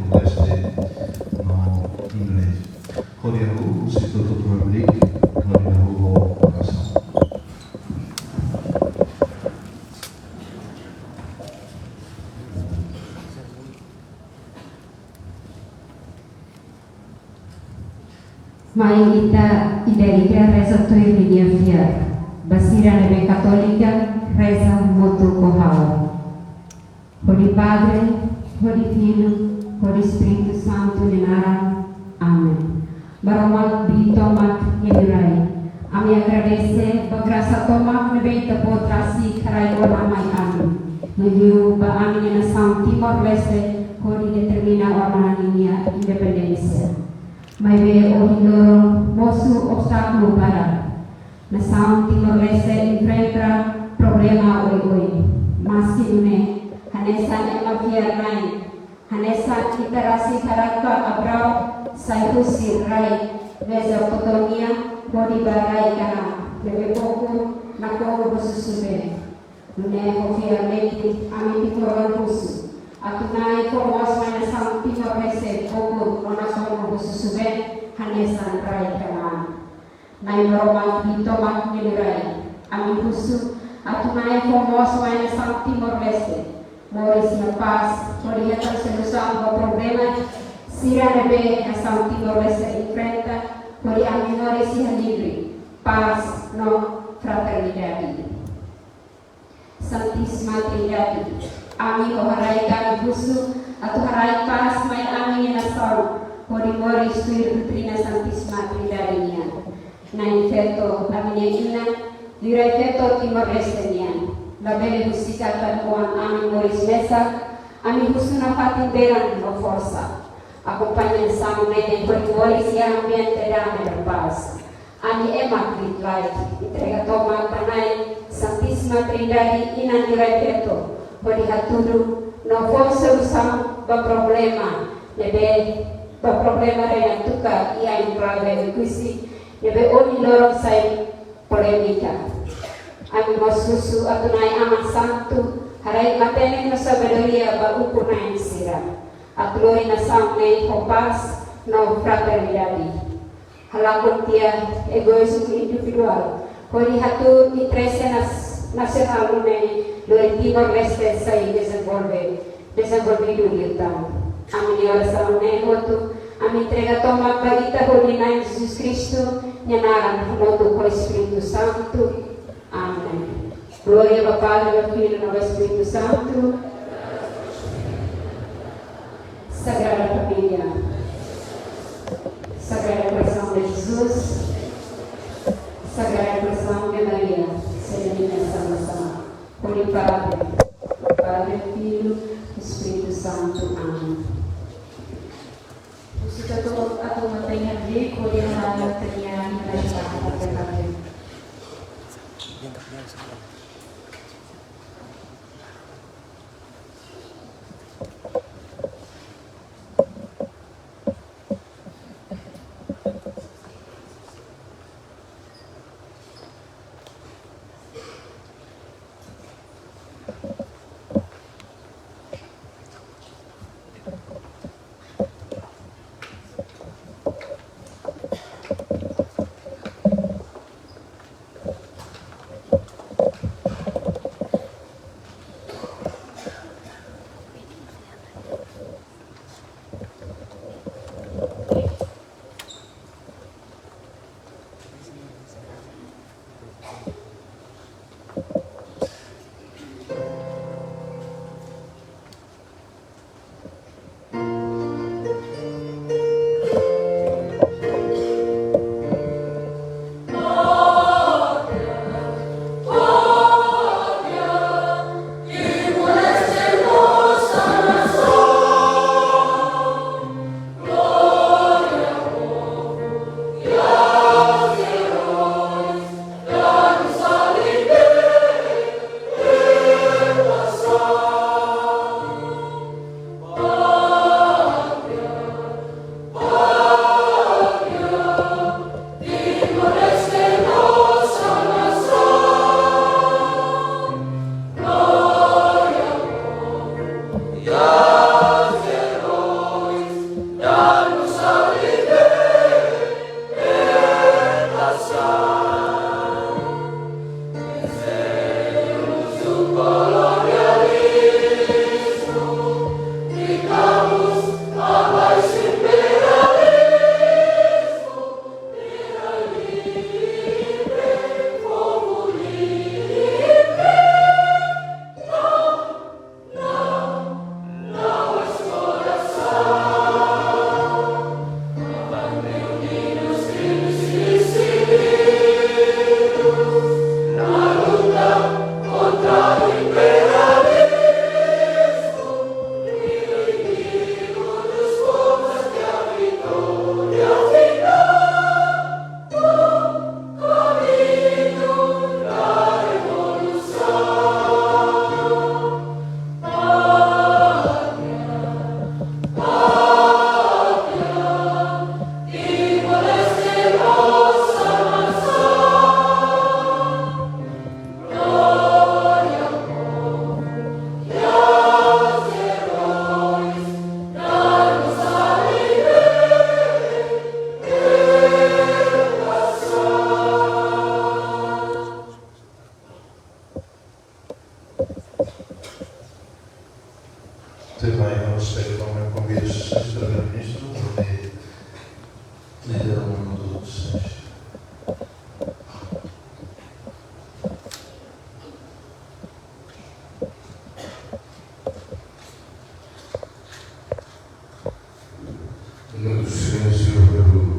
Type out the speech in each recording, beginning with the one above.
Timor-Leste no inglês. Koreahu, Instituto Public, Koreahu, Kasam. Mai kita ida reza tuir linia fiar, basira nebe katolika reza motu kohao. Holy Padre, Holy Filho, Holy Espírito Santo de Nara. Amém. Baromat bi tomak yemirai. Ami agradece ba graça tomak nebe tapotrasi karai ona mai ami. Menuju ba ami na São Timor-Leste kodi determina ona linia independência. Mas ve o moço obstáculo para na São Timor-Leste enfrenta problema oi mas que ne hanesan emafiar nai hanesan literasi karakter abrau sai husir rai mesopotamia bodi barai kana lebe poku nako bususube ne hofiar leki ami pitoran husu atunai formos mana São Timor-Leste poku monasong bususube hanesan rai kana nai normal bitomak nilirai ami husu atunai formos mana São Timor-Leste Moris na paz, orientar solução ao problema, Sirarebe a São Timor-Leste enfrenta, por a menores e livre, paz, no fraternidade. Santíssima Trindade, ami harai kami busu, atau harai paz, mai ami nação, por moris tu doutrina Santíssima Trindade nia. Na infeto, a minha ina, direi feto Timor-Leste nia. Labele husika kuan ami moris mesa, ami husuna patimberan no força. Acompanha São Nene por moris e ambiente da paz. Ami emak light, entrega toma tanai, Santíssima Trindade ina direto, por haturu, no for solução do problema, nebe do problema yang tuka ia imprave kuisi, nebe oni lorong sai polemika. Ami masusu atunai amat santu harai matene no sabedoria ba ukunai sira atloi na samne kompas no fraternidade halakun tia egoisme individual kori hatu interesse nacional ne do Timor-Leste sai desenvolvido então ami oração ne hotu ami entrega toma bagita holinai Jesus Cristo nyanara motu ko Espírito Santo. Amém. Glória ao Pai, ao Filho e ao Espírito Santo. Sagrada Família. Sagrado Coração de Jesus. Sagrado Coração de Maria. Serenina Salvação. Por o Padre, Filho e Espírito Santo. Amém. O Senhor atau matanya di kuliah malam ternyata kita também convido as sessões de primeiro-ministro para liderar uma das sessões. Minuto de silêncio pelo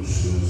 silêncio.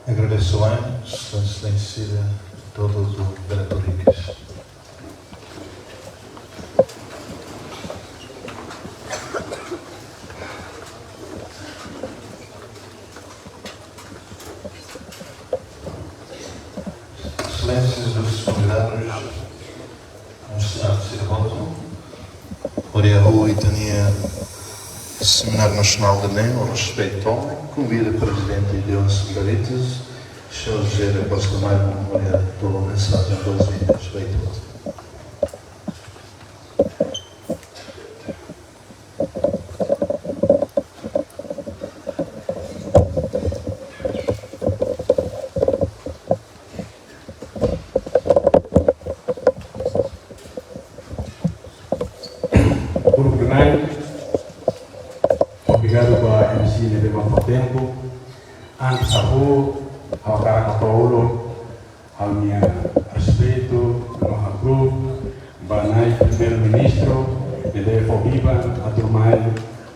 Agradeço bem, excelência de todos os vereadores. Excelências dos convidados, um Senado de Cirvoto, Maria Rua e Tania, Seminário Nacional de Belém, o respeito ao homem, convida a Presidente Ideon Segaritas, Senhor José, depois tomar memória da tua mensagem 2018. Obrigado para MC nesse muito tempo. Antes ao cara que Paulo, ao meu respeito, ao grupo, banai primeiro-ministro, nele for viva, a turma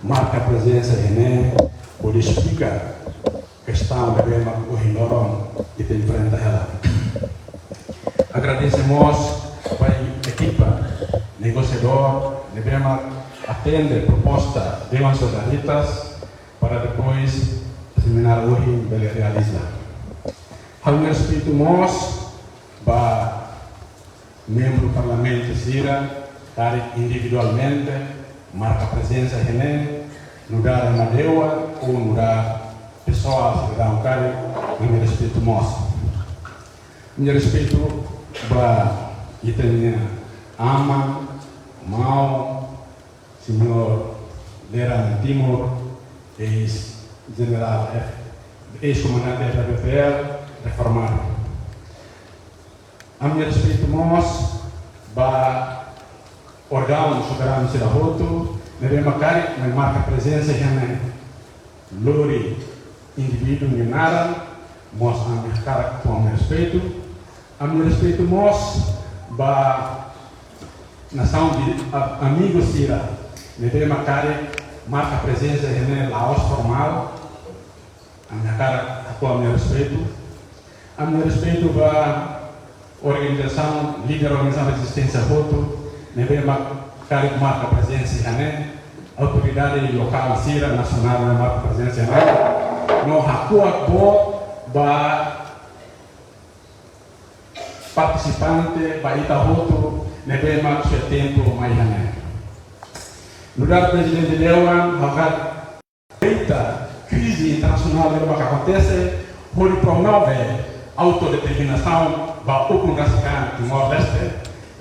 marca a presença René, por explicar a questão da bema o Rinoron que tem frente a ela. Agradecemos para a equipa negociador, de bema atende a proposta de umas jornalistas para depois terminar hoje ele realiza. Ao meu respeito, nós, membro do Parlamento Sira, individualmente, marca a presença René, no lugar de Madeira ou no lugar pessoal, se dá um cara, ao meu respeito, nós. Meu respeito, e tem Ama, Mau, senhor Lera Timor, ex-general, ex-comandante da PPR, reformado. A meu respeito, nós, órgão soberano de Sirahoto, devemos marcar presença em Lori, indivíduo em Nara, nós, a minha cara, com o meu respeito. A meu respeito, nós, nação de amigos Sira, devemos marcar presença em Laos formal, a minha cara, com o meu respeito. A meu respeito, organização, líder organização de resistência Roto, devemos marcar presença em autoridade local Sira, nacional, marca presença em no Hakua participante, Itahoto, devemos seu tempo mais no lugar do presidente Lewan, a crise internacional que acontece, pode promover autodeterminação para o Congresso do Nordeste,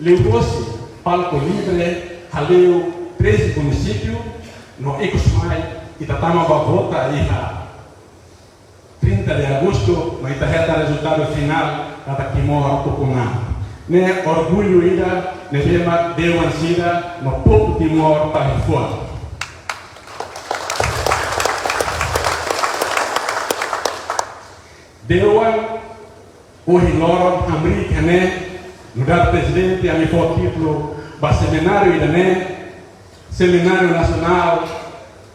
levou-se palco livre, haleu 13 municípios, no Ecosmai, Itatama vota e 30 de agosto, no Itarreta resultado final, para que morra o Tucumã. Ne orgulho ida, ne bema deu ansida, no povo Timor para fora. Deu o Hiloro Hamri Kane, no lugar do presidente, a me for título, para seminário Idané, seminário nacional,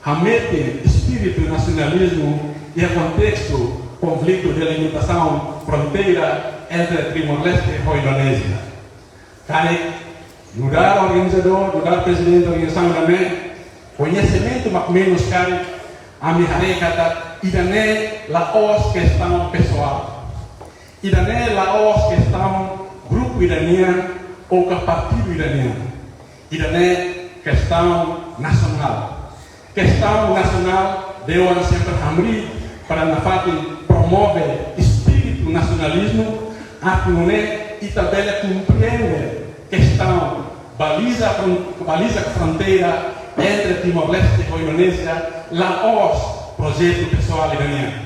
Hamete, espírito nacionalismo e a contexto, conflito de alimentação, fronteira entre Timor-Leste e Indonésia. Kali, lugar organizador, lugar presidente da organização Idané, conhecimento mas menos cari, a minha recata, Idané, Laos, questão pessoal. Idané, Laos, questão grupo iraniano ou partido iraniano. Idané, questão nacional. Questão nacional, deu sempre Hamri, para na fato promover espírito nacionalismo, a Tuné e também compreende questão baliza fronteira entre Timor-Leste e Indonésia, Laos, projeto pessoal iraniano,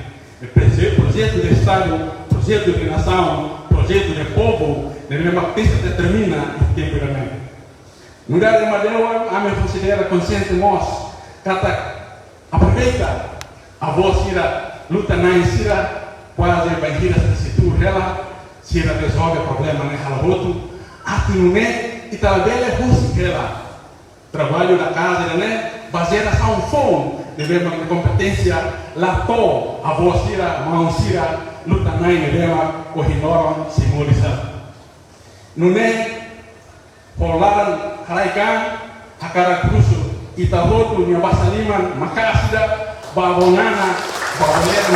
projeto de Estado, projeto de nação, projeto de povo, de mesma coisa determina o tempo iraniano. No lugar de Madeira, a me considera consciente nós, aproveita a voz Sira, luta na Sira, quase vai ir a situ ela, Sira resolve o problema na Halaboto, a Tuné e também é ela. Trabalho da casa, né? Baseada só um fogo, devemos ter competência, lato, a voz Sira, mão Sira, luta na Sira, o Hinoron simbolizado. Não é Polaran Haraikan, Hakara Cruzo, Itahoto, Nyabasaliman, Makasida, Babonana, Babonera,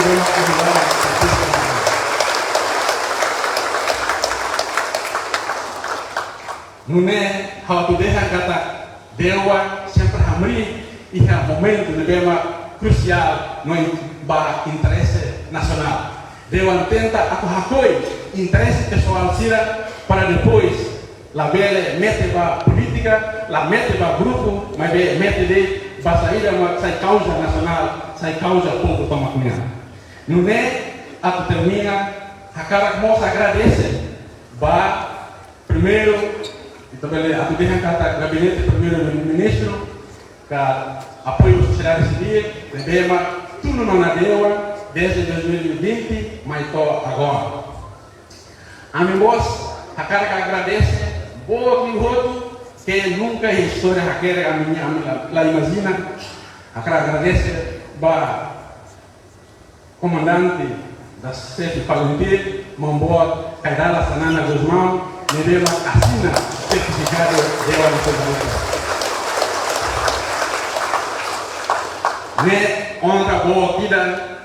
não é how to deixar kata dewa sempre hamri e é momento de bema crucial no interesse nacional. Dewan tenta aku hakoi interesse pessoal sira para depois la bele mete ba política, la mete ba grupo, mas mete de ba saída uma sai causa nacional, sai causa povo toma cunha. Não é aku termina, a cara que moça agradece, ba primeiro, então aku deixa kata gabinete primeiro-ministro, que apoio sociedade civil, rebema tudo não nadewa desde 2020, mas tô agora. A minha voz, a cara que agradece, boa que rodo, que nunca a história aquele a minha lá imagina, a cara agradece, ba comandante da CEF Palantir, Mamboa, Caidala Sanana Guzmão, Nereva assina certificado de organização. Ne honra boa vida,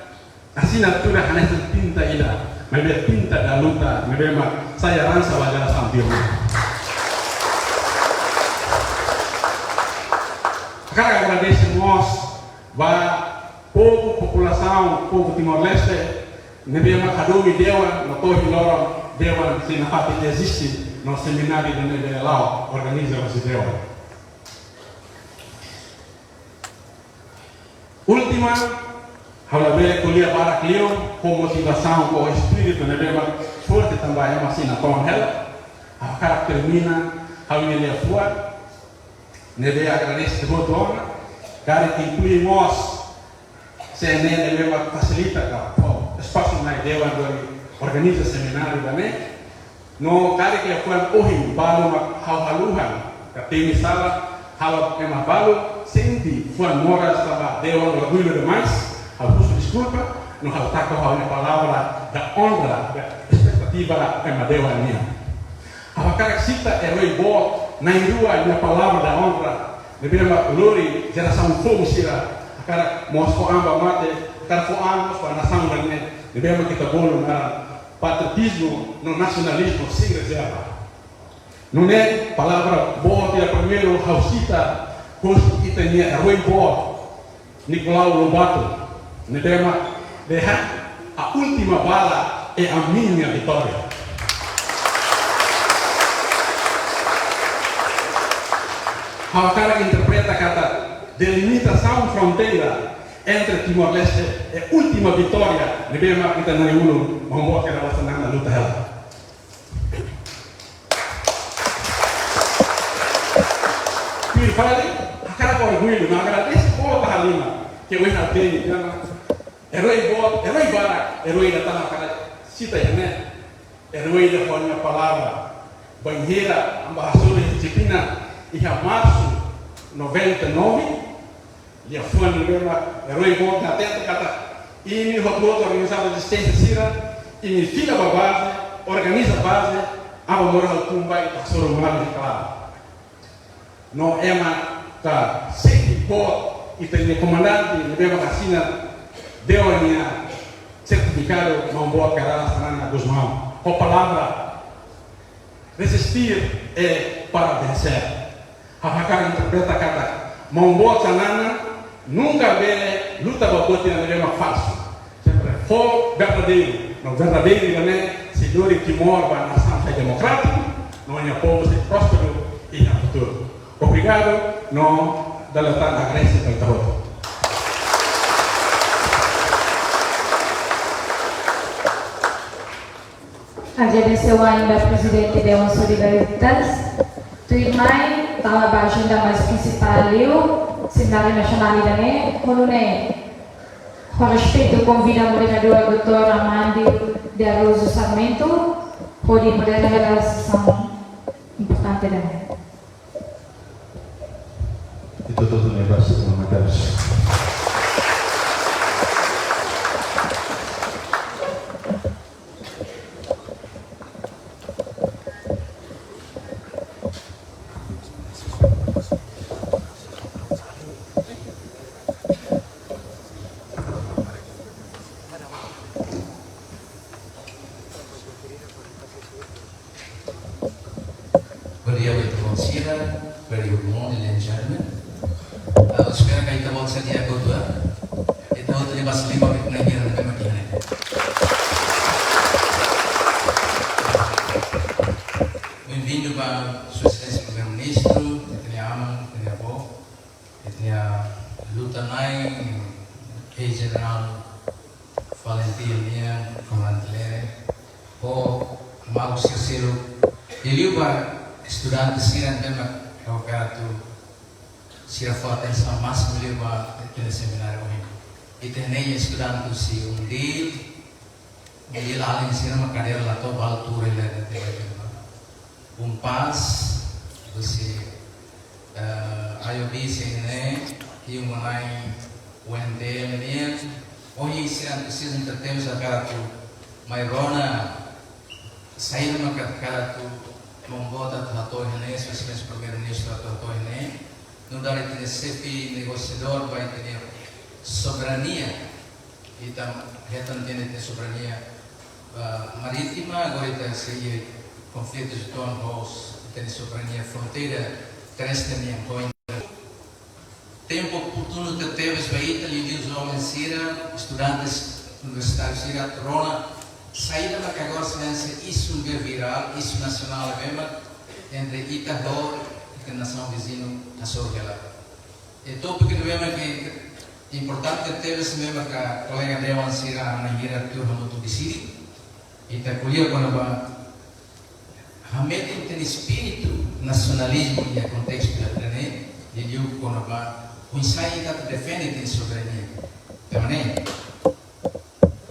assinatura nessa tinta ida, mas é tinta da luta, mas é uma saiarança wajah sambil. Cara agradece nós, va povo população, povo Timor-Leste, ne é uma cadomi dewa, no torre loro dewa se na parte existe no seminário de Nebelau, organiza o dewa. Última, haula kuliah para Clio, com motivação, com espírito, né, bem forte também, é assim na tom ela, a cara termina, haula ele é fora, né, bem agradece todo homem, cara que inclui nós, se né, bem facilita, o espaço na ideia do organiza seminário também, no cara que é fora corre, balo uma haluhan, que tem sala, haula é uma balo senti foi mora estava deu um orgulho demais ao custo desculpa não há taco a palavra da honra da expectativa é uma deu a minha a cara cita é roi bo na rua a palavra da honra deveria uma glória geração fogo sira a cara mosco amba mate a cara for ambos para nação da minha deveria kita bolo na patriotismo no nacionalismo sem reserva não é palavra boa que é primeiro hausita Kos kita ni Rui Bo, Nicolau Lobato, ne tema a última bala é a minha vitória. A cara que interpreta a kata delimitação fronteira entre Timor-Leste é a última vitória. Ne tema kita nari ulu, mambo que era senang na luta ela. Vale, a cara com orgulho, não agradece por a Halima, que hoje não tem, herói bom, herói bara, herói da tanah cara, cita né, herói da forma palavra, banheira, embaixador de disciplina, e a março 99, e a fonte mesmo, herói bom, na tenta kata, e me rodou organizada de assistência sira, e me filha a base, organiza a base, a moral tumba e a sorumar de claro. Não é uma sempre por e tem comandante de beba vacina deu a minha certificado não boa cara Sanana Guzmão com a palavra resistir é para vencer a cara interpreta cada mão boa Sanana nunca vê luta babote na beba falso sempre for verdadeiro não verdadeiro também senhor em Timor para nação democrático não é povo ser próspero e no futuro. Obrigado, não deletar a Grécia para o todo. Agradeceu ainda ao presidente de uma solidariedade. Tuimai, para a agenda mais principal, o Seminário Nacional de com respeito, convido a moderadora doutora Amandi de Araujo Sarmento, por moderar a sessão importante da Itu tuh bebas komentar. Very good morning and gentlemen. Espero que kita bawa saja aku tua. Itu tu ni bas lima menit lagi yang kami makan. bem-vindo para Sua Excelência Primeiro-Ministro, Etnia Amang, Etnia Bo, Etnia Lutanai, Rei-General Valentina, Comandante Lere, o Mago Cicero, e para estudantes Siran Demak, que eu quero Sira forte atenção máxima para aquele seminário hoje. E tem estudantes se dia além de ser uma cadeira lá toda a altura ele paz você ayo bisa ini yang mengenai UND ini hoje se tertemos agora tu Mairona saya nak kata tu membuat atau ini sesuatu Primeiro-Ministro atau ini não dar esse negociador vai ter soberania e também tem soberania marítima, agora tem conflitos de tonhos, tem soberania fronteira terrestre nem tempo oportuno que teve baita e os homens sira estudantes universitários sira Rona saída da agora se isso viral, isso nacional mesmo entre Itaho e a nação vizinho a Sorgela. Então porque vemos que importante que teve esse mesmo que a colega Dewan sira na gira turma do Bisiri e tá colhendo quando realmente tem espírito nacionalismo e contexto da terra e eu quando o ensaio está defendendo a soberania também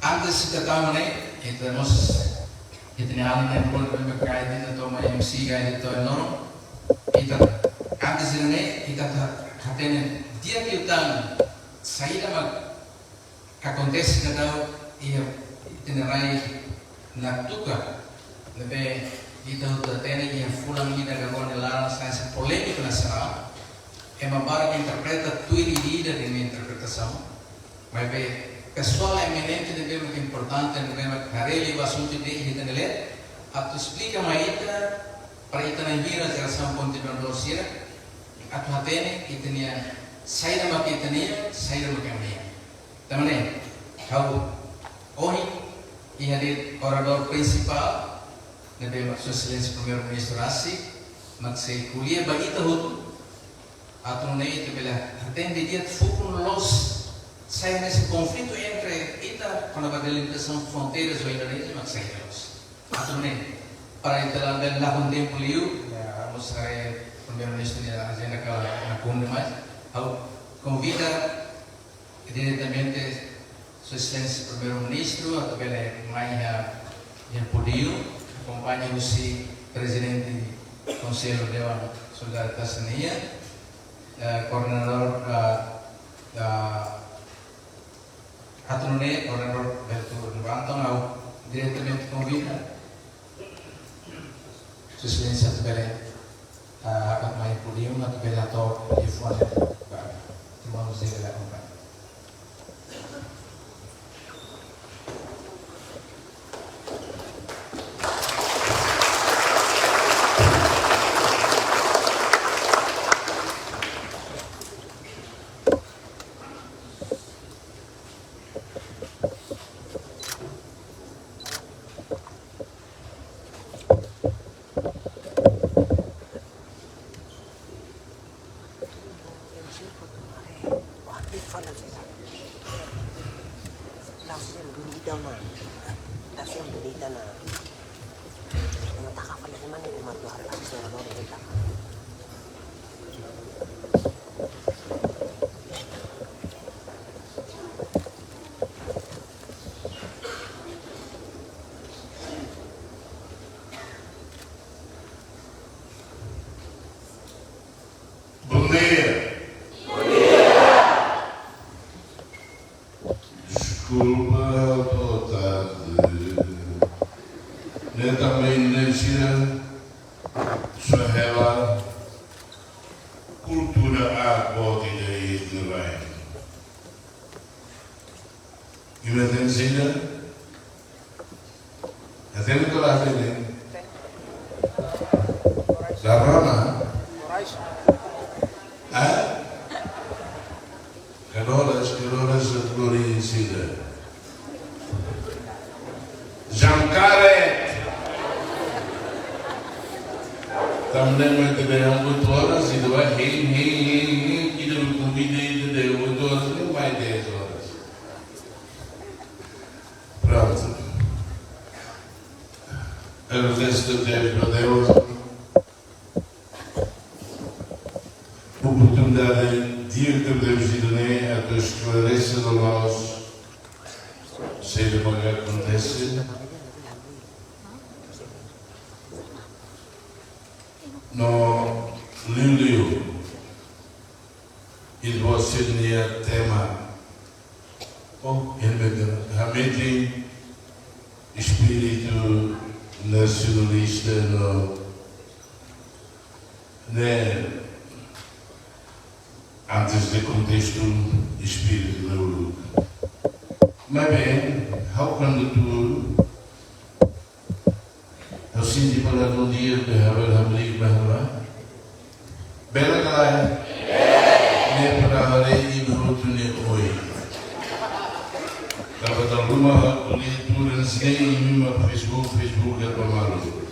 antes de estar então nós tinha algo na rua do mercado de toma MC gaide to enorme então antes de então tem dia que está saída que acontece cada e tem na tuga lebih itu tertene yang fulang ini dalam dalam sains polemik nasional emang barang interpreta tu ini dari interpretação mas pessoal eminente de bem importante de bem careli assunto de ini tenelet atau explica mais para itu nangira geração continuador sira atau hatene itenia saída mak itenia saída mak kami teman kau hoje e ali orador principal nabi Sua Excelência Primeiro-Ministro Rassi maksai kuliah bagi tahu atau nem itu bila atende dia foco los sai nesse conflito entre ita quando a delimitação fronteiras do Indonésia maksai los atau nem para itu dalam lahun tempo liu vamos Primeiro-Ministro da agenda que na cumbre mais convida diretamente Sua Excelência Primeiro-Ministro atau bila mais yang podio acompanha o presidente do Conselho Dewan Solidaritas Senia coordenador da Hatunune, coordenador Berto Nubantong ao diretamente convida Sua Excelência atau bila akan main podium atau bila atau telefon terima kasih bila acompanha. Bom dia. Desculpa, boa tarde. Eu também nasci Sahela cultura água e de bem. E na Tenzina, até no Calafine, da Roma. Carolas gloriosidade. Jancare também vai ter 8 horas e vai que eu convidei de 8 horas, nem mais 10 horas. Pronto. Agradeço a Deus a oportunidade de podemos ir a que esclareça a nós seja o que acontece no Liu e você tinha tema realmente espírito nacionalista antes do contexto espírito da Europa. Mas bem, quando tu eu sinto para um dia que haver hamrik bahwa bela kalai ne para hari ini berutu ne oi dapat rumah kulit turun sini ini Facebook ya pemalu.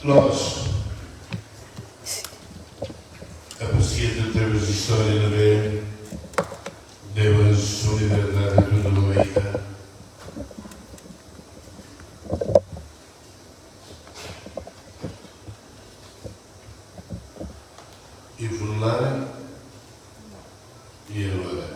Nós, a partir de termos de história na BM, demos solidariedade a toda a Bahia. E formular e agora.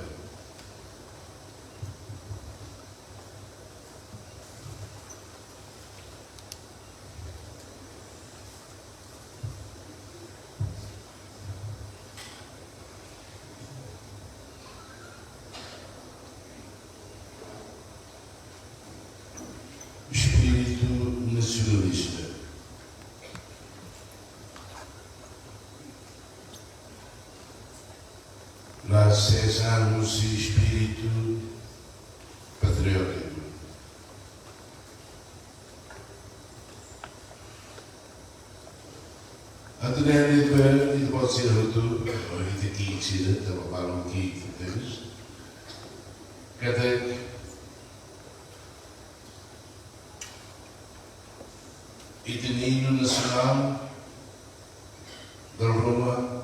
Espírito nacionalista. Nós cessamos o espírito patriótico. Até ele pode ser outro, ou ele tem que ir, estava para um kit, entendeu? Cada Itininho nacional da Roma,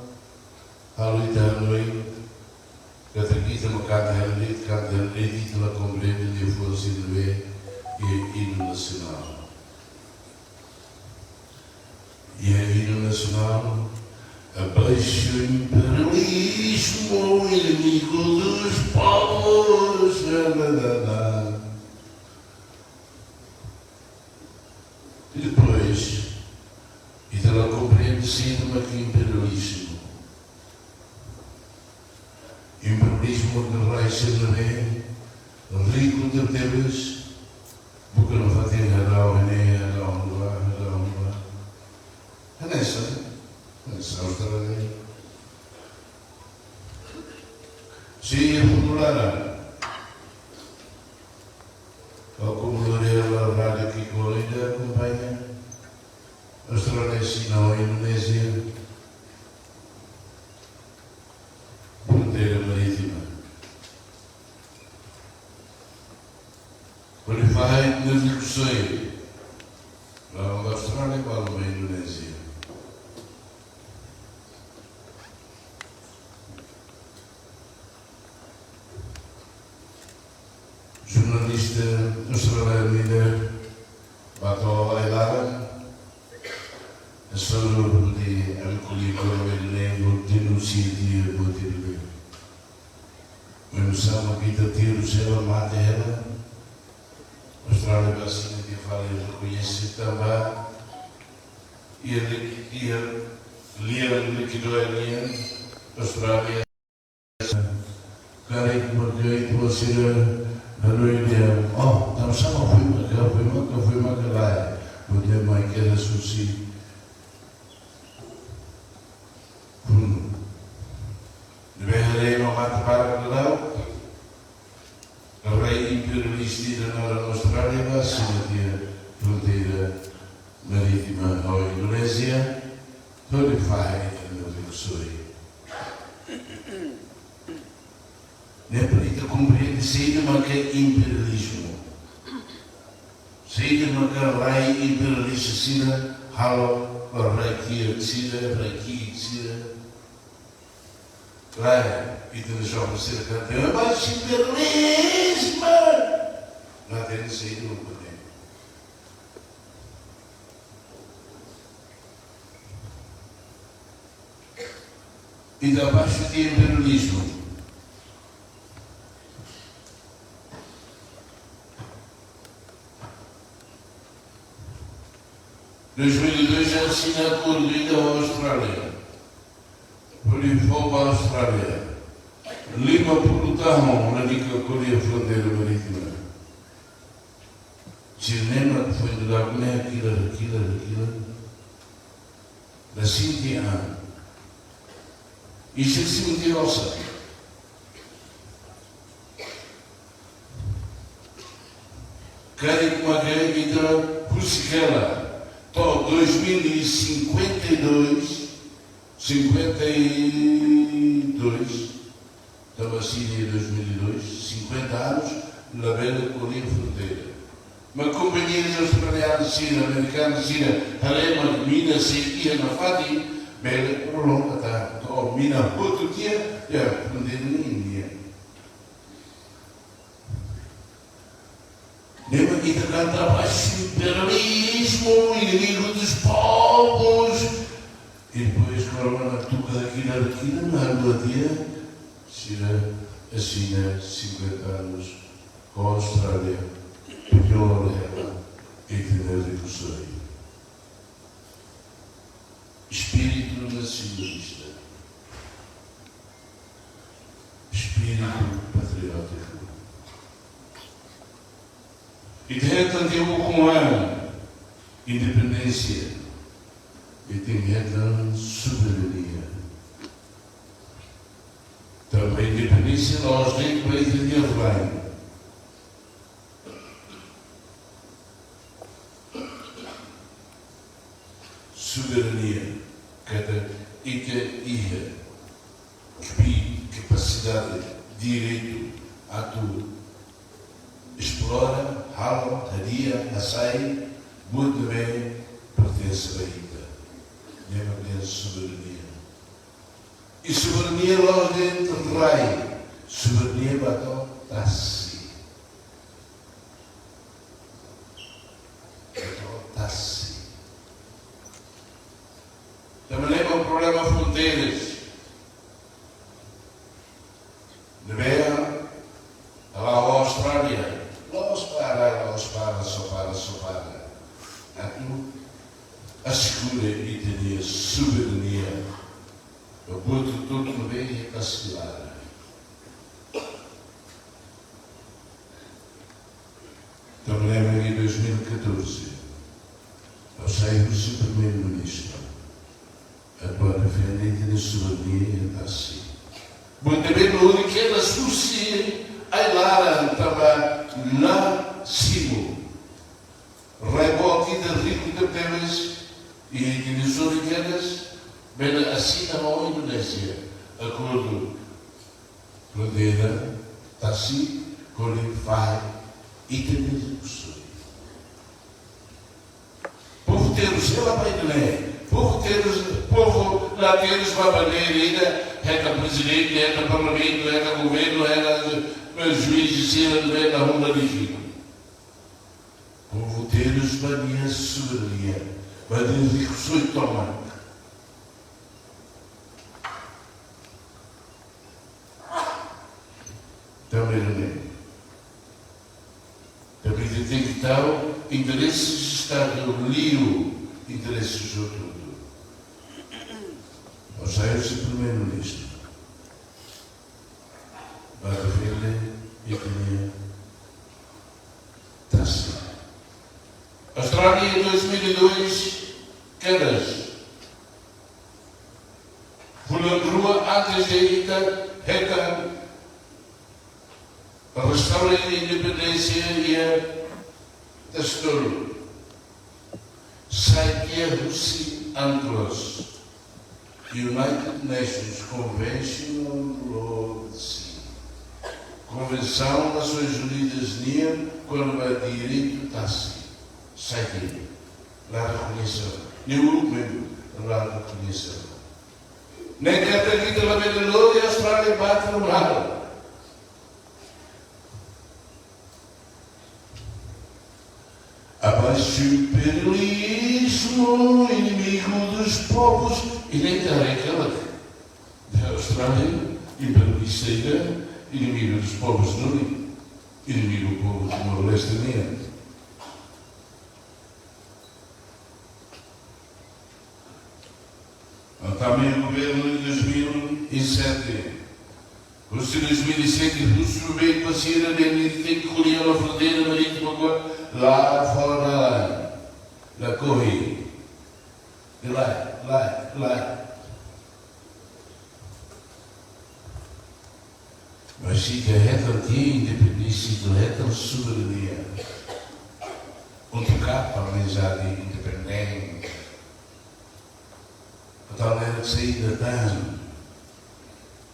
a luta à noite, que a traquita no canto da rede, que ela compreende de força de ver e hino nacional. E a hino nacional, abaixo o imperialismo, inimigo dos povos, e depois, ela compreende-se como que imperialismo. Imperialismo que reixa na bem, rico de teus, porque não vai ter radar, nem radar. É nessa Austrália. Se é popular, como a rádio que ainda acompanha, a Austrália, China, a Indonésia, fronteira marítima. Quando vai na discussão, lá na Austrália, para a Indonésia. Jornalista australiano bateu a bailar, a soro de acolher o lembro denuncia de botir. Mas sabe que está tiro ela mata ela. A Austrália vacina de fala e reconhece também e ele liquidou a linha Austrália. Cara que porque você lalu dia, tak sama fui makan lain, boleh main kira sushi. para Clau, o rei imperialista na Austrália, vai se meter fronteira marítima à Indonésia, vai no Sul. Nem para isso compreende sair uma que é imperialismo. Sair uma que é rei imperialista, sida, halo, rei que sida, rei que sida. Lá, e tu nos oferecer a cantar, mas imperialismo! Lá tem de sair no poder. E da baixo de imperialismo. Em 2002 já assina acordo ainda à Austrália. Por isso, vou para a Austrália. Lima por Tahon, na dica Coreia Fronteira Marítima. Cinema que foi de lá, aquilo. Da Cintia. Isso é mentirosa. Querem uma guerra que dá por sequela. Então, 2052, estava assim em 2002, 50 anos, na beira da Coreia Fronteira. Mas companhias australianas, China, americanas, China, Alemã, Minas, Sequia, Nafati, beira, prolonga, tá? Então, Minas, outro dia, já, fronteira na Índia. Lembra que está cantando baixo imperialismo, inimigo dos povos. E depois, quando a tuca daquilo, na rua dia, China assina 50 anos com a Austrália, pior ela, itinerário. Espírito nacionalista, espírito patriótico. E tem tanto com a independência e tem a soberania. Também independência nós nem para entender bem. Soberania, cada ilha, capacidade, direito a tudo. Explora, rala, radia, açaí, muito bem, pertence à ilha. Nem pertence à soberania. E soberania lá dentro do rei. Soberania bateu tassi. Bateu tassi. Também lembra o problema fronteiras. De ver, lá a Austrália. Só para. Assegura e tenha soberania. Eu boto tudo no bem e a castelar. Então lembro em 2014, ao sair do primeiro-ministro, a tua defendente de soberania e assim. Muito bem, no único que ela sucia, aí lá estava lá cima. Rebote de rico de temas e de Zuriquedas, bem assina a Indonésia. Acordo fronteira, Tassi, Colifai e Temes. Povo teros, ela vai dizer, povo lá teros vai bandeira, é presidente, é parlamento, é governo, é juiz, é da onda de China. Povo teros bania soberania, bania de rico e toma. Também tem que estar interesses de Estado, lío, interesses de outro. Ou seja, o primeiro-ministro. Para defender e tinha Tassi. Austrália em 2002, quedas. Pulando rua antes de ir, reta, restaurar a independência e a história. Sai que a Rússia Angelos United Nations Convention on Law of the Sea. Convenção das Nações Unidas NIA quando o direito está se sai que lá reconheceu. Nenhum membro lá reconheceu. Nem que até aqui pela Benelux e a Austrália bate no mar. Abaixo o imperialismo, inimigo dos povos, e nem está aquela da Austrália, imperialista, inimigo dos povos do Rio, inimigo do povo do Timor-Leste também. Também o governo de 2007. O de 2007, o russo veio para a Síria, ele tem que colher a fronteira marítima lá fora, lá corre. Lá. Mas se que é aqui independência, é a soberania. Tocar para realizar independente. Então era que sair da terra.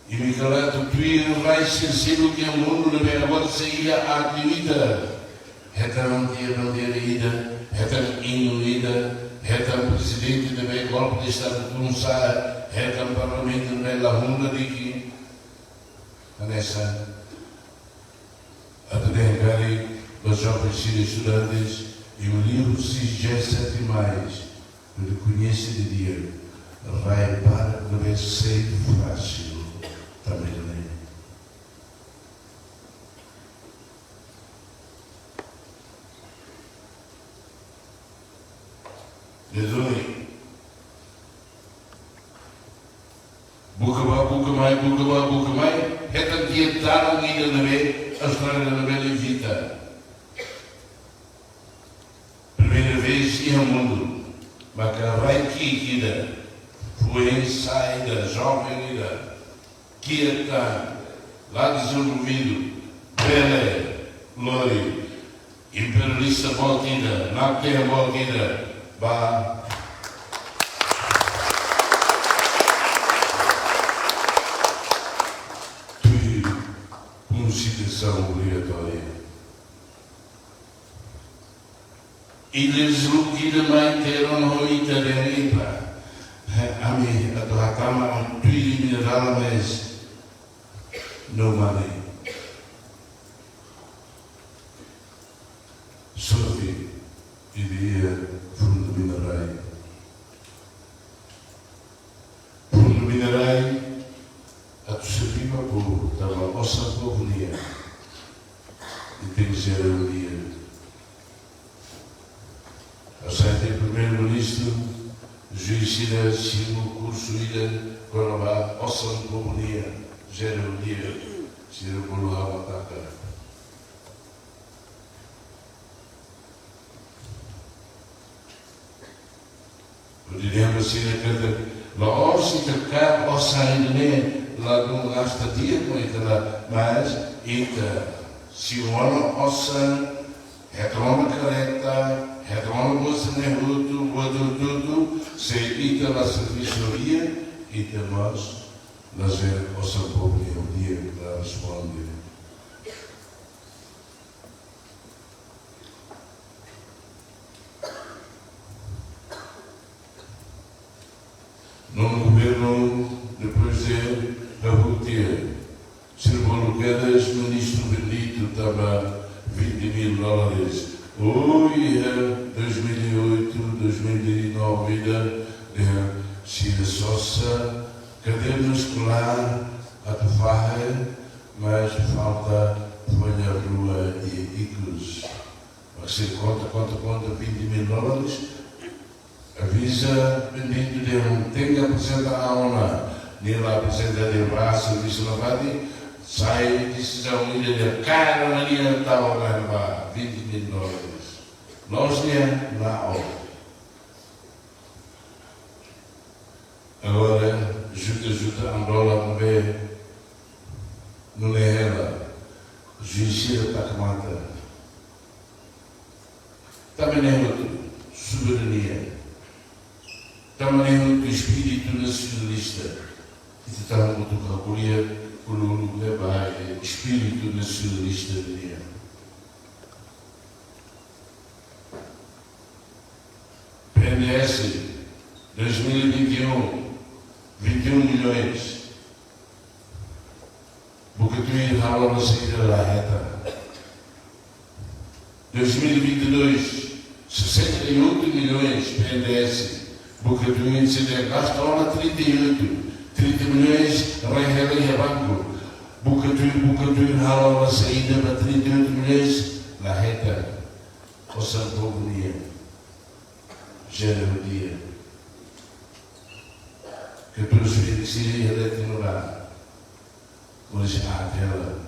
E me calato, tu vai ser o que é o mundo, não é agora sair à atividade. É não ter ida, é ida, é presidente de bem golpe de Estado de começar, é parlamento de la Runda de que nessa até engari os jovens estudantes e o livro 67 mais ele conhece de dia vai para não é ser fácil também não é. Dedoi buka mai hetan dia tarung ida nabe Austrália nabe levita primeira vez em mundo maka vai que ida foi saída jovem ida quieta lá desenvolvido bela lori imperialista voltida na terra voltida ba citação obrigatória. Eles também terão oito deriva. A mim, a tua cama, tu mineral, mas não vale. Sophie, iria fundo minerais. Fundo minerais. A tu servir para o povo, estava a sua povo dia. E tem que ser um dia. A sete primeiro-ministro, juizida, se no curso ida, quando vai ao São Povo dia, gera um dia, se não for lá atacar. O direito assim é que lá se tocar, ao sair de lá não gasta dia com ela, mas se o ano ouça, retorna careta, retorna você tudo, se ita na serviçoria, ita nós, lazer ouça o povo o dia que ela responde. No governo, depois de Rabutia, Sirvoluquedas, ministro bendito, estava $20.000. Oi, 2008, 2009, Cida Sossa, caderno escolar, a Tufarra, mas falta folha rua e Icos. Mas se conta $20.000. Avisa bendito de um tem que apresentar a aula, nem lá apresenta de braço, serviço lavado, sai decisão de cara na linha da aula, $20.000. Nós nem na aula. Agora, juta, Angola, não é ela. Juiz mata. Também é soberania. Também é o espírito nacionalista. E está muito capoeira por um lugar espírito nacionalista de dia. PNS 2021, 21 milhões. Bucatuí rala na saída da reta. 2022, 68 milhões PNS. Bucatuí se gasta lá 38. 30 milhões rei banco. Bucatuí rala na saída para 38 milhões na reta. O Santo Dia. Gênero dia. Que todos os filhos se retornar. Hoje há tela.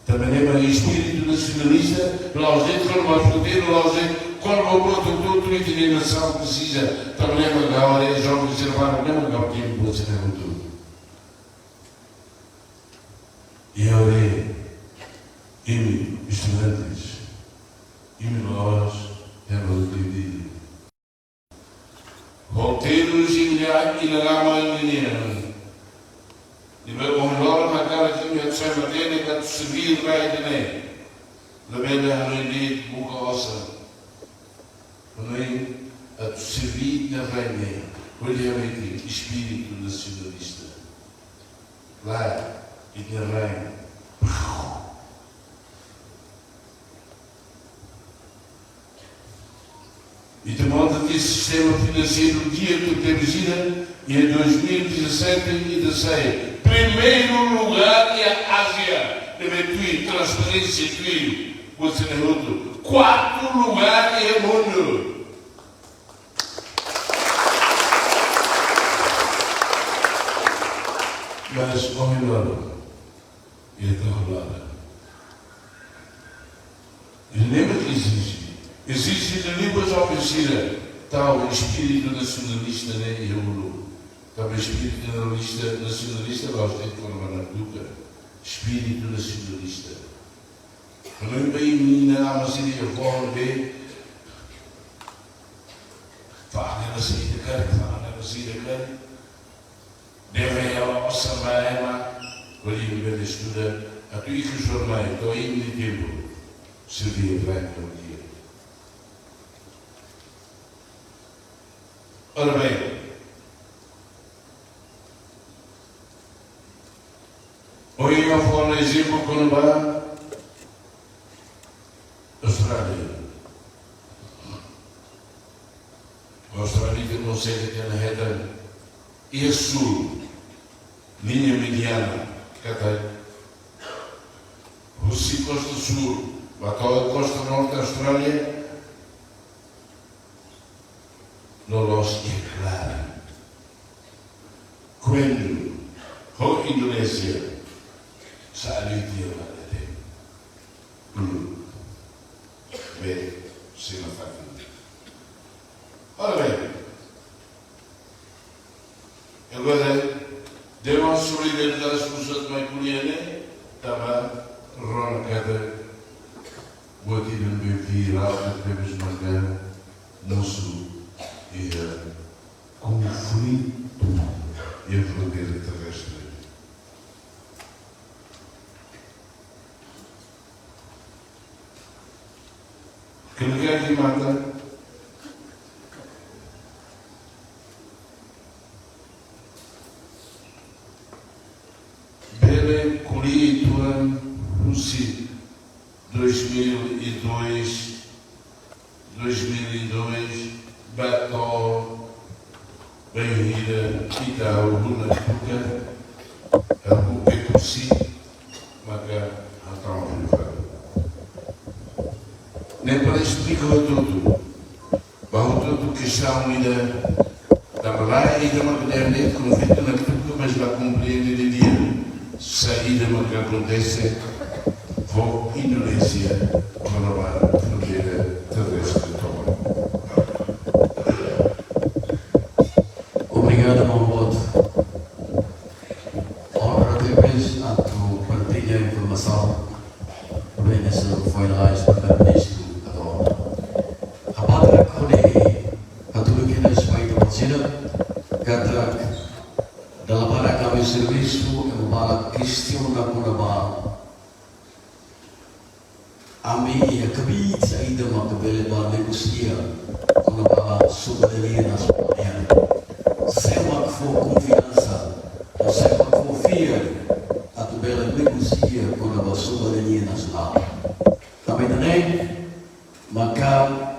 Também é o espírito nacionalista, nós dentro do nosso poder, nós dentro, quando o outro todo, a nação precisa, também é uma galera, jovens observar, não é uma galera que pode ser tudo. E eu estudantes, e nós, temos o dia. Roteiros e lama indiana. E vai honrar na cara que me atrai matéria que tu servir vai de nem. Lembra a noite buca ossa. Nem a tu servir na vai nem. Olha espírito nacionalista. Lá e na vai. E demanda que esse sistema financeiro dia que temos e em 2017 e 16. Primeiro lugar é a Ásia. Deve transparência tudo. Você não outro. Quarto lugar é o mundo. Mas o melhor é a rolar. E lembra que existe na língua oferecida tal espírito nacionalista nem euro. Também espírito nacionalista, nós temos que falar na Duca. Espírito nacionalista. Não é bem menina, mas ele é bom, bem. Fala na saída, cara, fala na saída, cara. Deve ela, nossa mãe, olha, bem estuda. A tua que os jornais, estou aí no tempo. Servia para o dia. Ora bem. Hoje eu vou no exemplo quando vai Austrália. A Austrália que não sei que na reta e a sul, linha mediana, que até Rússia costa sul, bateu a costa norte da Austrália, no nosso é claro. Quando a Indonésia sabe dia lá de bem, se não faz nada. Ora bem, agora deu uma solidariedade às pessoas de Maicoliana, estava roncada, o aqui no meu filho, lá, devemos marcar, nosso conflito e a fronteira terrestre. Que lugar que mata? Bele Curituan, Rússia, 2002, Bató, Benhira, Itaú, Luna, Tuca, a Buque Cursi, Maga, Atão, nem para explicar tudo. Bahwa tudo que está unida da lá e da modernidade convite na tudo, mas vai compreender de dia saída do que acontece vou Indonésia renovar a fronteira terrestre toda. Obrigado, Mambote. Ora, depois a tua partilha a informação serviço é uma questão da Cunabal. A minha cabeça ainda uma cabelo para negociar com a soberania nacional. Se uma for confiança, ou se uma confia, a tabela negocia com a soberania nacional. Também maka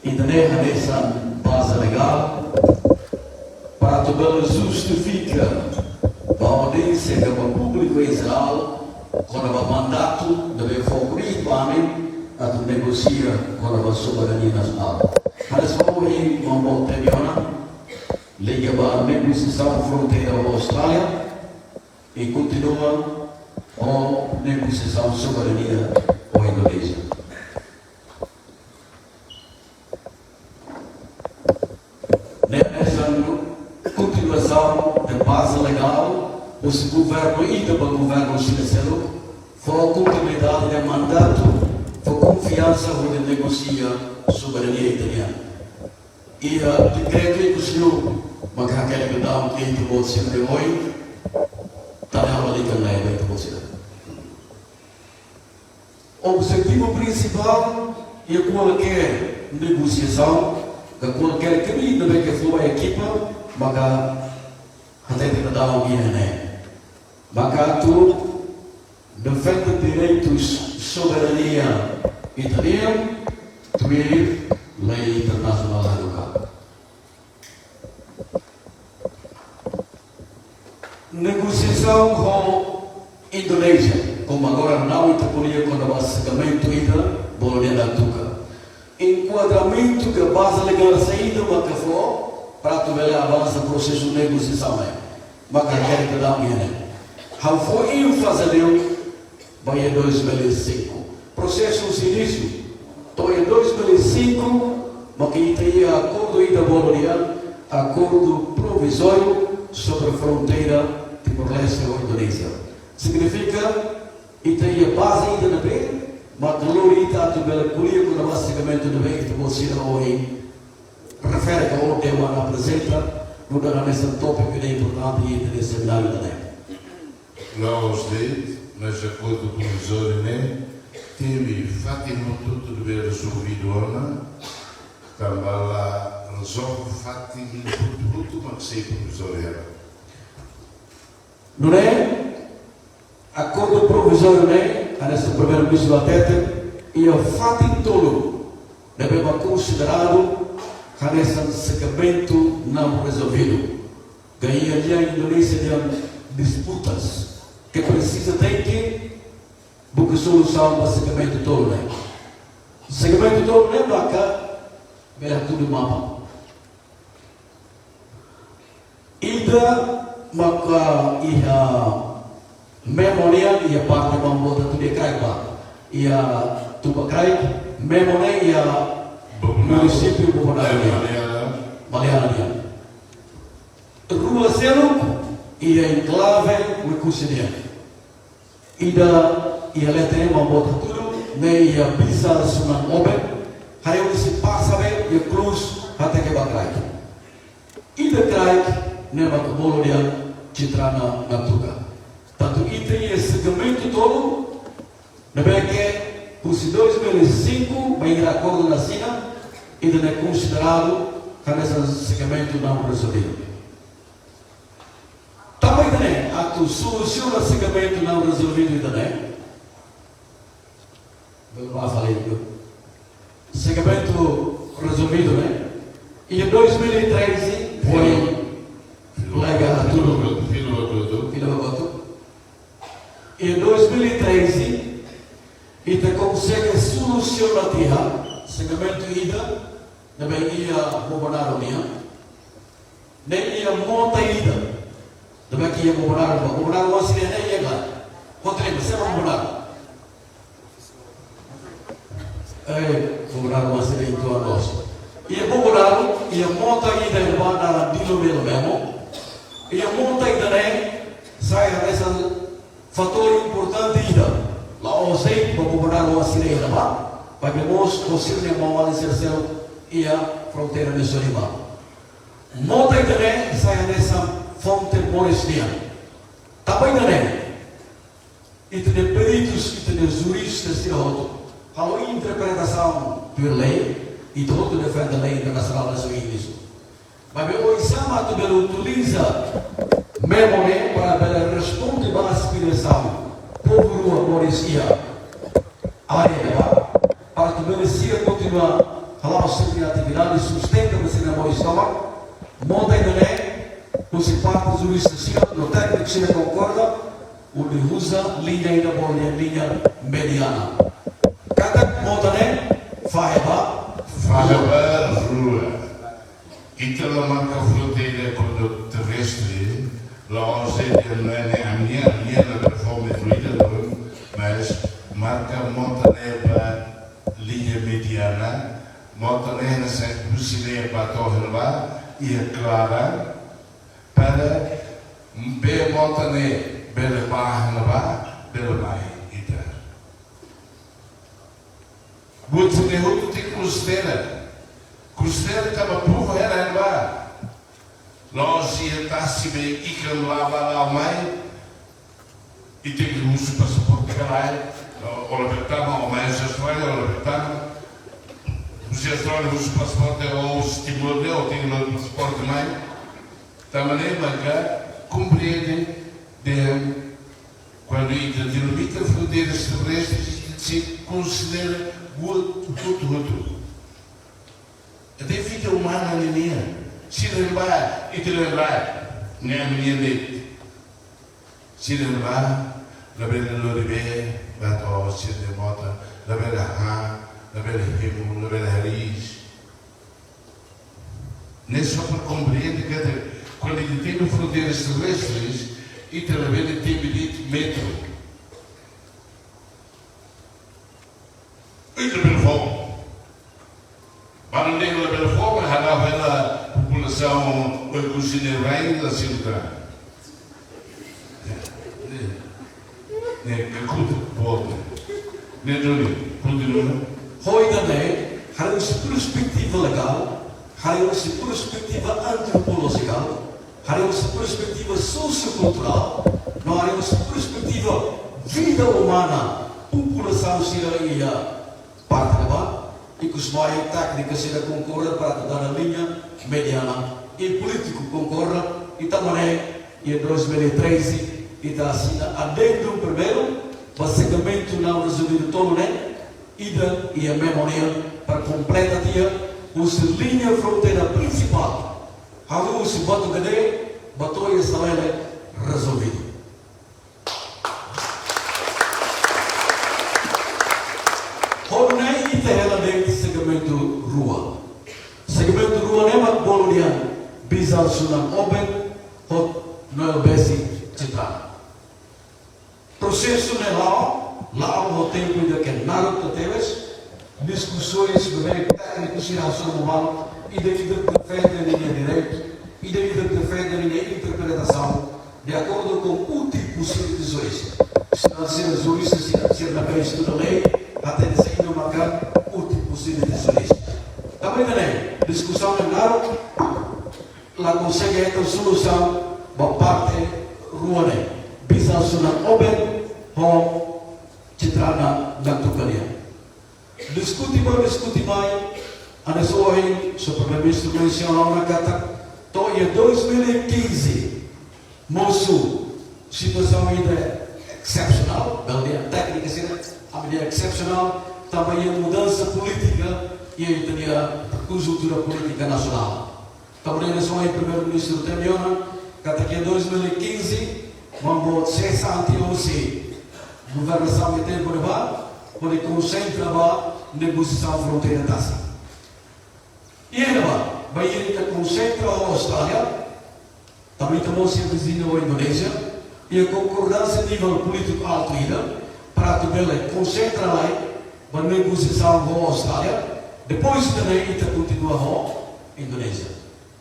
ainda essa base legal para a tabela justifica a audiência que o público Israel com o mandato deve favorir a negocia com a soberania nacional. Para só aí uma volta liga para a negociação fronteira com a Austrália e continua a negociação soberania com a Indonésia. Nessa continuação da base legal, o governo e o governo chinês foi a continuidade do mandato, foi confiança onde negocia a soberania italiana. E o decreto que o senhor Macacele que dá um cliente de você de hoje, está na liga na época de você. O objetivo principal é qualquer negociação, qualquer caminho que flua a equipa, maka até que dá um guia, maka tu defende direitos soberania italiana, tu lei internacional local. Negociação com a Indonésia, como agora não interponia com o abastecimento ainda, Bolonha da Tuca. Enquadramento que a base legal saída do Macafó, para tu ver avança o processo de negociação. Macaquere que dá um guia. How foi ênfase dele, vai em 2005. Processo de início, então em 2005, mas que tem acordo ainda Bolonha, acordo provisório sobre a fronteira Timor-Leste ou Indonésia. Significa que tem a base ainda na bem, mas glorita a tabela política no basicamente do bem que você hoje refere que o tema apresenta no nesse tópico que é importante e nesse seminário também. Nós mas de acordo com o Zorine, teve fatima tudo bem resolvido, também lá resolve fatima tudo, mas sempre com o Zorine. Não é? Acordo provisório, né? Nesse primeiro ministro da Tete, e o fato todo deve ser considerado nesse segmento não resolvido. Ganhei ali a Indonésia de disputas que precisa ter que buscar solução para o segmento todo, né? O segmento todo, né? Para cá, é tudo mapa. Maka ia memória ia parte bambu tu dia krai ba ia tu krai memória ia município Malayalam rua selo ia enclave Mercusinia ia letre bambu tudo ne ia bisa sunan oben hayo se passa bem ia cruz até que bakrai krai ne bolo dia citra na tuga. Tanto que tem esse segmento todo, na que por 2005 vai ir acordo na China e não é considerado que esse segmento não resolvido. Também tem a tu solução do segmento não resolvido também. Eu não falei segmento resolvido, né? E em 2013 foi legal tudo. E em 2013, ele consegue solucionar o segmento ida, também ia governar o dia, nem ia montar ida, também ia governar o Síria, nem ia lá. Controle, você vai governar. Governar o Síria em tua nossa. Ia governar, ia montar ida, ia governar o Dilo mesmo, ia montar ida, nem sai dessa fator importante ainda, lá o sei para governar o Síria ainda, para que nós conseguimos uma alicercer e a fronteira de Sorima. Nota também sai dessa fonte moristia, Também não é. E tem peritos, e tem juristas, e outro. Há uma interpretação da lei, e todo defende a lei internacional da Suíça. Mas o Isama também utiliza memória para responder à aspiração. Povo rua, Mauricia, área, para também se continuar a lá a atividade, sustenta a cena Mauricia, monta ainda é, os parte juristas, no técnico se concorda, o usa linha ainda boa, linha mediana. Cada monta né, faiba rua. E pela marca fronteira quando terrestre, lá onde não é a minha na performance do mas marca montanha linha mediana, montanha na Bucineia para Torrelva e a Clara para bem montanha bela barra bela mai ita. Muito nervoso tem costela estava por era lá. Nós ia estar se bem e que lá o mai e tem que usar o passaporte caralho. Olha betama o mais Austrália, olha betama. Os Austrália usa o passaporte ou o estimulante ou tem o passaporte mai. Da maneira que compreende de quando entra de limite fronteiras terrestres se considera tudo. A vida humana na minha, se lembrar e te lembrar, nem a minha dele. Se lembrar, la bela loribe, bato, se demota, la bela ha, la bela rimo, la bela raiz. Nem só para compreender que quando ele tem fronteiras terrestres, e te la bela tem bilhete metro. E te bela fogo. Para não ter pela forma, a população cozinheira da cidade. Que culto pode. Continua. Hoje também, há uma perspectiva legal, há uma perspectiva antropológica, há uma perspectiva sociocultural, não há uma perspectiva vida humana, população cidadania, parte da barra. E que os maiores técnicos se concorrem para dar a linha mediana e político concorrem e também em 2013 e da assina adendo primeiro basicamente não resolvido todo né e a memória para completa dia os linha fronteira principal algo se botou que botou essa lei resolvido. Segmento rua. Segmento rua é uma boloniana. Bizal sunan oben, hot noel besi citra. Processo ne lao no tempo ainda que nada que teves, discussões sobre técnicos e ação moral, e devido a defender a linha direito, e devido a defender a linha interpretação, de acordo com o tipo de decisões. Se não ser jurista, se na vez da lei, até de sair uma cara, o tipo de decisões. Também tem discussão em nada, lá consegue a solução, uma parte rua, bisa sunan oben, ou citrana dan tukania. Diskuti mais, a sua o primeiro-ministro mencionou na carta, em 2015, moço, situação ainda excepcional, a técnica a medida excepcional, também a mudança política e a Itália, a conjuntura política nacional. Também a sua primeiro-ministro terminou, que até em 2015, vamos cessar anti-OC, governação de tempo de bar, onde concentra a negociação fronteira taça. E ela vai ir concentra a Austrália, também estamos a vizinha a Indonésia, e a concordância a nível político alto ainda, para que concentra lá, a negociação com a Austrália, depois também está continua a Indonésia.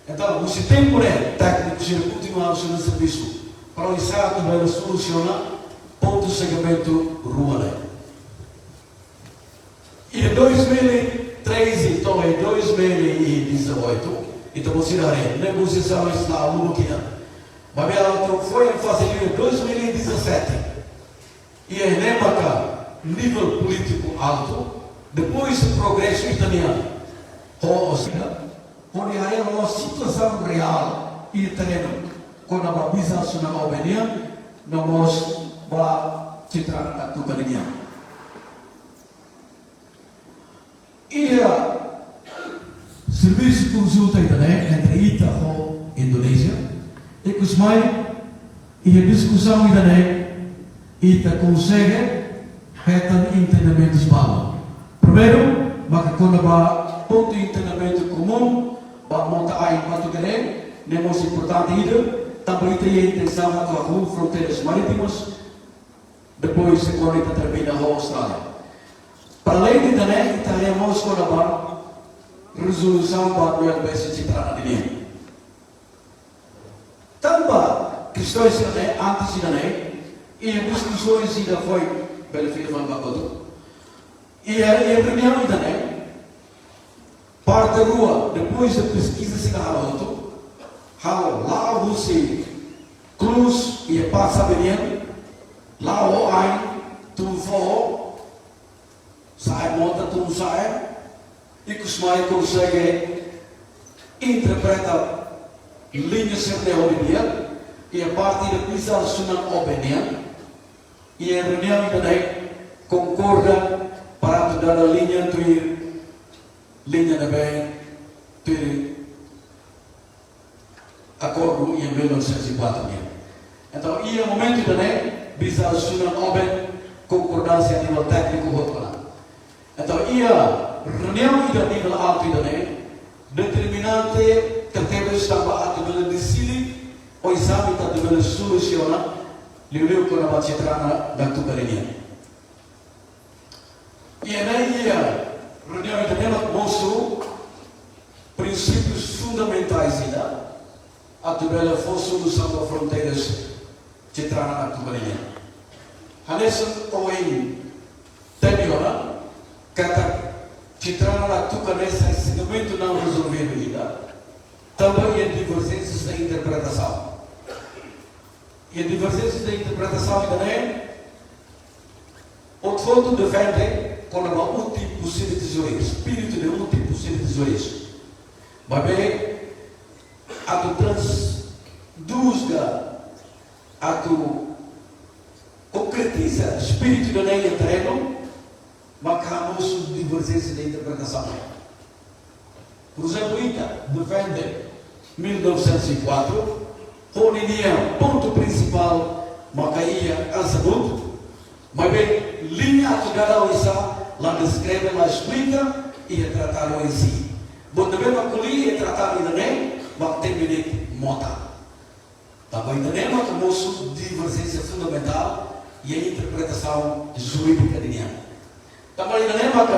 Então, o tempo é técnico de continuar o seu serviço, para o Estado vai solucionar ponto de segmento rural. E em 2013, então em 2018, então você dará negociação está a Mas ela foi em fase em 2017 e é nemaca nível político alto, depois do progresso italiano, onde há uma situação real e terreno, quando a business na Albânia, nós vamos citar a tucarinha. E o serviço de consulta entre ITA e Indonésia, e que os mais, e a discussão ITA consegue ter entendimentos bons. Primeiro, quando há ponto de entendimento comum, para montar em português, é mais importante ainda, também tem a intenção de atuar fronteiras marítimas, depois quando termina a Austrália. Para além de também, teremos a resolução para o LBS de Tranadinha. Também, questões antes de e as discussões ainda foi pelo filho de Bacoto. E a reunião também, parte da rua, depois da pesquisa se garroto, lá você cruz e passa bem, lá o ai, tu for, sai monta, tu sai, e que os mais conseguem interpretar linhas de ordem e a partir da pista sunan obediência e a reunião também concorda para dar a linha também ter acordo em 1904. Então, e o momento também bisa sunan obed concordância a nível técnico. Então, e a reunião da nível alto também determinante que temos também a nível de sili o exame está devendo solucionar liu com a bacitrana da tucarinha. E aí a reunião também mostrou princípios fundamentais ainda a tabela for solução das fronteiras citrana da tucarinha. Hanessa ou em Teniora kata citrana da tucarinha esse momento não resolvido ainda. Também a divergências da interpretação. E a divergência da interpretação também, o foto defende com uma última possível tesouro, espírito de última possível tesouro. Mas bem, a tu transduzga, a tu concretiza espírito de lei e treino, mas há divergência da interpretação. Por exemplo, ITA defende 1904, Roninia, ponto principal, Macaia, Ansabuto, mas bem, linha atual lá descreve, lá explica e é tratado em si. Bom, também Maculi é tratado ainda nem, mas tem que montar. Também ainda nem, mas temos divergência fundamental e a interpretação jurídica de linha. Também ainda nem, mas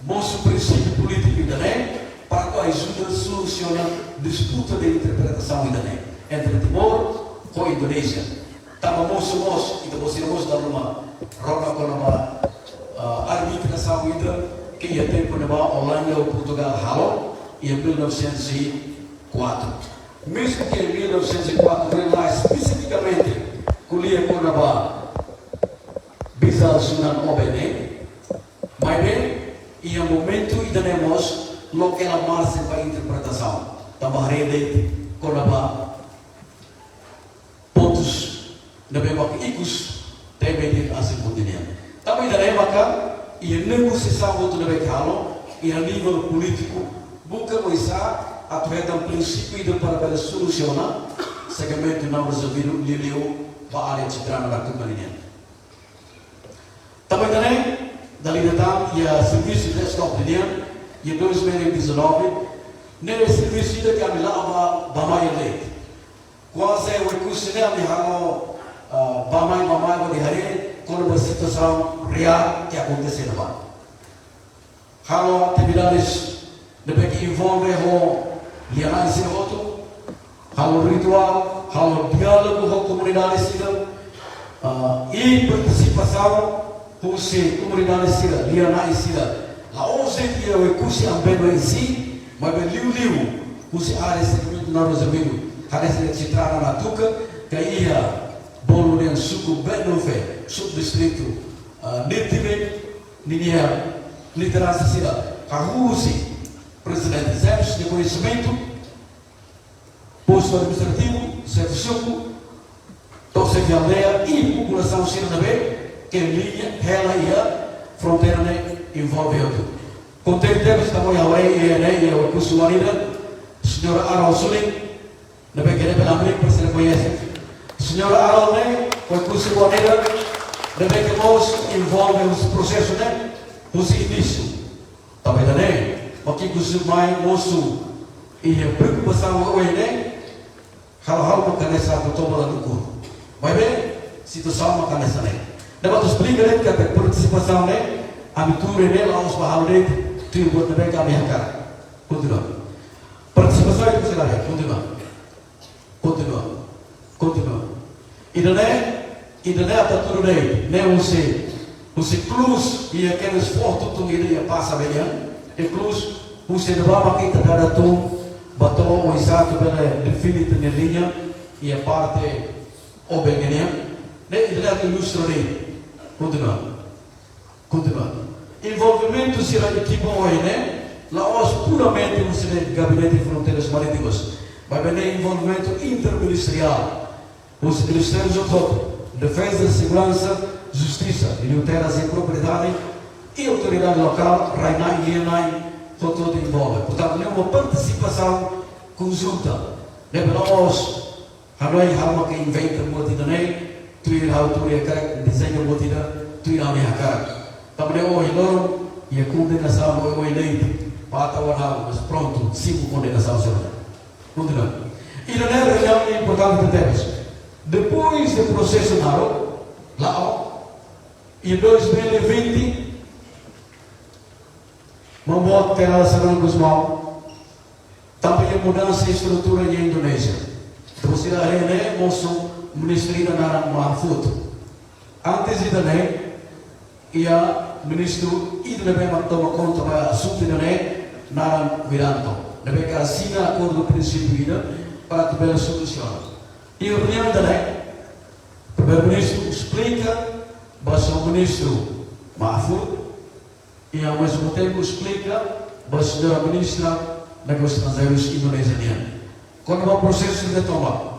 temos princípio político ainda nem, para que ajude a solucionar disputa de interpretação ainda nem. Entre Timor e a Indonésia. Estamos e estamos dando uma roda com uma arbitração ainda que ia ter com a Holanda ou Portugal Halo em 1904. Mesmo que em 1904 veio lá especificamente colhia com a Bizarro Sunan Obene, mas bem, em um momento ainda temos lo que ela marcha para a interpretação. Estamos rede com a pontos da mesma que icos também assim continente. Também da época e a negociação do mercado e a nível político busca começar a través de princípio para solucionar segmento não resolvido liu para a área citrana da continente. Também dali e a serviço de stop e em 2019 nesse serviço que a milava Bamai Leite. Quase o recurso dela de Bamai de Hare com uma situação real que aconteceu lá. Halo atividades que envolve a análise de voto, halo ritual, halo diálogo com a comunidade civil e participação com a comunidade civil, a análise civil. A ausência é o recurso ambeno em si, mas liu com a área de segmento não resolvido. Kada sila citrana natuka kaya bolu yang suku Benove subdistrito Nitibe ninia liderança sila kahusi presidente exército de conhecimento posto administrativo serviço tosse de aldeia e população sila também que linha ela ia fronteira envolve outro contente temos também a lei e o curso marina senhora Arol Suling Nabi kena belamrik pasal conhece. Senhora Arol né, o curso maneira, nabi que nós envolve os processos né, os inícios. Também né, aqui curso mais nosso e preocupação hoje né, hal-hal makan essa kutoba lá do curso. Vai bem, situação makan essa né. Dapat explicar né que a participação né, a mitura né, lá os bahal né, tu buat nabi kami akan. Continua. Participação itu sekarang, continua. Idane até tudo daí, né? Você cruz e aquele esforço tu iria passar bem, incluso você não vai aqui cada tu batou o exato pela definida na linha e a parte obediência, né? Idane até ilustra daí, continua. Envolvimento será equipe hoje, né? Lá os puramente você gabinete de fronteiras marítimas. Vai haver envolvimento interministerial. Os ministérios do todo, defesa, segurança, justiça, ilhuteiras e propriedade e autoridade local, Rainai e Ienai, todo envolve. Portanto, é uma participação conjunta. Para nós, Hanoi Halma que inventa o Motinanei, tu irá autoria cara, desenha o Motina, tu irá me hacar. Também o Hiloro e a condenação o eleito, para o mas pronto, sigo condenação senhor. Continua. E não é reunião importante de temas. Depois do processo lá, em 2020, membuat terra Serang Gusmau, também a mudança de estrutura na Indonésia. Terus sila hari mosu Ministeri Narang Mahfud. Antes de ia ministro itu memang toma conta para assunto Narang Wiranto. Deve assinar acordo princípio para ter a solução. E a reunião o primeiro-ministro explica, o ministro Mahfud, e ao mesmo tempo explica, a ministra Negócios Estrangeiros Indonésia. Quando o processo de toma,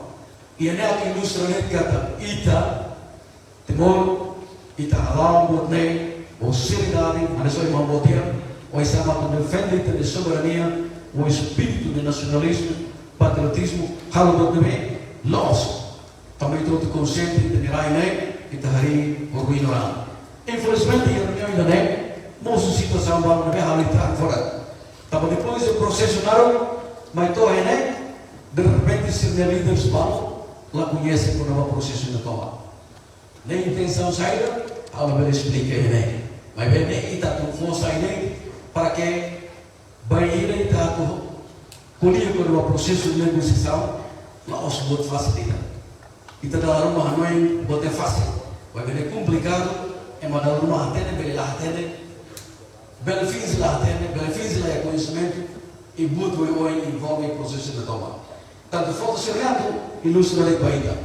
e é aqui ilustra que Ita, Timor, Ita halal buat o seriedade, mas só uma botia, o sama para defender a soberania, o espírito de nacionalismo, patriotismo, hal também nós também todos conscientes de nilai kita hari orgulho orang. Infelizmente a reunião ainda moço situação baru nabi hal itu fora. Tapi depois do processo mas to de repente se líderes baru lá conhece quando o processo ainda toma. Nem intenção saída, ela vai explicar mas bem kita tu força para que banheira está colher quando o processo de negociação lá os botos facilita. Kita dalam rumah Hanoi botnya fácil, vai bem complicado, mas dalam rumah atene bela atene, benefício lá é conhecimento e muito envolve o processo de toma. Tanto foto seriado ilustra aí ainda.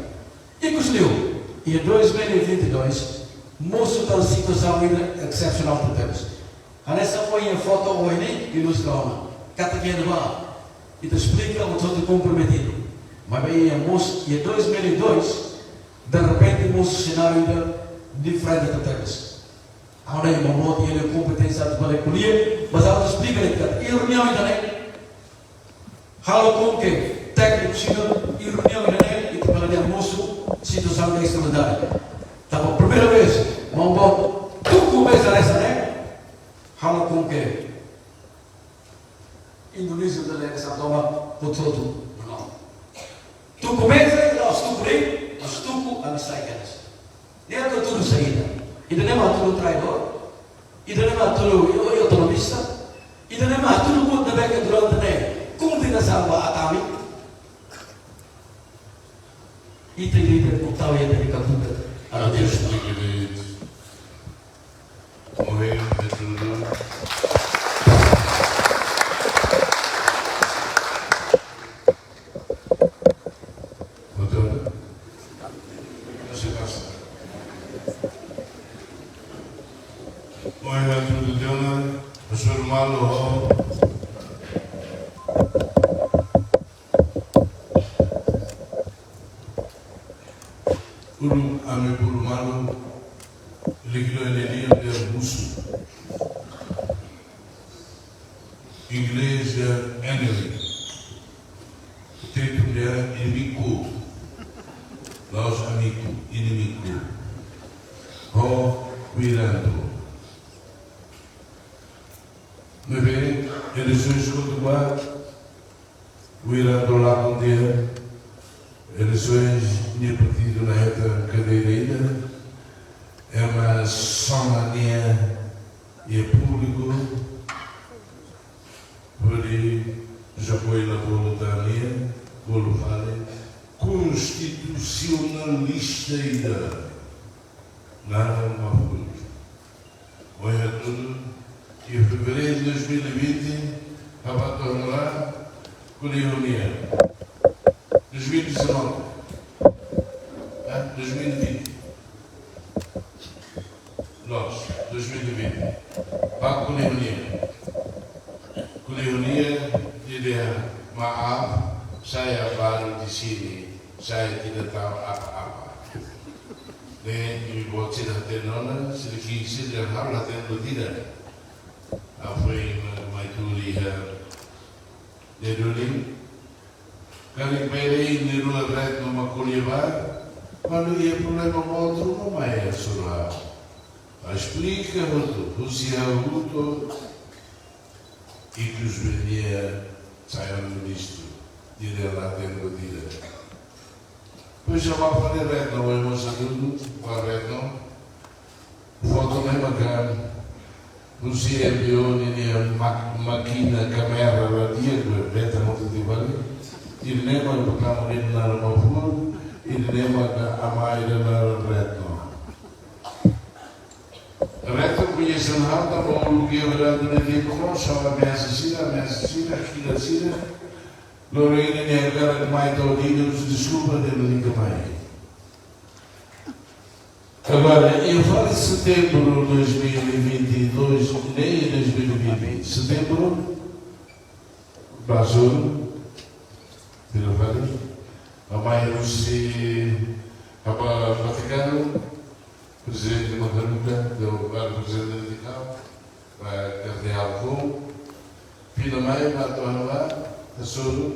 E custou. E em 2022 moço da situação ainda excepcional que temos. Nessa foi a foto hoje ilustra uma. Categoria lá. E te explica o todo comprometido. Mas bem, em 2002, de repente, o cenário ainda diferente de temos. Agora, uma moto e ele competência de poder colher, mas ela explica que a reunião ainda halo com que técnico chega e reunião ainda e trabalha de almoço, situação de extraordinária. Então, a primeira vez, uma moto, tu começa nessa, halo com que Indonésia da Santoma por todo. Tu começa e nós tu a saídas. Dia tudo saída. E não é tudo traidor. E não é tudo autonomista. E não é tudo muito na beca durante como tem essa atami. E tem líder por tal e tem captura. Adeus, querido. Morreu, retornou. malu Ulu ame bulu malu Liglo ele dia busu Inglês é enemy Tento dia inimigo Nós amigo inimigo Ho virando Bem, eleições cultuais virando lá com dia eleições de partido na reta cadeira é uma soberania e público por já foi na voluntaria vou falar constitucionalista nada uma coisa olha tudo e em fevereiro de 2020 abandonou lá com a União 2019 2020 nós 2020 vai com a União dia maaf saya baru di sini saya tidak tahu apa-apa dan ibu tidak tenona sedikit sedang harus tidak Foi mai tuliha de duli kali pere ni rula rat no makuliva quando ia problema outro não mais é só explica o se ha avuto e que os venia saiam do ministro dire lá dentro dire pois já vai fazer rat não é moça tudo vai rat não foto nem bacana Lucia enviou a máquina, câmera, radio, beta muito de vale. Ele lembra do caminho na Ramafur, ele lembra a maioria na Reto. Reto conhece a Hata, bom, o que eu era do Nedicro, só a minha assessora, aqui da Cira. Lorena, minha cara, mais todinho, desculpa, de Link mais. Agora, eu falo de setembro de 2022, nem 2020, setembro, passou, pelo vale, a mãe Rússia, a Vaticano, presidente de Magaruca, do Barco Presidente Radical, a Cardeal Com, Pina Maia, a Toana, a Soro,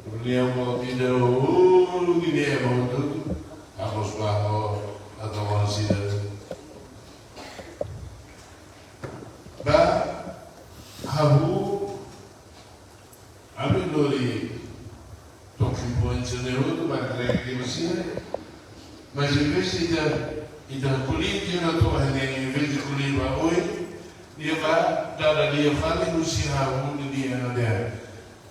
o Guilherme, o Guilherme, tudo, a Mosbarro, atau hasil ba habu abin dori tokin points ne outro ba que você mas em vez de colher que eu estou em vez de colher ba oi dia ba dar ali a fala no se habu no dia na der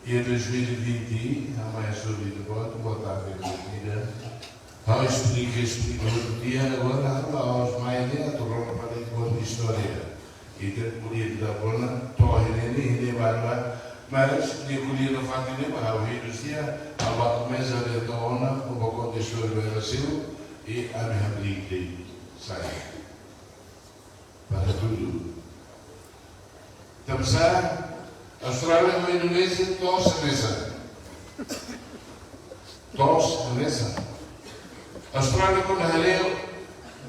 e 2020 a mais sobre do botar vida How explica outro dia, agora aos mais de tornou para a história. E que podia dar bona, torre nele, mas de colher no fato de para o vírus dia, a bata mesa de dona, o pouco de história do Brasil e a minha briga sai. Para tudo. Estamos a Austrália e a Indonésia, todos nessa. Todos nessa. Austrália com a Haleu,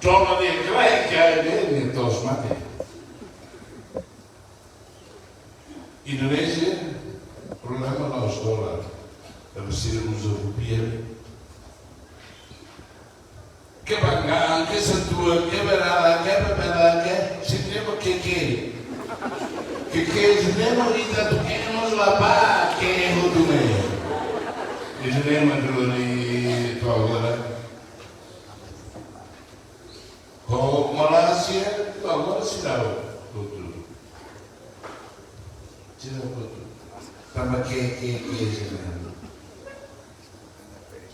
dólar de grande que é dele, então os mate. Indonésia, problema não os dólar, deve ser uns europeus. Que bangga, que sentuhan, que berada, que cinema que cinema kita tu que nos lapa, que hudume. Cinema dulu ni tu agora. Kalau Malaysia, agora se dá tudo. Se dá tudo. Também que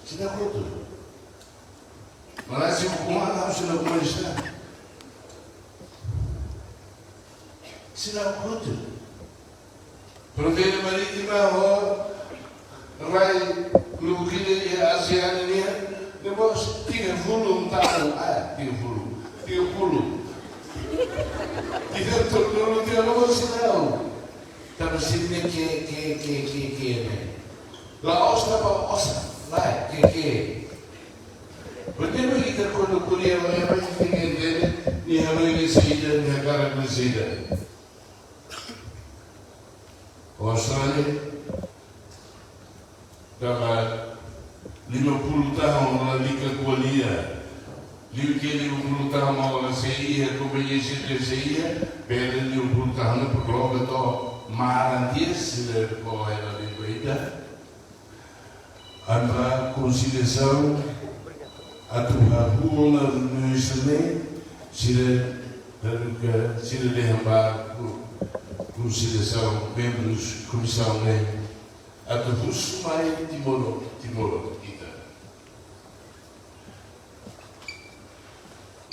se dá tudo. Malaysia hukuman harus sudah mulai está. Se dá tudo. Fronteira marítima, vai lukile e ASEAN ini, depois tinha voluntário, tinha pulo. Tidak terlalu tidak lama sedang. sini ke Laos apa osa lah ke bagaimana kita kuliah apa yang tinggal ni hamil sida ni akan sida Australia dapat 50 tahun lagi ke kuliah Liu que 50 tahun mau saya conveniência de saya pela 50 tahun perloga to marandias ko ela libida anda conciliação a tua rua no Israel sira de hamba conciliação membros comissão né a tua sumai timoro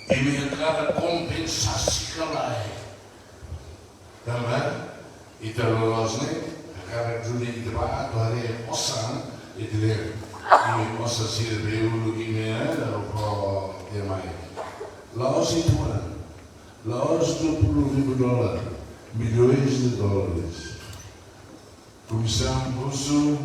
ini adalah kompensasi kalai. Tambah, itu lolosnya karena juli debat hari osan itu dia ini osan sih beulu ini ada apa dia main. Laos itu kan, Laos $20,000, milhões de dólares. Comissão Bolso.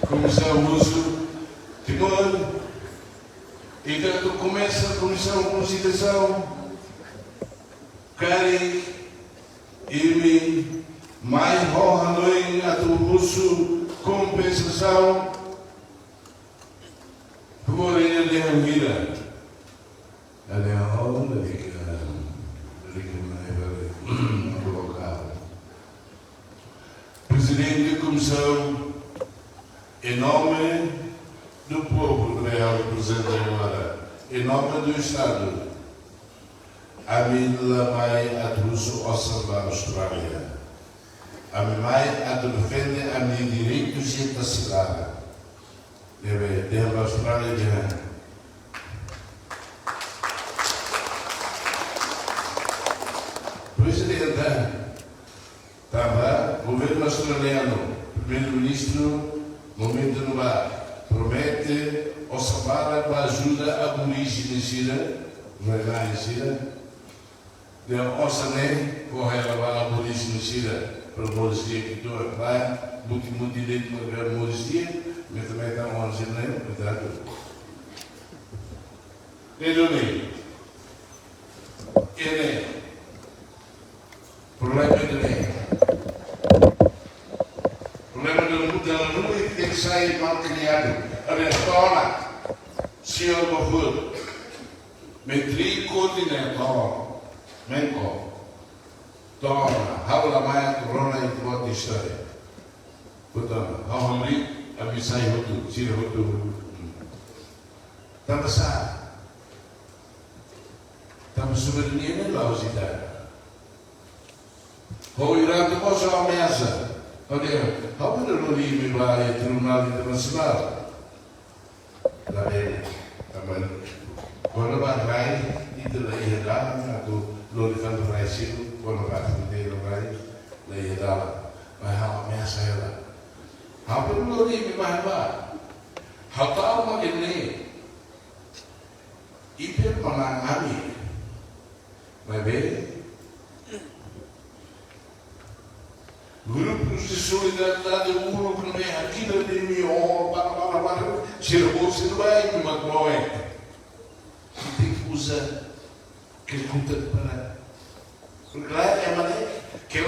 Comissão Uso, depois, então começa a Comissão de Conciliação, Kari, Imi, mais Hanoi, a do Uso, compensação, por ele de Angira. Ali é a onda de Presidente da Comissão, em nome do povo real representado agora, em nome do Estado, a mim mai atuso ossa Austrália, a mim mai atu defende a mim direitos e a cidade, deve ter a Austrália de Presidente, estava governo australiano, primeiro-ministro. Momento no bar, promete o sapara para ajuda a aborígene Sira, não é lá em Sira, de Osané, corre a aborígene Sira, para o Moristia que tu vai, muito direito para o Moristia, mas também está um Osané, portanto. Ele problema de tem que sair mal criado. A escola, senhor Bofur, metri continental, menco, torna, habla mais corona e pode história. Portanto, ao abrir, avisai outro, tira outro. Estamos soberania na lausidade. O Irã te pôs à mesa. Olha, how many Rolimi vai ao Tribunal Internacional? Lá é, também. Quando vai, e de lá ia dar, do Lorifando Brasil, quando vai fazer o vai, lá ia dar, vai a ameaça ela. How many Rolimi vai? How tal uma ele? E permanece vai ver? Grupos de solidariedade uno que não é aquilo de mim, para, se você não vai, mas não é. Você tem que usar que conta para. Porque lá é maneira, quer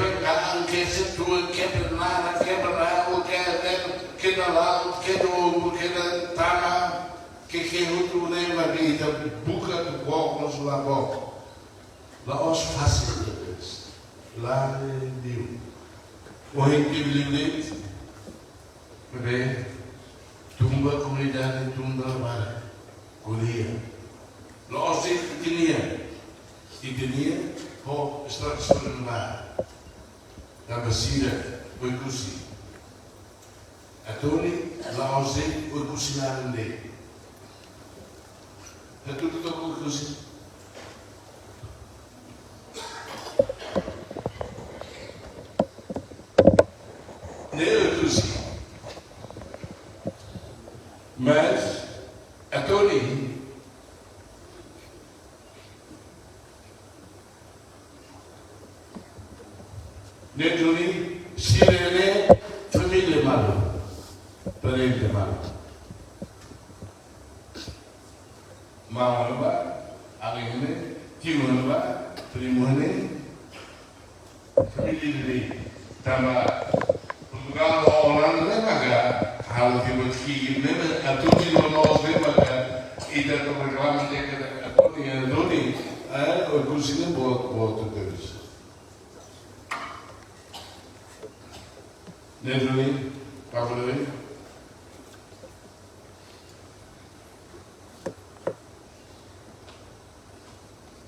ser tua, quebra lá, quebra lá, quebra tama, que outro lembra ali, da boca do copo, nós lá boca. Lá os fáceis, lá Deus. O rei que leite, tumba comunidade, tumba para colher. Nós tinha, o extração do mar, da Basira, o Ecusi. A Tony, lá os dei, o Ecusi na Arandei. É tudo que o Ecusi. Dentro ni sirene família malo, parente malo. Mama ba, aling ni, tio ba, primo ni, família ni. Tama Portugal Holanda ni maga hal tiba kiki ni, atau di luar ni maga ida tu reklam ni kita atau ni doni, kursi ni buat terus. Dentro ni, apa ni?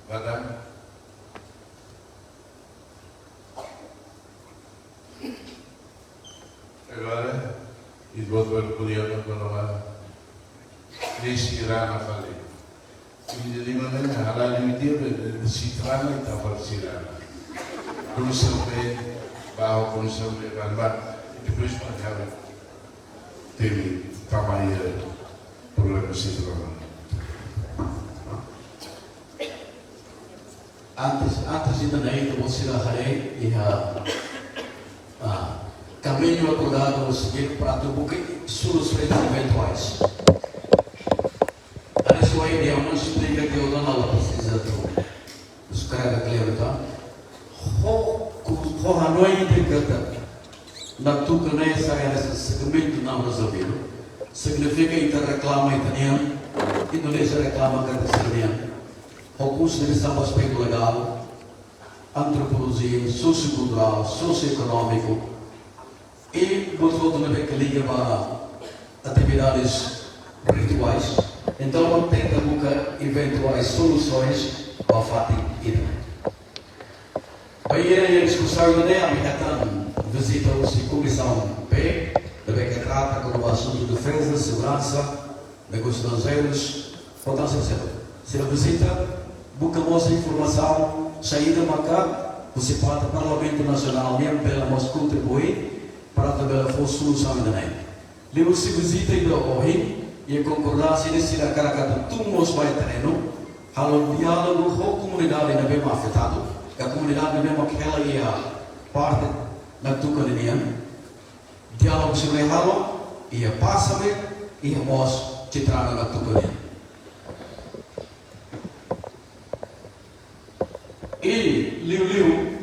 Batang. Agora, e vou poder para respirar na falei. E de maneira a limite de citrana e tava cirana. Comissão B, barro comissão B, barbar e depois para teve trabalho problema citrana. Antes de naik você harei e caminho acordado o seguinte para tu buscar soluções eventuais. A sua ideia não explica que eu não precisa tu escreve claro tá? Ho Hanoi de na tu que nem esse segmento não resolvido significa que reclama italiano, Indonésia reclama italiano. O curso de aspecto legal, antropologia, sociocultural, socioeconômico e outro também que liga para atividades rituais. Então, tenta buscar eventuais soluções para a fatiga. Aí a discussão da visita a Comissão P, também que trata com o assunto de defesa, segurança, negócios estrangeiros, potência etc. Se a visita buscamos informação, saída marcar, você pode o Parlamento Nacional mesmo para nós contribuir para também a solução ainda nem. Lembro se visita ainda hoje e a concordância de ser a caracata tudo nos vai terreno, halo diálogo com a comunidade ainda bem afetado, a comunidade mesmo aquela e a parte da tucania, diálogo sobre halo e a passa e a nós te traga na tucania. E Liu,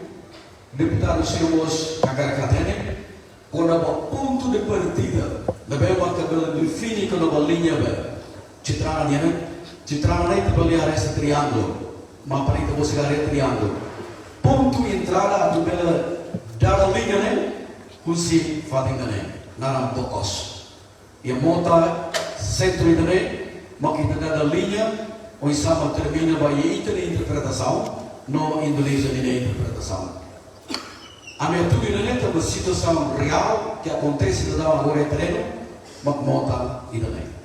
deputado Silvos Agarcatene, com o ponto de partida, da mesma cabela define com a linha Citrana nem trabalhar esse triângulo, mas para isso você ganhar triângulo. Ponto de entrada do bela dar a linha né, kunci fazem né, naram tocos. E a monta centro né, mas que dar a linha, o exame termina vai ir interpretação. No Indonésia de interpretação. A minha dúvida é uma situação real que acontece de dar agora em treino, mas monta e também.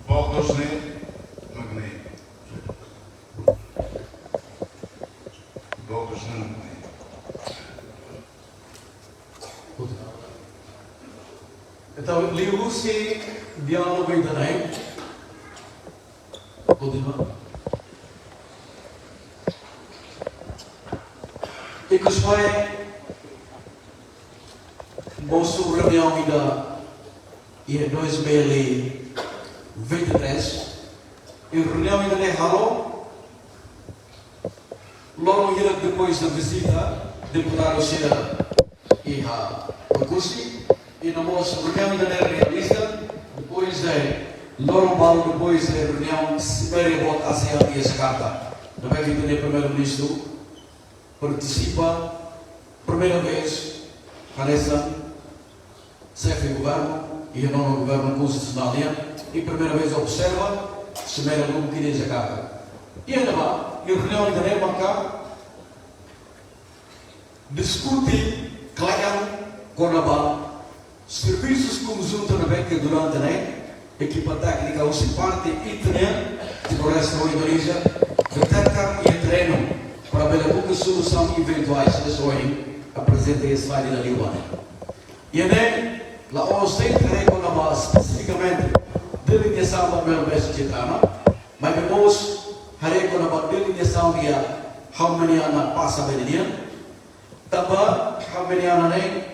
Poucos nem magnei. Então, liu-se diálogo ainda nem. Continua. E que foi bolso reunião ainda em 2023 e reunião ainda nem halou. Logo depois da visita, deputado Sina e a Kursi, e na nossa reunião ainda não realiza, depois normal, depois da reunião, se vai votar a essa carta. Também que o primeiro-ministro participa, primeira vez, nessa chefe de governo e o novo governo constitucional, e primeira vez observa, se vai a grupo que diz a carta. E ainda mais, e a reunião ainda não é marcada, discute, claro, com a bala, serviços conjuntos na beca durante a equipa técnica, ou se parte e treino, tipo o resto da Indonésia, detecta e treino para haver algumas soluções eventuais desse hoje, apresentei esse slide na Liuane. E aí, lá o state recomenda especificamente delineação da minha mesquita, mas depois recomenda delineação de how many anak passa benian, tambah how many anak nem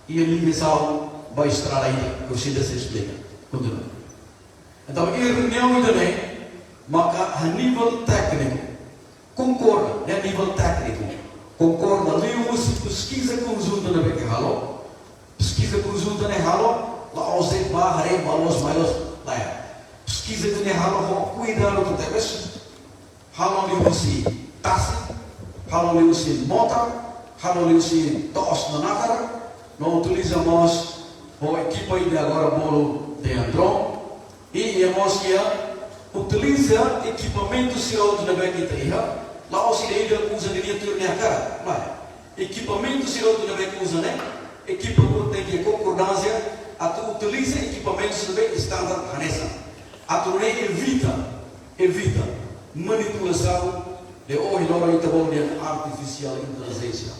e delineação vai estrada ainda, que você se explica. Continua. Então, a reunião também, maka a nível técnico, concorda, a nível técnico, concorda, lemos pesquisa conjunta na beca halo, pesquisa conjunta na halo, lá os barre, balos maiores, lá é. Pesquisa que na halo, cuidado do teves, halo leusi tasi, halo leusi motor, halo leusi tos na nakara, não utilizamos a equipa ainda agora bolo dentro. E a moça utiliza equipamento cirúrgico na beca lá o cirurgião usa de turno a cara, lá equipamento cirúrgico na beca usa né, equipamento tem que concordância, a tu utiliza equipamento na beca standard hanesa, a tu nem evita manipulação de hoje não é tão de artificial inteligência,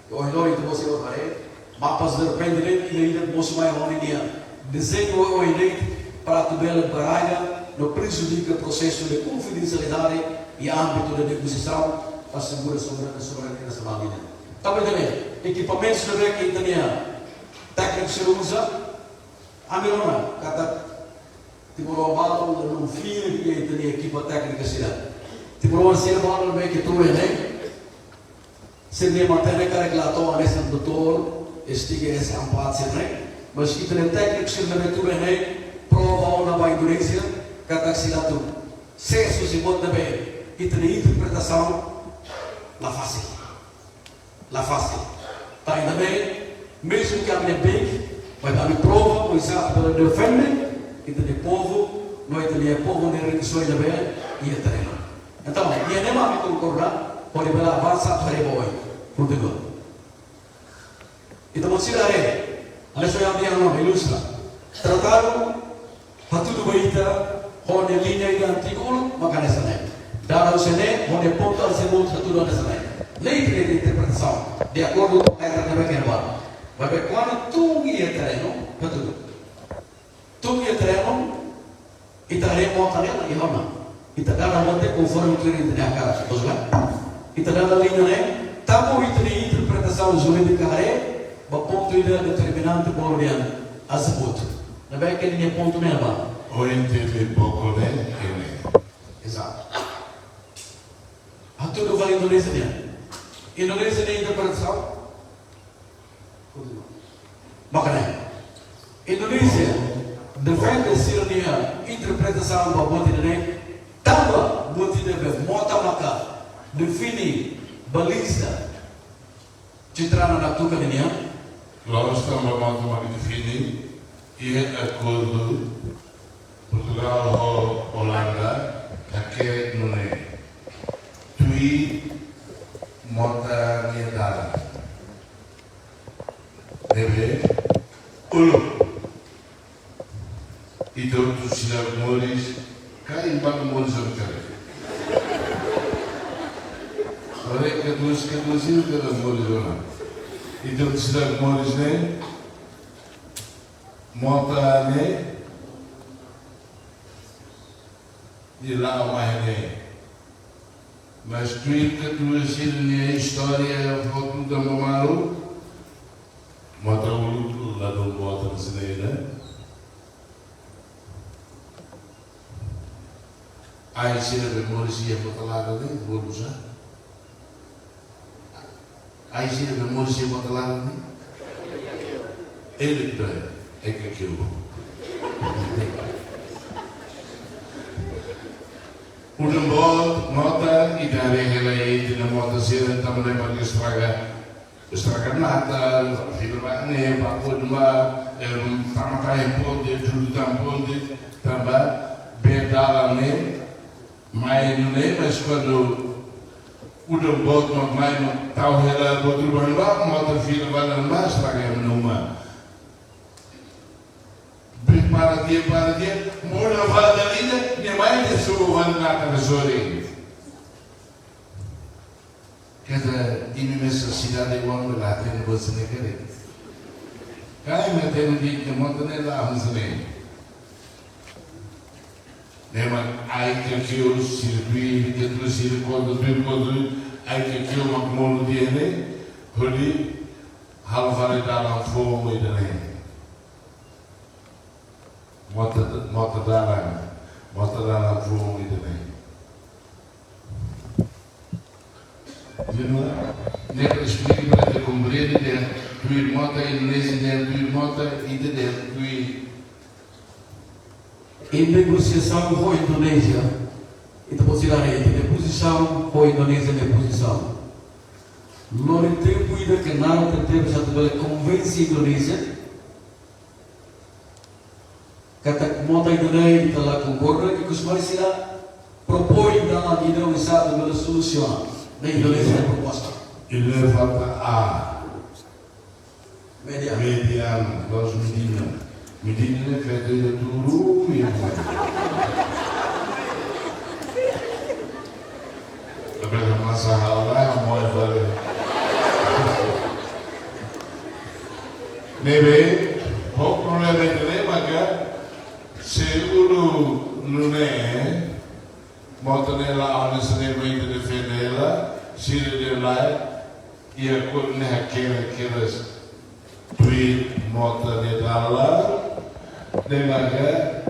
hoje não é tão você vai mapas dependentes e ainda você vai reunir desenho hoje para tu bela baralha, não prejudica o processo de confidencialidade e âmbito de negociação, assegura a soberania nacional. Também, equipamentos de beca que tinha técnico se usa, a melhor, cada tipo de balo, não filho que tinha equipa técnica se dá. Tipo de ser balo bem que tu é, se nem mantém cara que lá toa nesse doutor, estiga esse amparo se mas que tem técnico se não tu é prova na vai Indonésia, kata silatu, senso se bota bem, e tem interpretação, lá fácil, tá ainda bem, mesmo que a minha bem, vai dar prova, o exato para defender, e tem povo, não é tem povo nem religião ainda bem, e é treino. Então, e é nem mais concordar, pode ver avançar para o boi, continua. Então, você dá a lição yang não ilustra, trataram Hatu baita, hone linha identikul, makanya sana. Dalam sana, hone pontal sebut hatu dona sana. Lei de interpretação, de acordo com a regra da Bequerba. Vai ver quando tungi é treino, hatu. Tungi é treino, ita remonta nela e hona. Ita dana monte conforme o treino de akar, bosla. Ita dana linha né, tamu ita de interpretação jurídica é, ba ponto ida determinante bolian azebut. Na verdade, ele nem ponto nem lá. Oriente pouco né? Exato. A tudo vai Indonésia né? Indonésia tem interpretação. Makanya, Indonésia defende a interpretação da boa né? Tambah boa de mota maka define baliza citrana na tuca né? Nós estamos a definir e acordo Portugal ou Holanda aqui não é tui monta niedala deve e todos os senhores caem para o mundo sobre olha que duas cada mores ou não e todos os senhores né monta né de lá mais né mas tu que tu ensina a história foto da mamalo monta o luto lá do bota no cinema né a ensina de memória bota lá né vou usar a ensina de memória bota lá né ele é que aquilo. O namoro, nota, e da regra aí, na moto cedo, também para estragar nada, fibra bacana, para pôr para matar em ponte, tudo em ponte, também, bem dá né, mas não é, mas quando o namoro, não mais, não está o relado, outro vai lá, moto fibra vai lá, estragar numa. Para dia, mora vai da linha, minha mãe é sua vantada na zona. ini mesra cidade uang berlatih bahasa negara. Kaya meten di kemontone lah hansne. Neman ai que eu sirvi de tudo sirvi quando ai que eu makmonu dia ne holi hal vale dalam fomo idane. Mota dalam fomo idane. Neka explica para te compreender de tu irmã indonésia de tu irmã ide de tu em negociação com a Indonésia, então você dá em posição com a Indonésia de posição. Não é tempo ainda que nada teve já também convence a Indonésia kata monta Indonésia telah concorda e os mais será propõe dalam Indonésia uma solução da Indonésia proposta. Ele falta a Media. mediano nós Medina feito de tudo e a massa lá a mãe vale nebe o problema é que se o não é monta nela onde se deve defender ela se de lá e a cor não é aquelas tweet monta nela Demaga,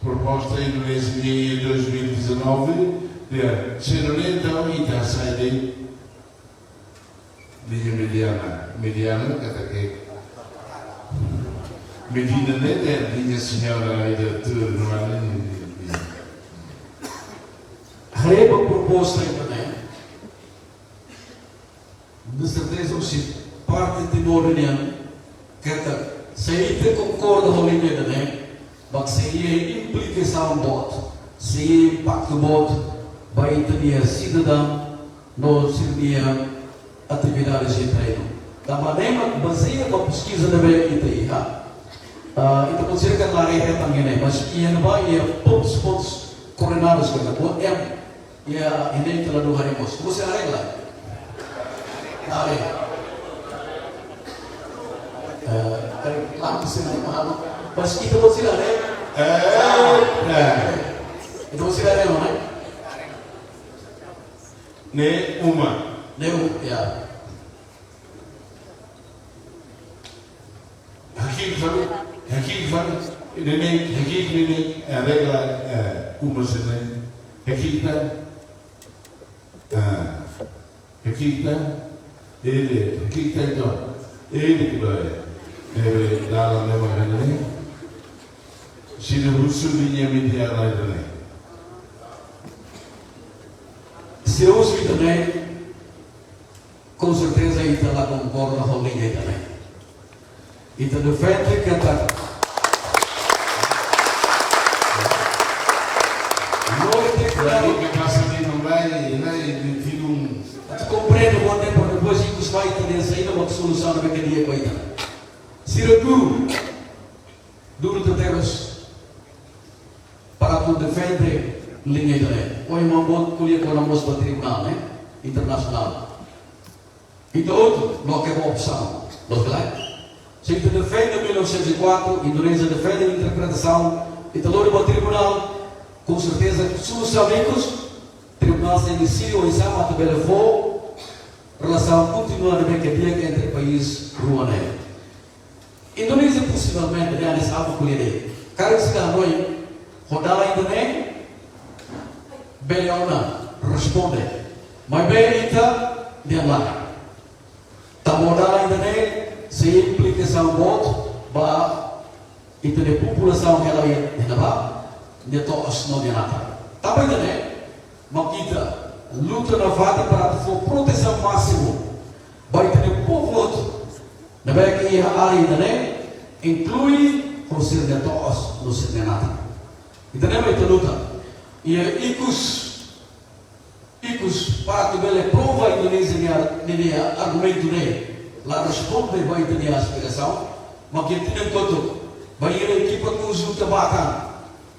proposta Indonésia em 2019, de Senonetão e da saída de mediana, kata que Medina neta, linha senhora ainda tudo não é Reba proposta ainda de certeza se parte de Nordenian kata saya concorda com a linha mas saya implicação bot, saya impacto bot, vai ter cidadão no servir atividades de treino. Da maneira baseada com pesquisa da BIT, então você quer lá é também, mas ia vai pontos coordenados com a ia ini telah 2 hari bos, você arregla, Langsung sini mahal, pas kita buat sila deh. Itu buat sila deh mana? Ne uma ya. Hakik ini regla uma sini. Hakiknya ele que vai dalam memang ini sini usulnya media lain Se eu ouço também, com certeza ele lá concorda com a linha também. Então defende que a que passa ali não vai tira tu compreende o tempo depois que os vai ter saída uma solução para aquele dia coisa. Se duro de terras para tu defender linha também. O irmão bom colher com a moça do tribunal, né? Internacional. Então outro não quer uma opção, não é? Se tu defende 1904, Indonésia defende a interpretação, então o tribunal com certeza solução amigos, tribunal se decide o exame a telefone, relação continuada bem que dia entre país ruané. Indonésia possivelmente realiza algo com ele. Cara se dá noi, rodar Indonésia, Beliauna responde, mas bem então dia lá. Tamoda Indonésia se implicação voto, ba itu de população que ela ia levar, de todos não de nada. Também né, makita luta na vada para proteção máxima, vai ter pouco voto. Na verdade que a área né inclui o ser de todos não ser de nada. Então é muito luta. E Ikus para que ele prova a Indonésia nele argumento né. Lá responde vai ter a aspiração, mas que tem conta vai ir a equipa com os utabacan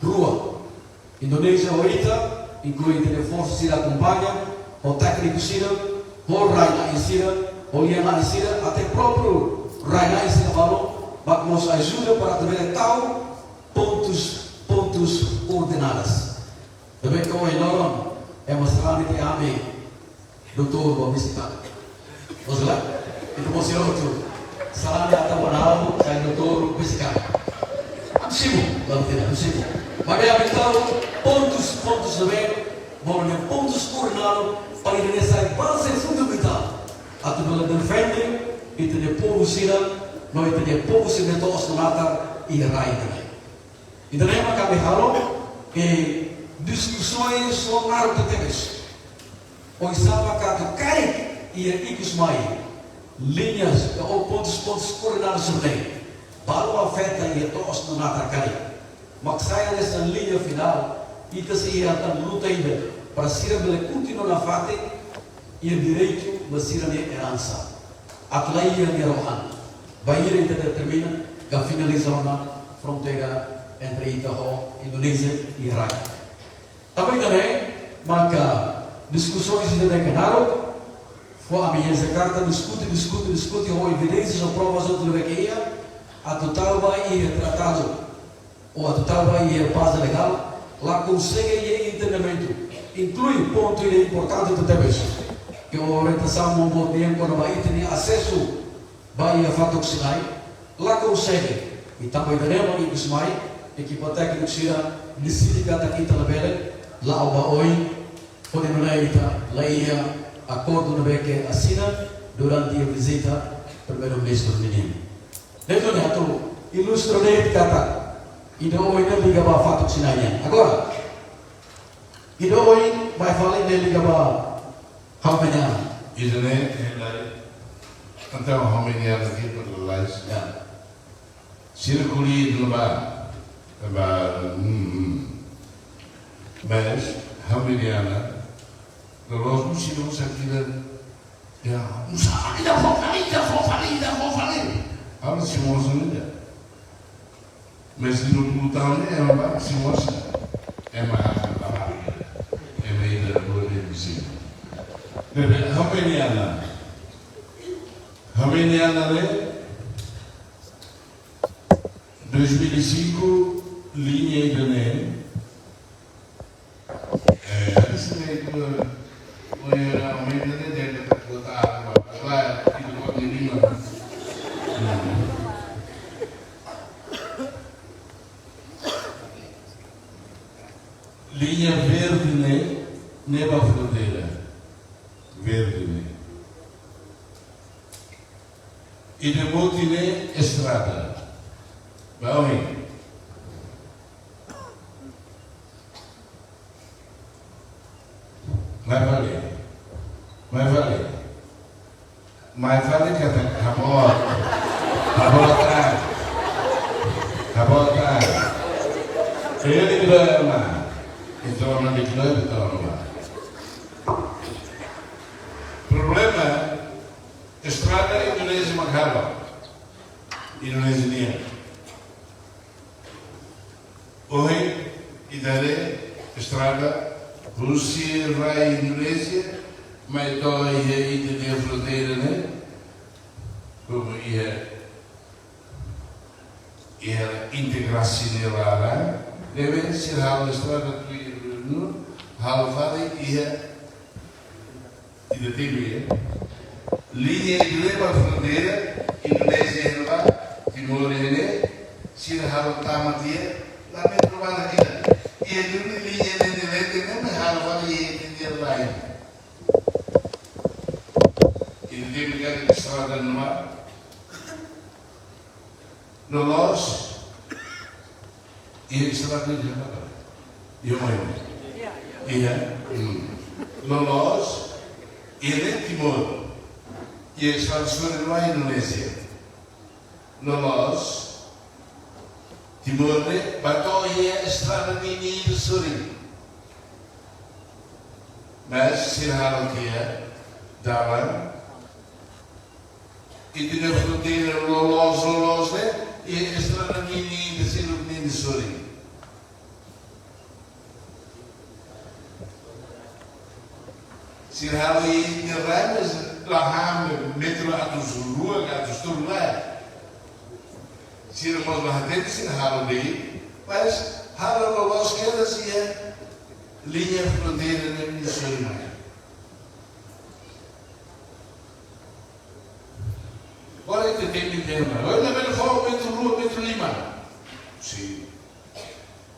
rua Indonésia hoje inclui a força que acompanha o técnico sira o Raina Isira, o Liana Isira, até próprio Raina Isira falou, mas nos ajuda para também tal pontos ordenados. Também como é normal, é mostrar que ame doutor para visitar. Vamos lá? Itu mau siapa salahnya atau penau saya doutor visitar. Sibuk, lalu tidak sibuk. Maka yang tahu pontos também, mornya pontos ordenados para Indonesia base fundamental. Atau dalam defender itu dia povo sila, não itu dia povo sila itu osnata e rai também. Então é uma kami halo discussões sonar tetemes. O isama kato kai ia ikus mai linhas ou pontos coordenados também. Baru afeta ia to osnata kai. Maksaya nessa linha final itu se ia akan luta ainda para ser bele continuar na fate e direito masira de herança. Atlai yang rohan. Bahia itu determina que finaliza na fronteira entre Itaho, Indonesia e Iraque. Também, maka discussões de decanaram, foi a minha Jakarta discute, ou evidências ou provas do que a total vai ir tratado, ou a total vai ir base legal, lá consegue ir internamento, inclui ponto importante do TBS, que a orientação não pode ter quando vai ter acesso, vai a fato que sinai, lá consegue, e também teremos que ismai, equipa técnica sira decide kata kita lebele la obaoi pode menaita laia acordo no beke assina durante a visita primeiro-ministro menino. Dentro tu ilustrate kata ido oi na liga ba fato sinanya. Agora ido oi vai falar na liga ba hamenya. Ido né então hamenya aqui para lais. Circuli no bar. Mas, Hamiliana, nós não chegamos aqui não sabe, ainda vou falar. Agora se mostra ainda. Mas se não lutar, é uma barra, se mostra. É uma barra. É uma ida da boa de visita. Hamiliana, né? 2005 linha Idané. Isso mesmo, o Idané deve botar lá e do Lima. Linha verde, né? Neva fronteira. Verde, né? E de Monte, estrada. Vai valer que rabota. Ele que vai lá, então não declara, então não vai. Problema, estrada Indonésia Macau, Indonésia dia. Hoje, idade, estrada, Rússia vai Indonésia, mas dói a fronteira, né? Como ia integração lá, deve ser a estrada do Halvade ia de Tibia. Linha de leva a fronteira, Indonésia lá, Timor-Leste, se a Halvade lá me trovar aqui. E a linha de leve não me Halvade ia lá. Ele liga a estrada no mar. No Los e a estrada de Jakarta. E o maior. No Los e em Timor. E a estrada de lá em Indonésia. No Los, Timor, bateu e a estrada de Nini Mas se erraram que é, dava. E tinha a fronteira Lolos, né? E a estrada Nini de Suri. se halo e derramas lá metro atos rua atos tudo lá se nós lá dentro se halo daí mas halo nós queda se é linha fronteira na Venezuela. Olha que tem que ter mais. Olha bem fora metro rua metro lima. Sim.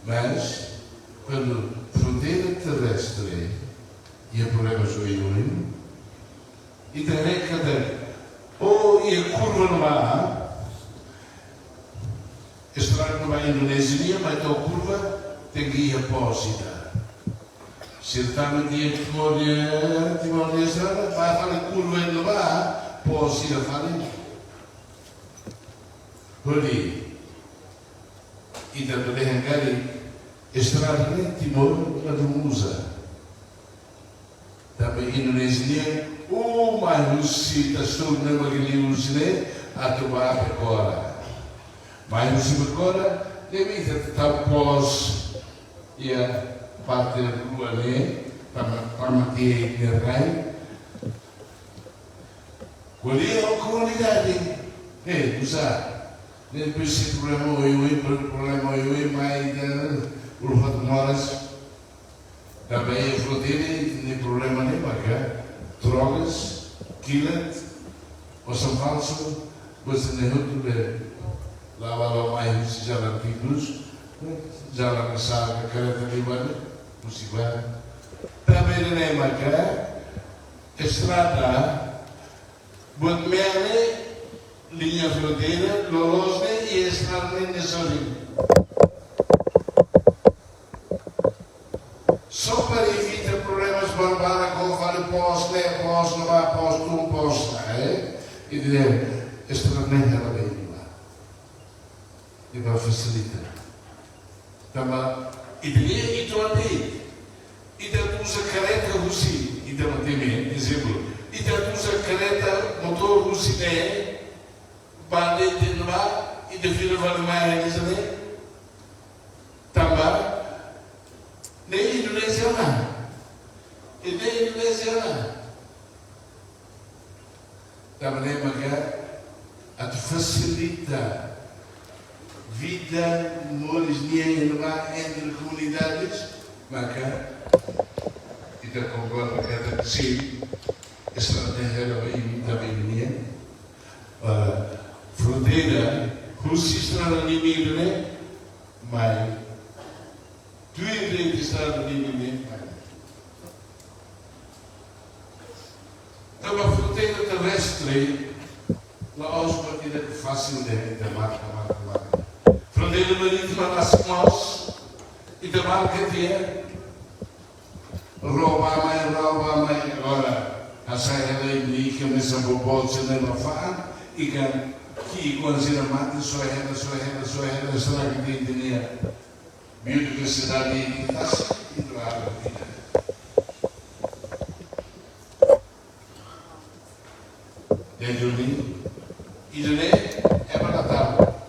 Mas quando fronteira terrestre e o problema joio e também cada ou e a curva no mar estrada no mar Indonésia mas a curva tem que ir apósita se está no dia de Timor estrada vai fazer curva no mar apósita fazer por aí e também hangari estrada de Timor não usa também Indonésia mas se está tudo na que usa a tomar agora mas o agora deve estar pós e a parte da rua para manter o rei qual é a comunidade usar depois se problema o mais o fato moras também a fronteira nem problema nem marca drogas quilat ou são falso você nem outro lá mais jalan tikus jalan besar kereta di mana musibah também nem marca estrada buat mere linha fronteira lolosnya e estrada nem sozinho só para evitar problemas barbaros como fala pós, não vai pós, não pós, e dizer, esta não é ela bem lá. E vai facilitar. Então, e dizer, e tu andei, e tu usa careta russi, e tu tem exemplo, e tu usa careta motor russi, para dentro no mar, e tu vira para o mar, também, nem Indonésia lá. E nem Indonésia lá. Da maneira que a facilita vida morisnia lá entre comunidades, mas e da concorda que sim, estratégia da Bíblia, fronteira, Rússia está no inimigo, né? Mas tu entende estado de ninguém. Então a fronteira terrestre, lá aos partidas fácil de marca. Fronteira marítima nasce nós e da marca que é rouba mãe agora a saída da Índia que me são bobos se não faz e que quando se mata só é será que tem dinheiro biodiversidade e taxa hidroágua. Dentro de Idoné é para Natal,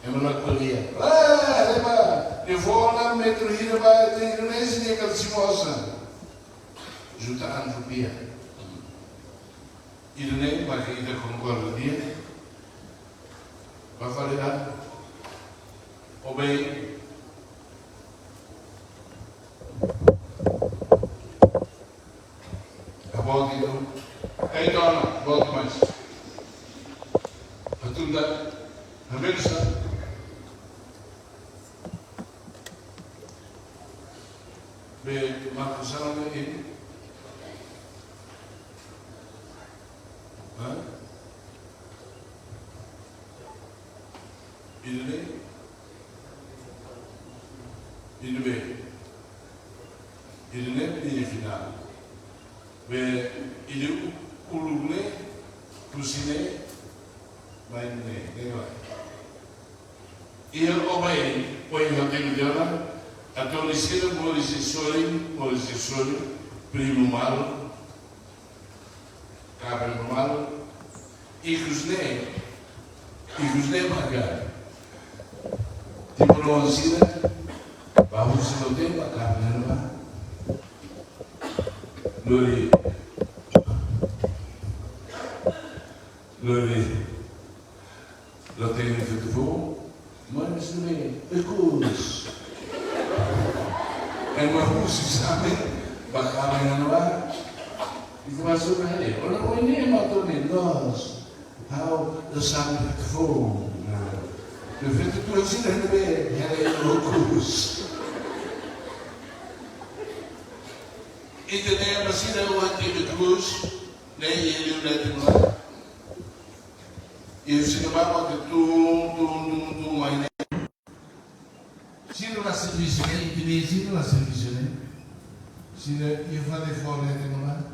é para Nacolia. Eu vou lá metro hira vai ter Indonésia e calcimosa. Junta a antropia. Idoné vai que ainda concorda dia. Vai falar ou bem a volta então aí dona volta mais a tunda a menos bem Marcos Salame ele il n'est pas final. Mais il est coulourné, coussiné, mais il n'est pas. Il obéit, poi il a dit a tornare Morissi Soli, primo malo, capo malo, e cos'è magari. Tipo non si vede, ma un solo tempo a capo Lori lo tenho feito voo, mas também é curso. É uma curso exame, bacana yang luar. Itu masuk aja. Orang ini matur nih, nós, how the sun feito voo. Eu feito tudo assim também, era o curso. Internet masih ada waktu itu terus, nem ele udah dimulai. Eu sei que vai acontecer tudo mais. Se não há serviço, né? Se não há serviço, né? Se não ia fazer fora, né? Não há.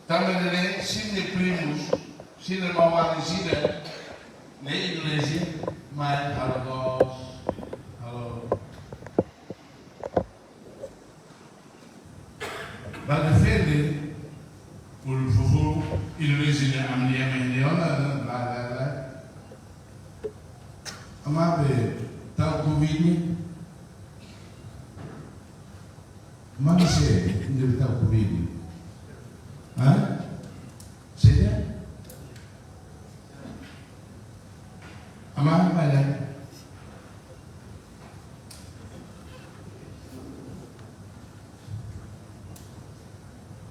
Também, né? Se não primos, se não mamar, se não, nem Indonésia, mas Argos, vai defender o fufu Indonesia am dia mendiona la amabe tal covid ni mana se hindi tal covid ha seja amabe bala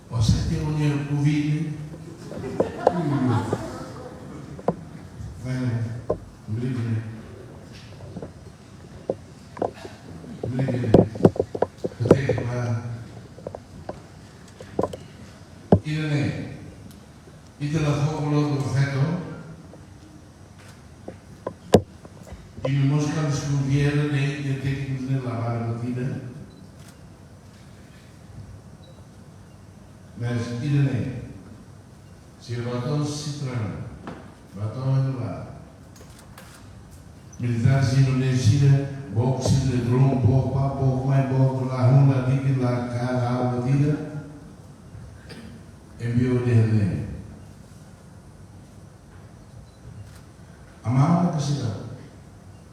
Você tem um Covid? Vai lá, briga. Eu tenho que lá. E lá fora do feto. E me mostra os que vieram de ter que nos lavar a batida. Mas Irene, se batom citron, batom lá, militares Indonésia, box de drone, box mais box lá, uma dica lá, cara, a batida, enviou de Irene. Amar que se dá,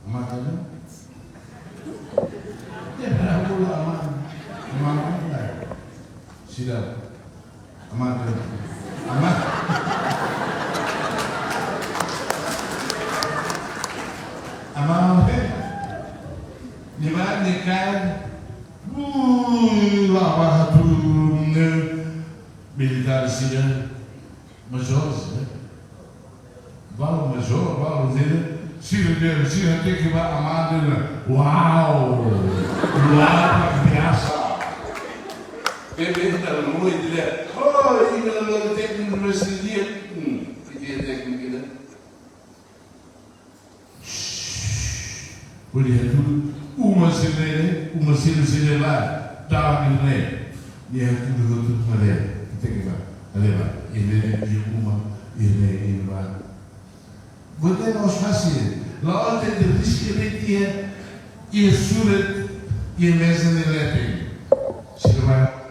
amar que não? É para pula amar que dá, se dá. Amar. Di mana kan? Lama tu militar sih, major sih. Baru major, baru dia. Sih nanti kita amar dia. Wow, luar biasa. Bebê muito dia. Oh, e não tem no nosso dia. Que dia técnico, né? Por isso, uma cena lá, dá me né. E é tudo madeira. Tem que levar. Ele vai. Você não faz lá tem de risco e sura e mesa de leite. Se vai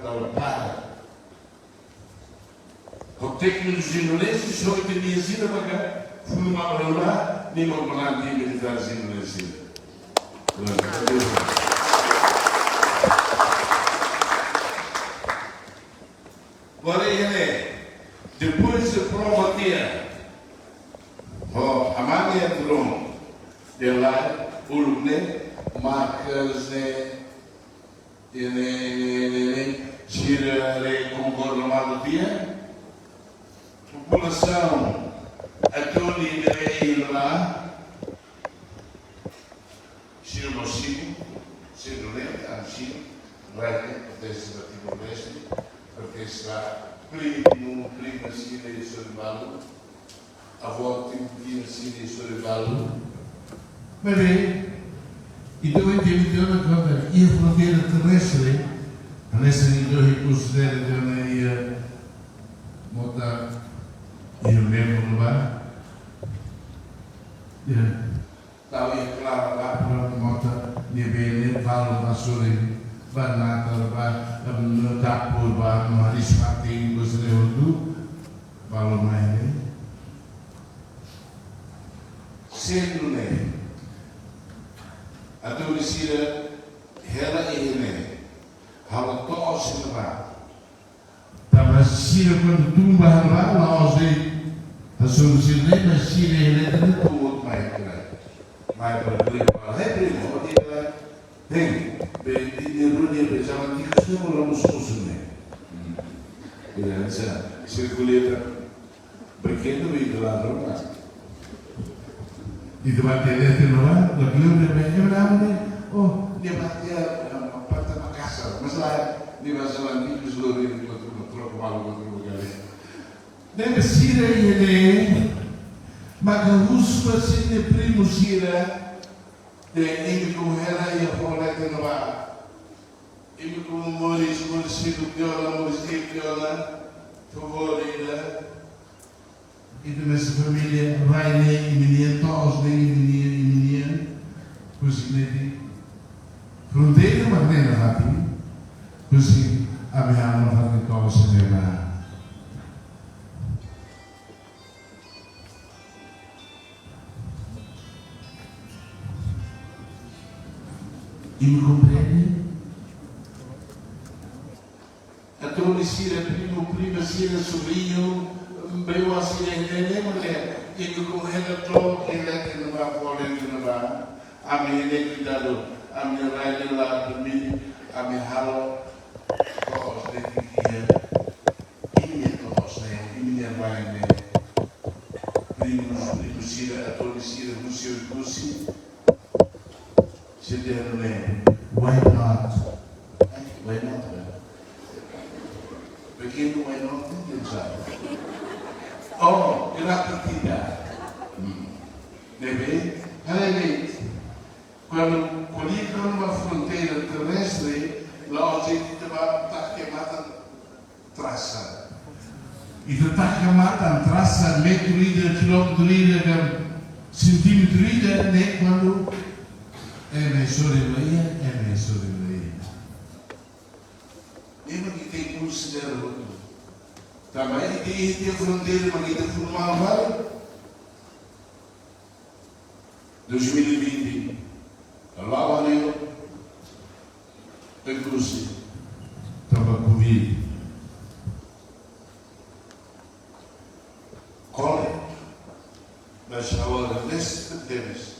o técnicos indonésios só entendiam assim da vaga, fui uma hora nem uma planta militares indonésios. Agora ele, depois de promover, a mania drone, de lá, urne, marcas, ele gira com o governador dia. População Antônio de lá, Chile Mochigo, Chile Lente, Anchilo, Rete, Potência da Timor-Leste, pertence lá, primo Cine Soribalo, avó primo Cine Soribalo. Mas bem, então eu tenho uma conta, e a fronteira terrestre, nessa nível considera de uma ia montar e o mesmo lugar. Tahu yang kelar lah pulang motor dia beli kalau masuk ini benar terba dapur bahan maris mati busre untuk kalau main sendune atau disira hela ini, hal toos in ra. Tapi sila quando tumba ra, nós a solução é sila ele não tudo mais para primo, é primo, o dia tem, bem de rude pensava que isso não vamos solucionar. Beleza, circuleta, pequeno e de lá para e de bater de novo, do clube de bem oh, dia bater parte da casa, mas lá dia vai ser antigo os louros de outro mal outro lugar. Deve ser ele, mas o uso assim de primo sira de ele com ela e a fora de novo. Ele com Moris do Piola, Moris de Piola, favorita. E de nossa família vai nem menino, todos nem menino, cozinha fronteira, mas nem na rápida, cozinha a minha mãe faz coisa mesmo. E me compreende? A tua Cira, prima Cira, sobrinho, veio assim, ele mulher, e me compreende, ele é que não vai fora, ele não vai, a minha cuidado, a minha raia lá, a minha ralo, todos de dia, e minha todos, e minha raia, primo Cira, a tua Cira, Lúcio e Lúcio. Why not? Why not? Pequeno why not? Oh, era partida. Deve? Realmente, quando colhiam uma fronteira terrestre, lá a gente está queimada traça. E está queimada traça, metro ida, quilômetro ida, centímetro ida, nem quando é sobreveia. Mesmo que tem considerado também tem fronteira, mas que tem formado vale 2020 lá valeu inclusive estava Covid colhe mas agora nesse temos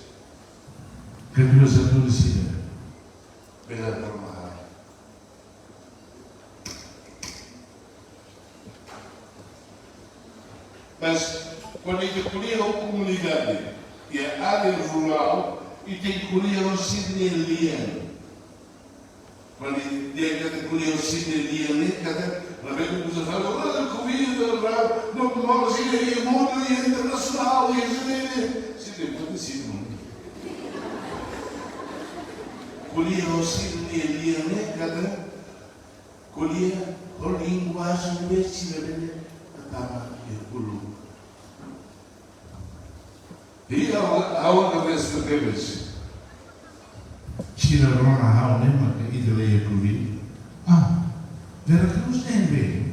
que Deus anuncia pela normal. Mas quando a gente colhe a comunidade e a área rural e tem que colher o Sidney quando a gente colhe o Sidney cada vez que você fala, olha, comida, não mora assim, é mundo e internacional, e Sidney pode ser muito. Colher o Sidney cada colher a linguagem universitária estava pelo e a outra vez que temos China Rona Hau Nema que ideia Covid Veracruz NB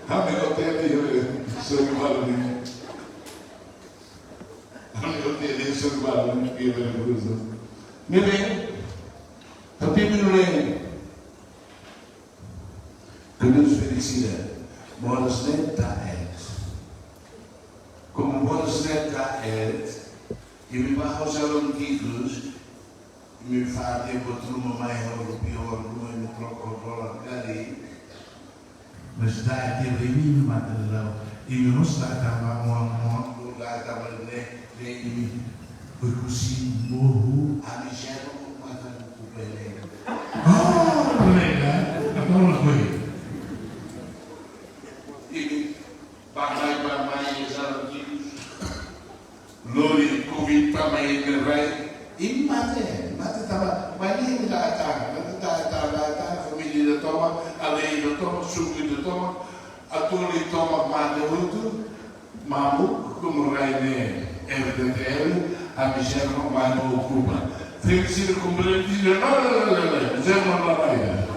Amigo teve sobre barulho Amigo teve sobre barulho que Veracruz Bem, tapi menurut Deus felicidade, moras neta como moras neta e me vai usar títulos, me faz tempo de uma maior ou pior, não me troca o dólar ali, mas dá aquele mínimo material e me mostra que estava um lugar estava nem foi assim morro a Michelle com quatro cupelé. Legal, agora foi. E Bamai, Zarantinos, Lori, Covid, Bamai, Merrai, e mate estava, mas nem da a família da toma, a lei da toma, suco da toma, a Tuli toma, mate outro, Mamu, como Raine, evidente, a Michelle não vai no Cuba. Tem que ser compreendido, não, Zé Maravilha.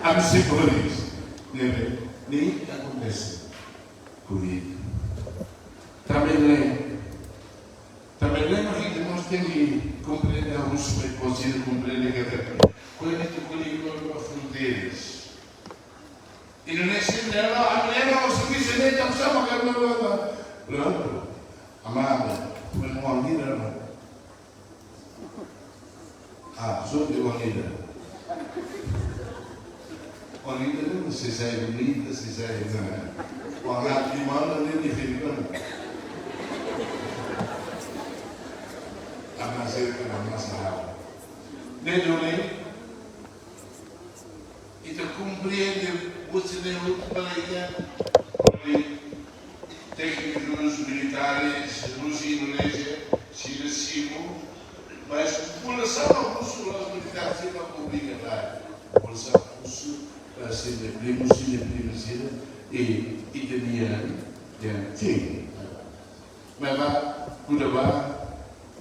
A Michelle Boris, nem acontece. Covid. Também tem que compreender a Rússia, mas pode compreender que até quando a gente colhe fronteiras. Indonesia adalah Amerika servisi ini tak sama kan lalu amada menguang ini adalah so di uang ini mesti saya beli mesti saya uang di mana ni di Filipina anak saya kena masalah dia dulu itu compreende você tem muito paleia técnicos militares, Rússia e Indonésia, Chile, Simo, mas a população russa, os militares, sempre obriga lá. A população russa, para ser de primo, e tinha, sim. Mas lá, quando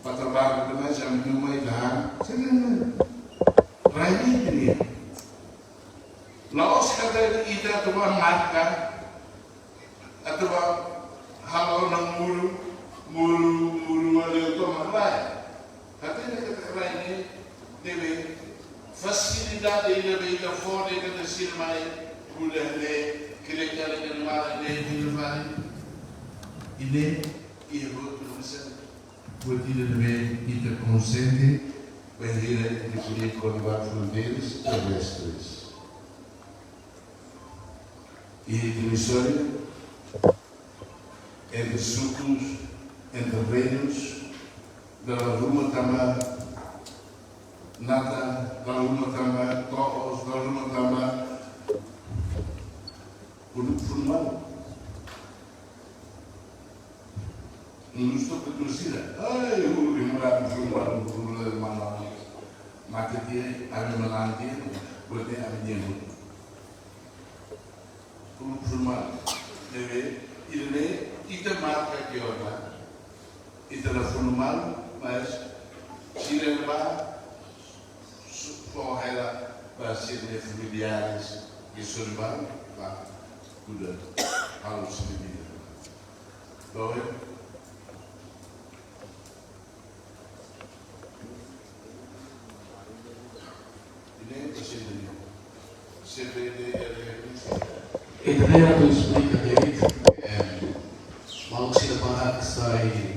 para trabalhar com nós, já me deu uma ideia, vai vir, Laos kata kita tuan marka atau halau nang mulu ada tu maklai. Katanya kata lain deve facilidade ainda bem da fora que da silmai bulan le kelekar dengan mana le hilmai ini ia bertulisan buat tidak lebih kita konsenti berdiri di kulit korban fronteiras terrestres. E a história entre sucos, entre reinos, da Ruma Tama, Nata, da Ruma Tama, Toos, da Ruma Tama, formal. Não estou para torcida. Ai, eu vou morar no formal, no manual. Makanya, ada melantik, boleh ambil formal. Ele ita marca que ora, ita la formal, mas se levar com ela para ser familiares e sorban, lá cuida ao servir. Então ele Ideia do explica direito, mal se depara que sai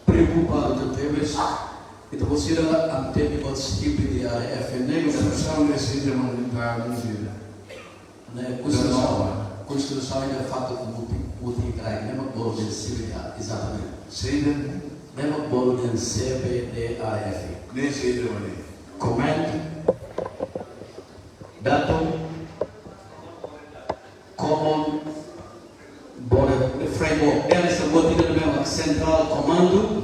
preocupado com temas, então você anteve outros tipos de FNE, construção desse tema não vida. Né, construção ainda fato multi-crai, mesmo bolo de civilidade, exatamente. Seida, mesmo bolo de CBDAF. nem seida ali. Comando, Battle, Common Border Framework. Ela está botando no mesmo central comando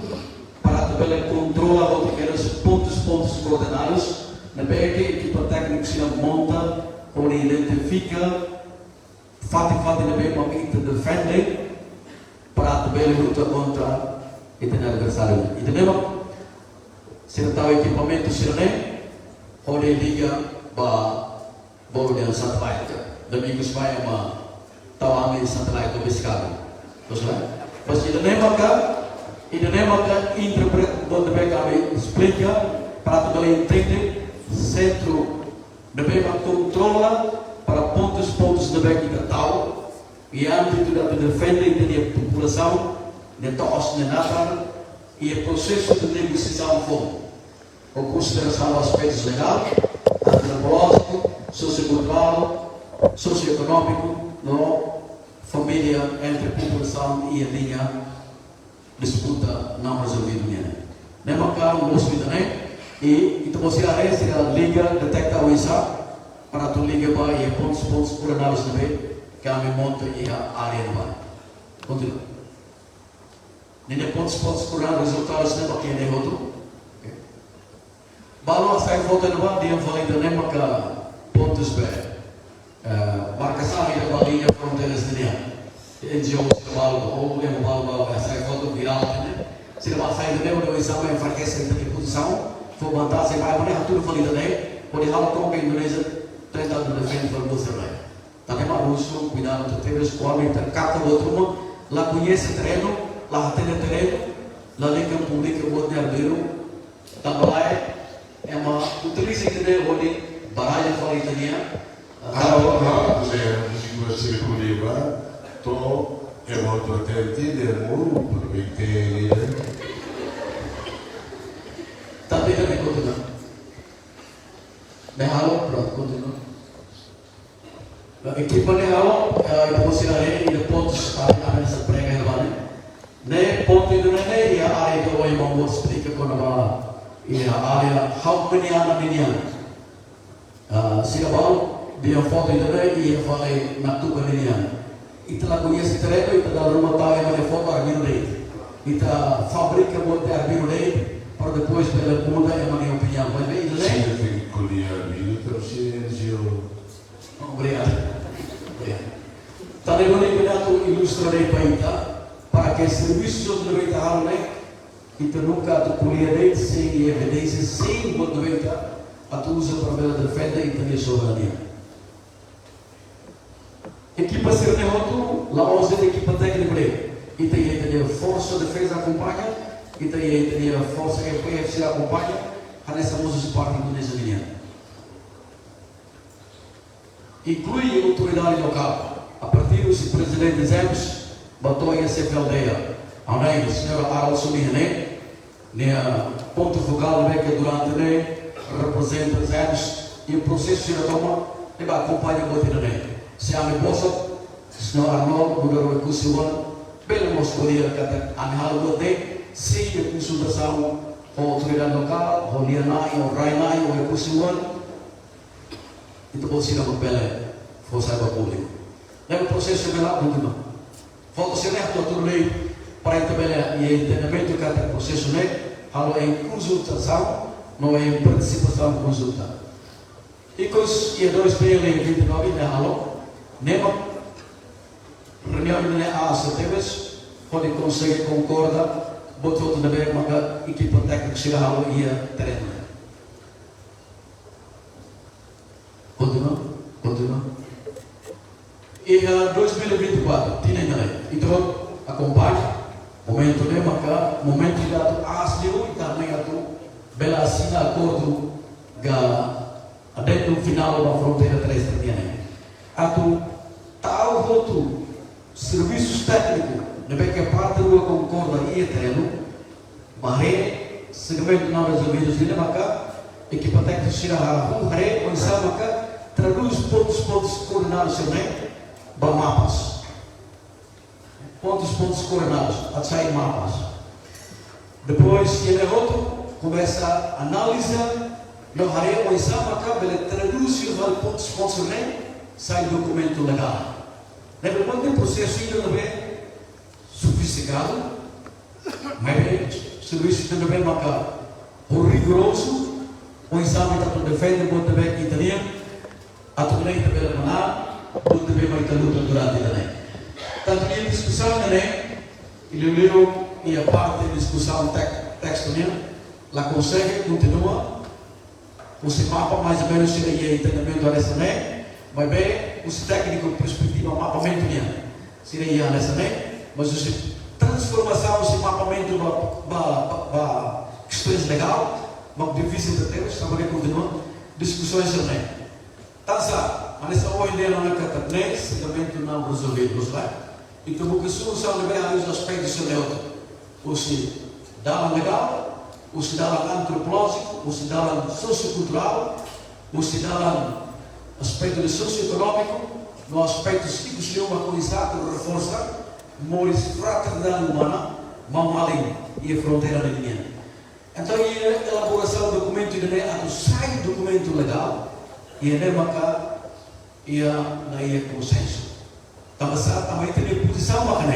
para também controlar os pontos coordenados. Na BEC, a equipa técnica se monta, onde identifica, fato na BEC, uma equipa defende para também lutar contra o adversário. E também, se não está o equipamento, se não é, onde liga para bolo yang satellite, demi supaya tawami satellite obiskan. Terus lah, pas ini maka interpret bolo kami explica para tu entender centro deve controla para pontos de kita tahu e antes tu dapat defender a população de todos de natal e o processo de negociação foi com consideração aspectos legais, antropológico, sociocultural, socioeconômico, família entre população e a linha disputa não resolvida. Nem marcar um hospital, e então você liga, detecta o ISA, para tu liga para e pontos coordenados também, que a minha monta e a área do bar. Continua. Nem pontos coordenados resultados nem para quem é outro. Balu sai foto no bar, dia valida nem marcar pontos B. Marcação da balinha fronteiras de linha. NGO se balu, ou nem balu sai foto viral, né? Se não sai do mesmo do exame enfraquece a posição, for manter se vai para tudo valida né? Pode falar com a Indonésia tentando defender para você né? Também para o uso cuidado do teu escola, então cada outro lá conhece terreno, lá tem terreno, lalingan pública buat Arbiro, tambah ema utiliza que onde baralha fora italiana. Allora, se circoleva, to è molto attenti del muro perché Tapi kan continua. Behalo pronto continua. La equipa de halo itu considerare il ponto a nessa prega hermano. Ne ponto de ne ia area que o irmão explica quando vai ia area how many ana miniana. Se abalo dia foto de ne ia fale na tuca miniana. Ita lagu ia se treco ita da rumah tahu yang foto arbiro dei. Ita fabrica buat arbiro dei. Para depois pela muda é uma minha opinião, mas bem, sì, perché con gli arbitri però si obrigado. Tadi boleh kita tu ilustrasi paita para que serviço de noite hal né kita nunca tu kuliah date sem evidência sem buat noite a tu usa para ver defender e também soberania. Equipa serne hotu la osa de equipa técnica dele. Kita ia força de defesa acompanha. Kita ia força que foi FC acompanha, a nessa música parte nessa linha. Inclui a autoridade local. A partir do presidente Zemos, botou a CFLDA. A nome do senhor Aralson Mihane, ponto focal que durante o representa Zemos e o processo de toma, ele acompanha o botinho. Se há bolsa, o senhor Arnold, o governo Kusiwan, bem moscoria que a minha bote sem a consultação com a autoridade local, o Lianai, o Rainai, o Ekusiwan, itu pode ser uma bela força pública. Leva o processo de lá, continua. Falta ser neto a tudo lei para entender e entendimento que o processo é, halo em consultação, não é em participação consulta. E com os 2 PL29, halo, nema reunião de ACTVs, pode conseguir concordar. Botou também uma equipa técnica chega a ia treino. Continua. E 2024 tinha ainda. Então acompanha momento de marcar momento de dado asli e também atu bela assina acordo ga dentro do final da fronteira terrestre tinha. Atu tal voto serviços técnicos deve que parte do concorda e treino, mas segmento não resolvido se maka equipa técnica chega a hare ou sabe maka traduz pontos coordenados né ba mapas pontos coordenados a sair mapas depois que ele outro começa a analisar no hare ou sabe maka ele traduz os pontos né sai documento legal depois do processo ainda sofisticado, mas serviço também marca o rigoroso, o exame está tudo defende, o também italiano, a tudo nem também maná, o também vai ter luta durante também. Tanto que a discussão também, ele leu e a parte da discussão texto mesmo, lá consegue continua, o mapa mais ou menos seria entendimento dessa também, mas bem o técnico perspectiva mapamento mesmo, seria nessa também. Mas a transformação desse mapamento para questões legais, uma difícil de ter, estamos a continuar discussões também. Tansa, mas hoje em dia não é que segmento não resolvido, então o que solução leva os aspectos de neutro, ou se dá legal, ou se dá antropológico, ou se dá sociocultural, ou se dá aspecto socioeconômico, no aspecto psicossocial, uma coisa que reforça Moris fraternidade humana, mamalim e a fronteira da linha. Então, a elaboração do documento sai do documento legal e a marca e a consenso. Também tem posição bacana.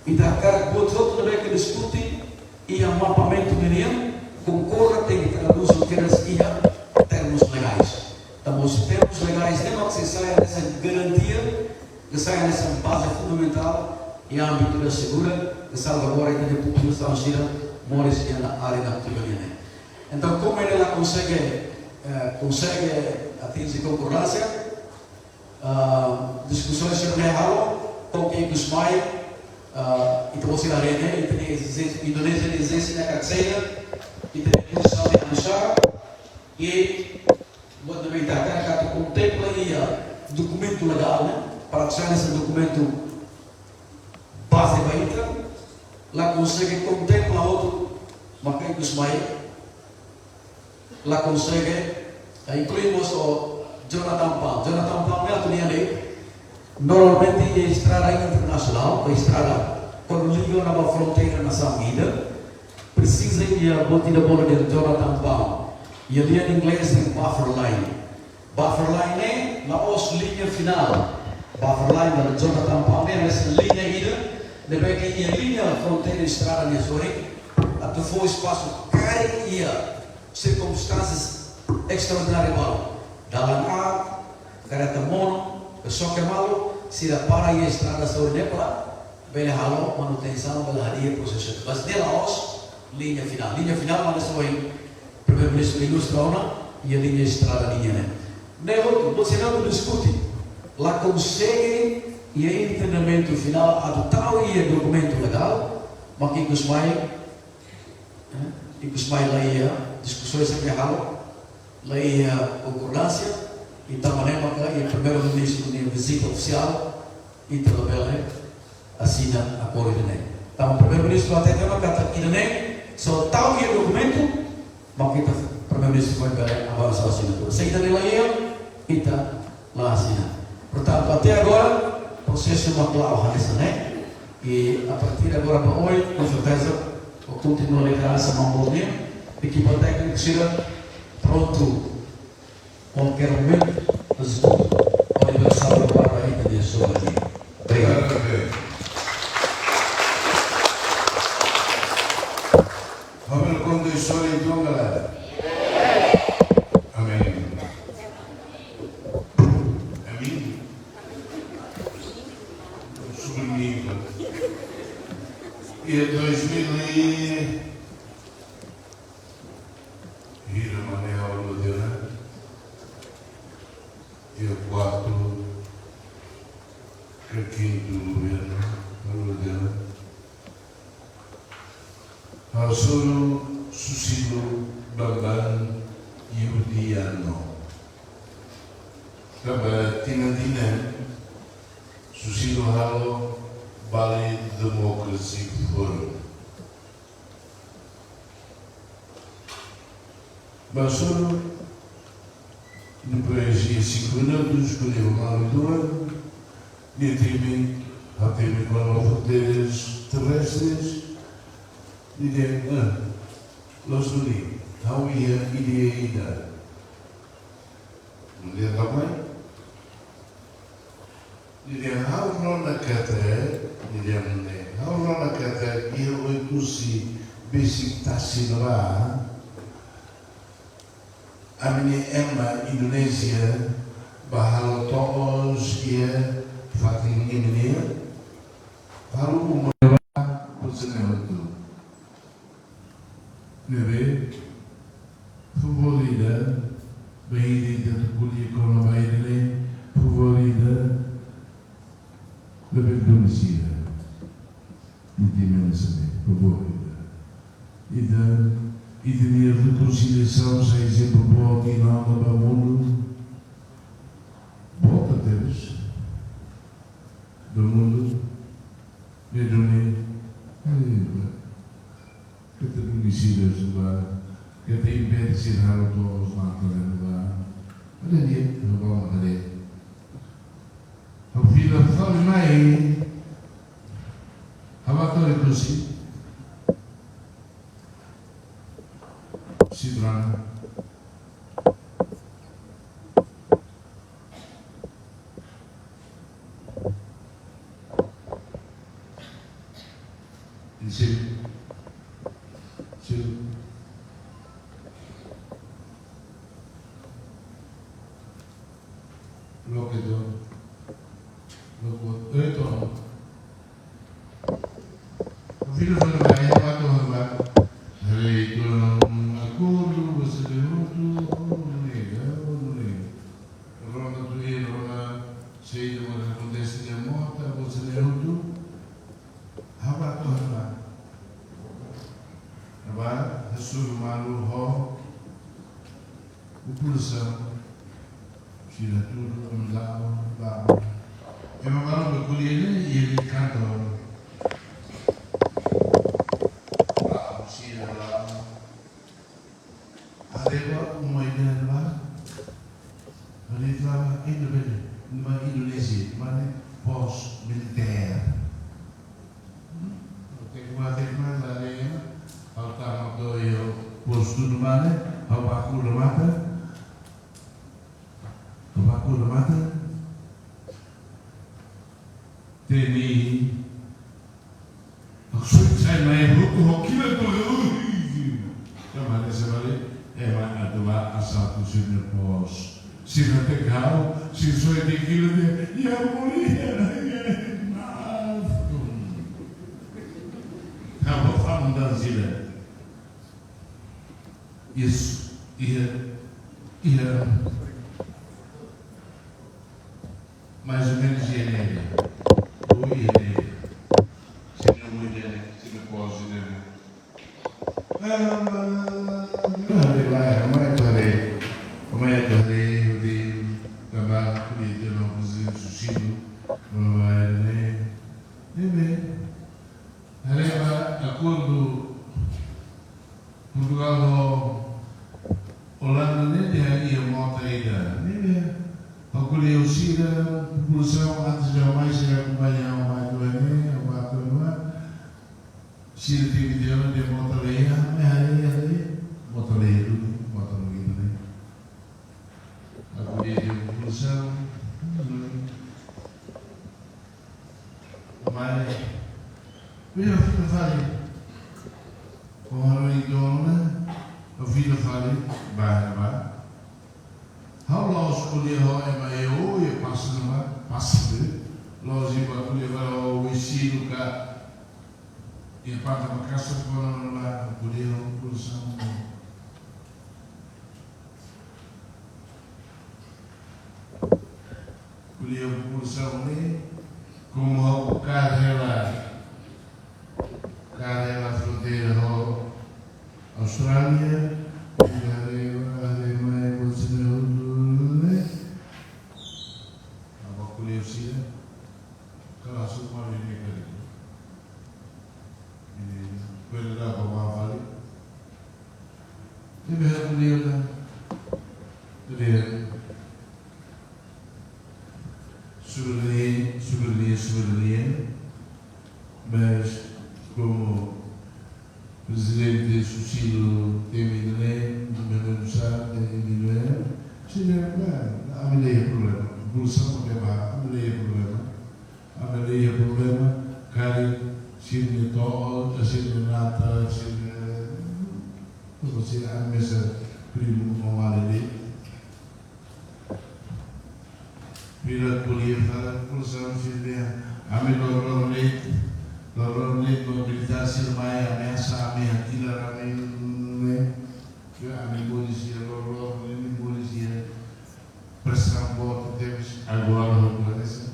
Então, cara, botou também que discute e a mapamento da linha concorda tem que traduzir o que é termos legais. Então, os termos legais não se saem dessa garantia, que saem dessa base fundamental e a âmbito da segura, que salvaguarda a população gira, mora na área da Turquia. Então, como ele consegue atingir concordância, discussões sobre o com quem desmaia, Itu você na arena, itu ni Indonesia ni existe na Katsela, itu ni posição de Ansar, e buat membedakan kata contempla ia documento legal, né? Para que esse documento base baita, lá consegue contempla outro, makai kusmai, lá consegue incluímos o Jonathan Pam. Jonathan Pam é a tunia lei. Normalmente a estrada internacional, a estrada quando liga na fronteira na Samida, precisa ir a botina bola de Jonathan Pam. E ali em inglês tem buffer line. Buffer line é na nossa linha final. Buffer line da Jonathan Pam é essa linha ainda. Depois que a linha fronteira estrada de Zurich, até foi espaço cai e circunstâncias extraordinárias mal. Dalam A, kereta mono, só que malo, se da para a estrada sobre Nepal, bela halo manutenção, bela haria processo. Mas dela os linha final mana foi primeiro-ministro ilustrona e a linha estrada linha né. Nego, você não discute, lá consegue e é entendimento final adotar o documento legal, mas que kusmai lá ia discussões sobre halo, lá ia concordância e também maka e primeiro-ministro de visita oficial e também assina acordo né. Então primeiro-ministro até tem uma carta aqui né, só tal o documento, mas kita primeiro-ministro vai para avançar a assinatura. Se kita nilai kita lá assina. Portanto até agora processo uma cláusula né, e a partir de agora para hoje com certeza o continua a liderança Mambonia, equipa técnica será pronto qualquer momento, mas o aniversário para a Ita de Somalia. Obrigado. Vamos ver condições então, galera. Amém. Amém. Sublinho. E 2000 Vira maneira Lodena. E o 4 que quinto governo Lodena. Hasuru Susilo Bambang Yudiano. Kaba Tinandina Susilo Halo Bali Democracy Forum. Basoro depois de 5 minutos escolheu uma leitura e time até com fronteiras terrestres e de Los Unidos, how ia ideia mulher também e de how rona kata e de how rona kata e o curso basic tasinora a minha Emma Indonésia bahal toos ia fatin ini baru memulai persenjataan itu nebe favorita bayi dan kuliah kalau bayi ini favorita lebih Indonesia di timur sana favorita e de minha reconciliação, sem exemplo bom aqui na alma do mundo, volta a Deus do mundo, e do mundo, que te conhecidas lá, que te impede de ser raro todos lá, olha ali, vamos ali. O filho fala mais, a batalha do si. Sidrana Sil lo que do esto filho do pai quando vai aí acordo você deu Rona tu Rona sei de uma acontece de morte você deu Malu Ho, Upulsa, Shiratur, Lao. Emang kalau berkuliahnya ia di kantor. Lao, Shira, Lao. Ada umai dengan Lao. Ada Indonesia, mana pos militer. Tekma dari Alta Madoyo pos tu mana, Hawaku Lemata, Teni, maksud saya naik hokilah tu, kemana sebalik, mana tu asal tu sini pos, sini tegau, sini dikira dia, ya mulia, maaf. Kamu faham dan sila. Yes, ia, mais ou menos ia o ia sini mulia, sini pos ini. Ramai hari di kamar di dalam musim susu, ramai ini. Hari acordo Portugal Holanda dia ia moto ida. Ini aku lihat sira população antes jamais era banyak orang ini, sira tinggi dia moto leia, hari moto leia dulu, moto begitu ni. Aku lihat população, mas Filho fali, orang Indonesia, filho fali, bah. How long kuliah MAO ya pasti, lógico kuliah kalau ensino ka, yang pada Makassar kalau lah kuliah urusan. Kuliah urusan ni, como hau carreira a fronteira Austrália, a mais brasileira, a Baculecia, kalau semua ini kali, ini berada di bawah kali, ini berada di soberania, mas como presidente Susilo Temidene, Menino Sá, Temidene, tinha problema. Bolsa não tem problema. Cari, sini tol, sini nata, sini tudo sini a mesa primo mamale. Bila kuliah pada bolsa sini, ame Lorong mobilitasi rumah ameasa ame hatila ame polisi lorong ini polisi persambot temos agora no planeta.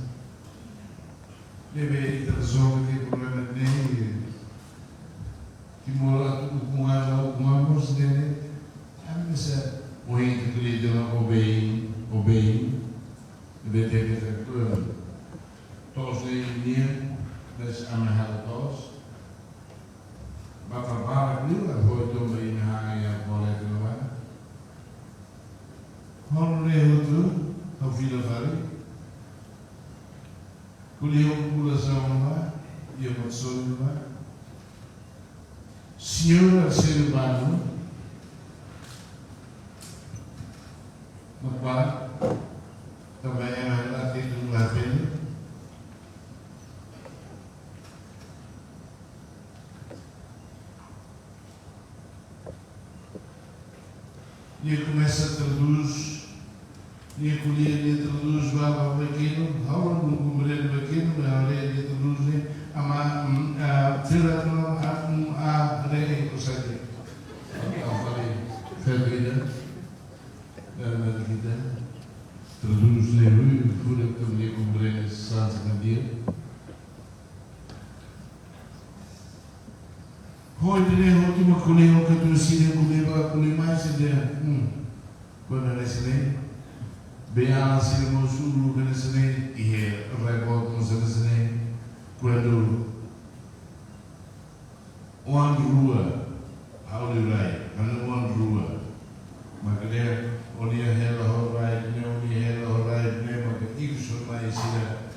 Deve resolver que problema nem que mora com a moça dele. Ameasa o ente que lhe deu obey deve ter que todos nem mas amanhã todos, bapak juga foto mereka yang boleh keluar. Kalau itu, hafidh hari, kuliah pula sama, ia maksud apa? Senhor Silvano, apa? Também ela tem um lapel. Dia começa a traduz, dia colher, dia traduz, baba pequeno, agora não compreendo pequeno, mas agora dia traduz, a tira não a rei consegue, a falei, febrina, a vida, traduz livro, fura que dia compreendo santo dia. Hoje nem última colher que tu se colher mais de quando era assim, bem a assim o sul que era assim e recorde nos assim quando one rua how do you like and one rua makanya onia hela horai ne hela horai ne makanya itu semua istilah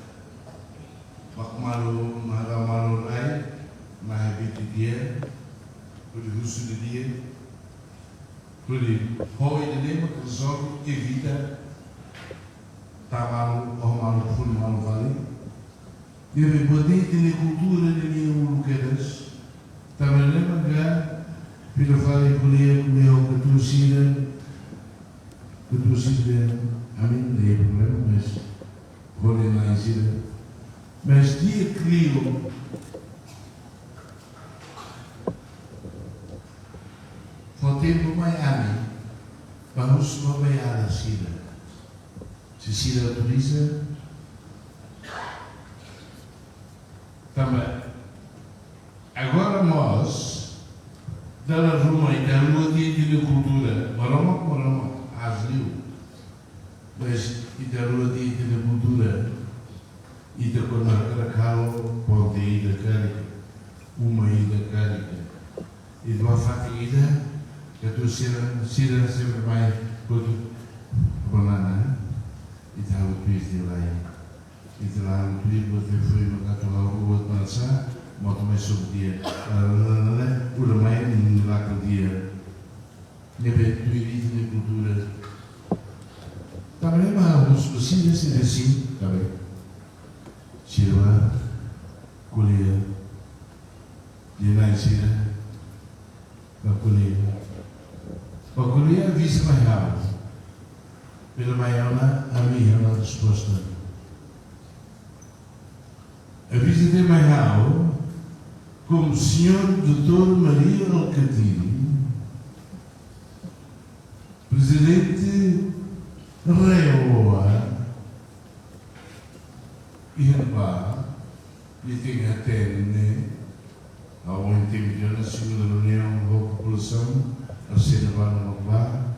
makmalu maramalu rai mahabiti dia por uso de dia por hoi de nema que resolve evita tabalu ou malu full malu vale e o poder de cultura de nenhum lugares também lembra que pelo vale colher meu que tu sira a mim não é problema mas vou lá sira mas dia clio for tempo mai ani vamos nomear a sira se sira autoriza também agora nós da Roma e da Lua de cultura maroma asliu mas e da Lua de cultura e da Conarcacalo pode ir da Carica uma ida Carica e de uma fatiguida que tu sira sempre vai quando banana e tal o twist de lá e de lá o twist você foi no catolau o outro lançar moto mais sobre dia o mais lá com dia nebe tu vive de cultura também mas os sira assim também sira colher de lá sira a colher visa mais rápido pela maior a minha resposta a visa de mais rápido como senhor Dr. Maria Alcatiri presidente Reoa e Repá e tem até há um tempo na segunda reunião da população a ser levada no bar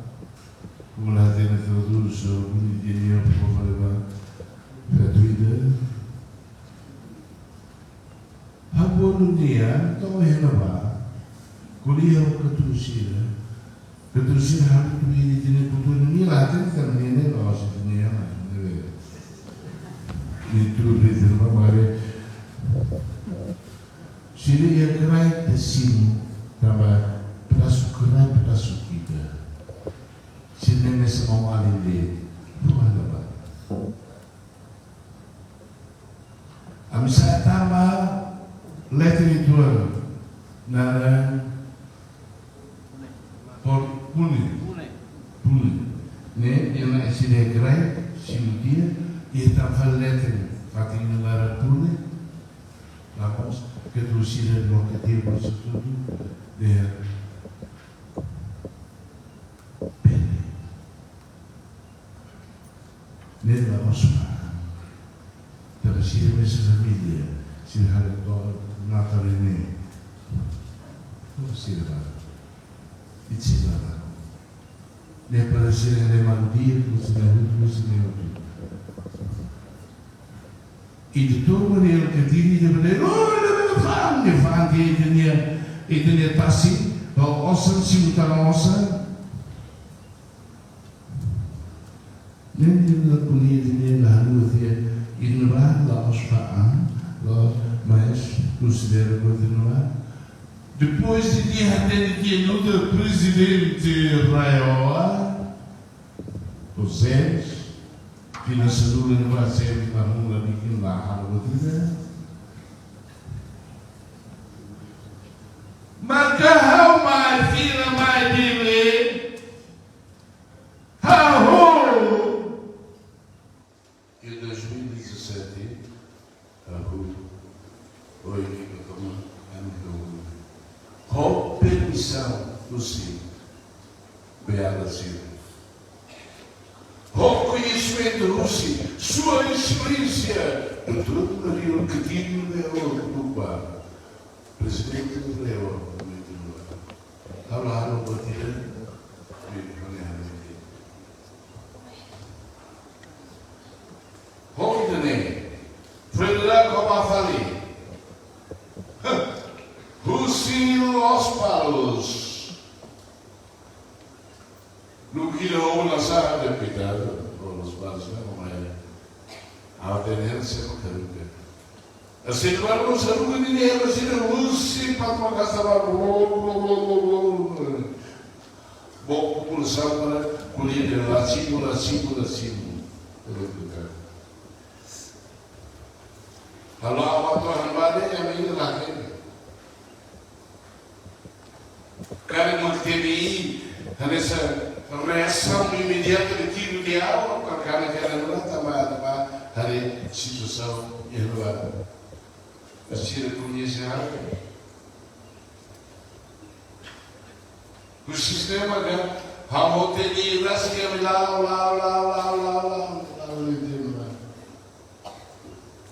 como lá tem a tradução sobre a união para levar gratuita a boa dia então é renovar colher o catrocina a muito bem de cultura lá tem também negócio de nem e tudo isso não vai seria grande assim também para kita sini nesse momento ali não a missa tama letra itu na por pune né ela seria grande simudia e tava letra fatinho lá pune vamos que tu sira no que tempo isso tudo de pele nele vamos para sira nessa família se há natalene não sira e sira ne para sira ne mandir no sira e de toda maneira que diria de maneira levante e tinha tassi ao ossa simultaneosa nem de polia de lá no dia e não vai lá aos paan lá mas considera continuar depois de dia até dia no presidente Raioa os Zés financiador não vai ser na rua de lá a outra mas how my feel my dele how em 2017 oi como permissão do sim beada sim o conhecimento Rússia, sua excelência, Dr. Maria Alcatiri Leão do Bar, presidente do Leão, os no que não lançar de pecado, os padres não mais a tendência não quer. Assim não se não tem dinheiro, assim não se para uma casa bom população para colher lá cima. Kalau awak Tuhan badai yang ini lagi. Kalau mau TBI, harus reação imediata daquilo de água, karena não tambah hari situação irregular. Assim reconhece a água. O sistema que hamo teni rasga lá.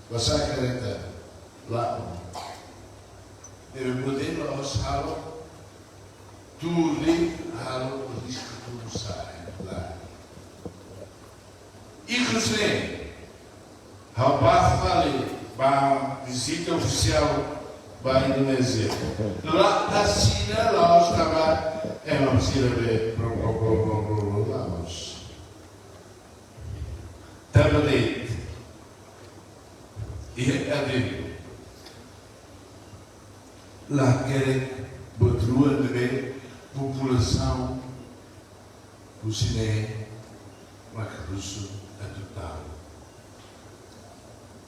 Bahasa kereta lá. Deve poder nós halo tudo halo risco tudo sai lá. Inclusive, rapaz falei, para visita oficial para Indonésia. Lá na China, lá estava uma visita de Laos. Também e adendo lá querem botar de população do cinema Macarusso a total.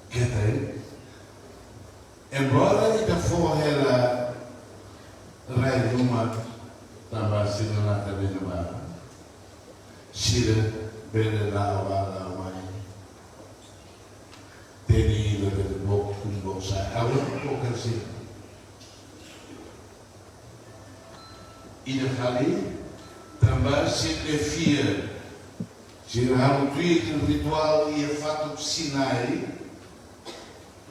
Quer dizer, embora ainda for ela rei uma também se não há também uma Chile bem lá teria de pouco com bolsa, agora pouco assim. E na Cali também se refia, se há um ritual e a fato de Sinai,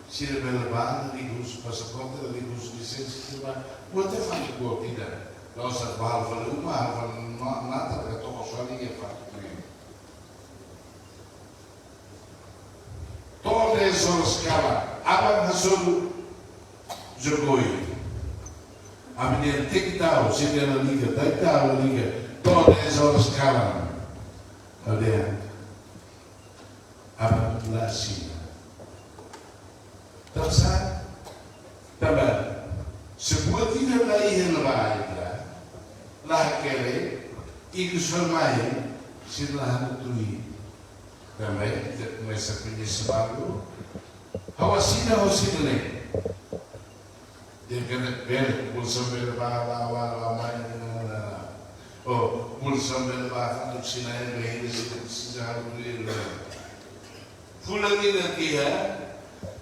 se levar ligos passaporte, ligos licença, o até faz com a vida. Nossa válvula, uma válvula, nada para tomar só ninguém faz. Todas as horas cala, abang hasul Jokowi. A menina tem que estar, se ela liga, tem que estar, liga. Todas as horas cala. Olha, abang lá China. Então sabe, também, se pode ir lá e relevar lá querer e que os formai, se lá não tuir. Também, começa a conhecer algo. Ao assina, nem. Tem que ver, pulsão ver, ou pulsão ver, quando se não é bem, se precisa de ele. Fulano aqui é,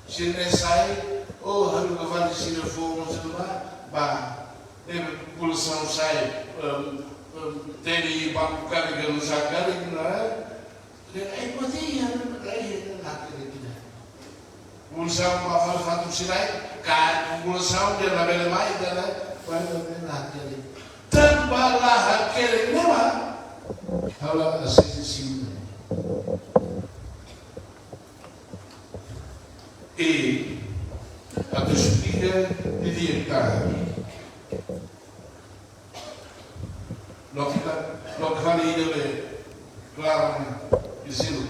se não sai, ou a que vai se não for, não se vai, pulsão sai, tem banco carga no sacar, não é? Podia, pulsão para fazer fato sinai, cai pulsão de la bela mais dela, vai lá aquele. Também lá aquele não há. Fala assim. E a te explica de dieta. Logo vale ele, claro. Dizendo,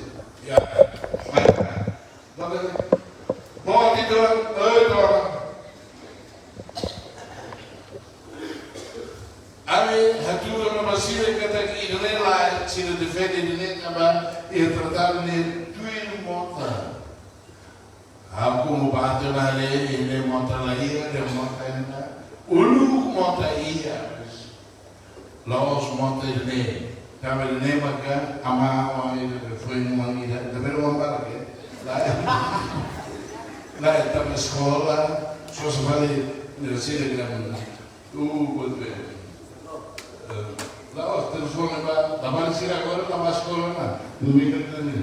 pode dar, a atua na vacina que está aqui, não é lá, se não defende, não é também, e tratar de tudo monta. Há como bate na lei, ele monta na ilha, ele monta na o lugo monta ia, lá os monta ele. Kami ni maka ama foi uma ida também uma barca lá estava escola só se vale nesse grande pode ver lá o telefone vai trabalhar se agora na escola lá no meio também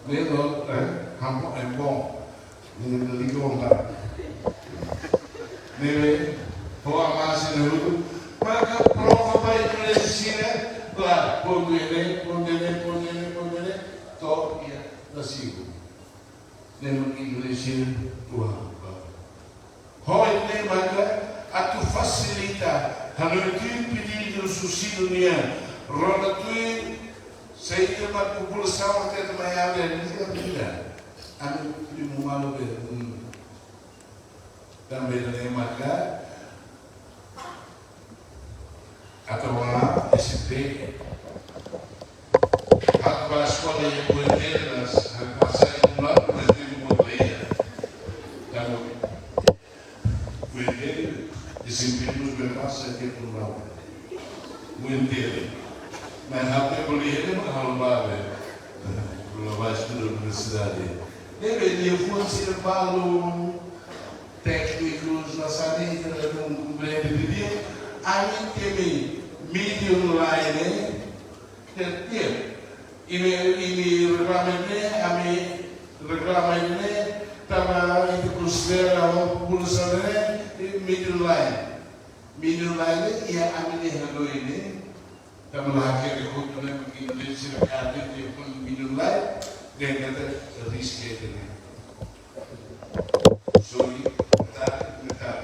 nem não é bom nem ligou lá nem boa massa no maka prova vai crescer lá, pondere, to ia nascido. Nem no inglês tua. Hoi nem maka Halo itu pedido susidunia. Roda tu saya cuma kumpul sama kita bayar dan ini kan tidak. Anu di mumalu be. Dan beda maka atau orang SMP hak sekolah yang berbeda hak bahasa yang berarti berbeda. Kalau berbeda desempenho berbahasa que por lá muito mas não tem polícia não hal pelo baixo da universidade deveria funcionar para técnicos na sanita não compreende aí tem mídia online tem ini regulamennya tambah itu considera população mídia online ia ambil hal ini tambah lagi rekrutmen Indonesia ada di mídia online dan kata risiko ini sorry metal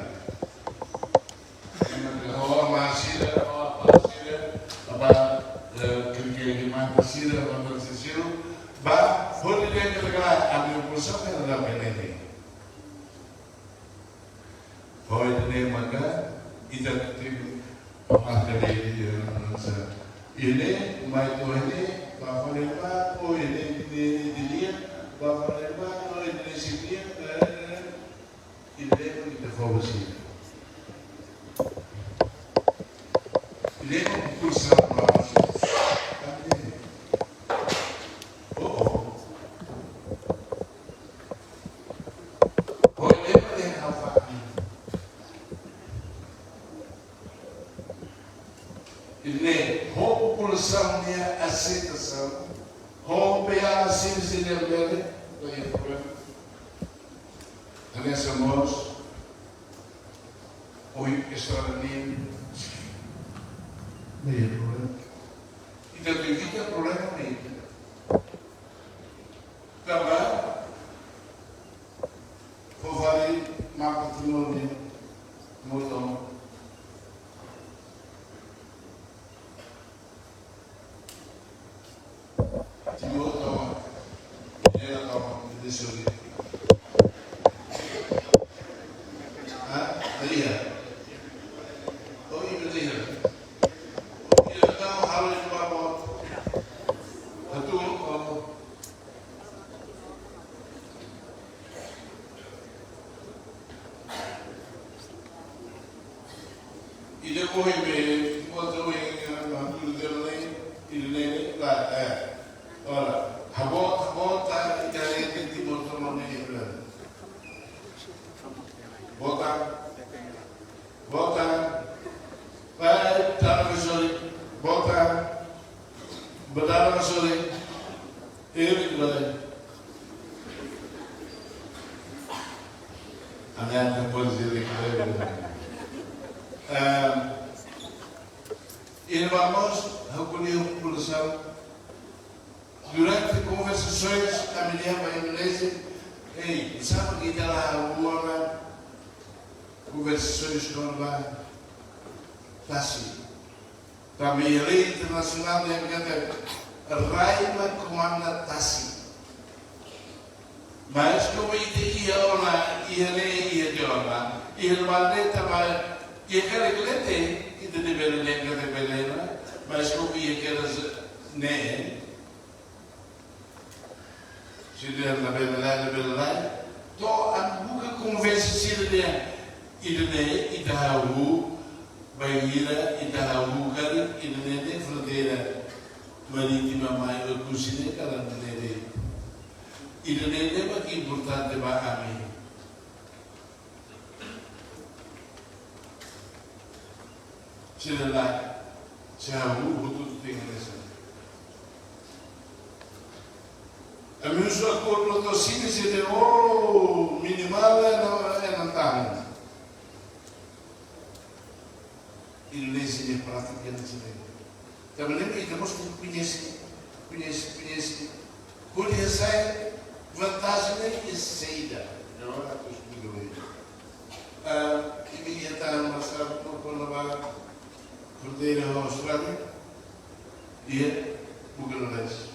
orang masih apa kira-kira masih apa sesuatu bah boleh dia kata ambil pusat dalam ini. Hoy ini maka kita ketemu pakai ini mai tu ini bapa lepas oh ini dilihat bapa lepas oh ini siapa ini kita fokus ini kursa populaçãonya aceitação, romper a ciência dele, não é problema. Nessa nós, hoje história nem, não é problema. Então evita problema nem. Também, vou fazer mapa de novo, mudou. E vamos recolher a população. Durante conversações, a mulher vai me dizer: ei, sabe que está lá uma conversações com a Tassi. Também a lei internacional é a Raima comanda Tassi. Mas como ia lá, ia ler, ia jogar, ia mandar também, ia querer que ele tenha. Itu di Berlin kata Berlin, mas como ia que elas nem, se der na Berlin, to an buka conversa se der, itu nem, itu hawu, baira, itu hawu kali, itu nem fronteira marítima maior kusine kalau nem, itu nem bagi importante bagi kami. Lá, já tudo tem essa. A minha sua cor no tocino se tem minimal é não tá. Indonesia de prática não se tem. Também que temos que conhecer. Conhecer vantagem e saída. Não é a coisa que eu digo. Que me está a mostrar por lá. bandeira da Austrália e Bangladesh.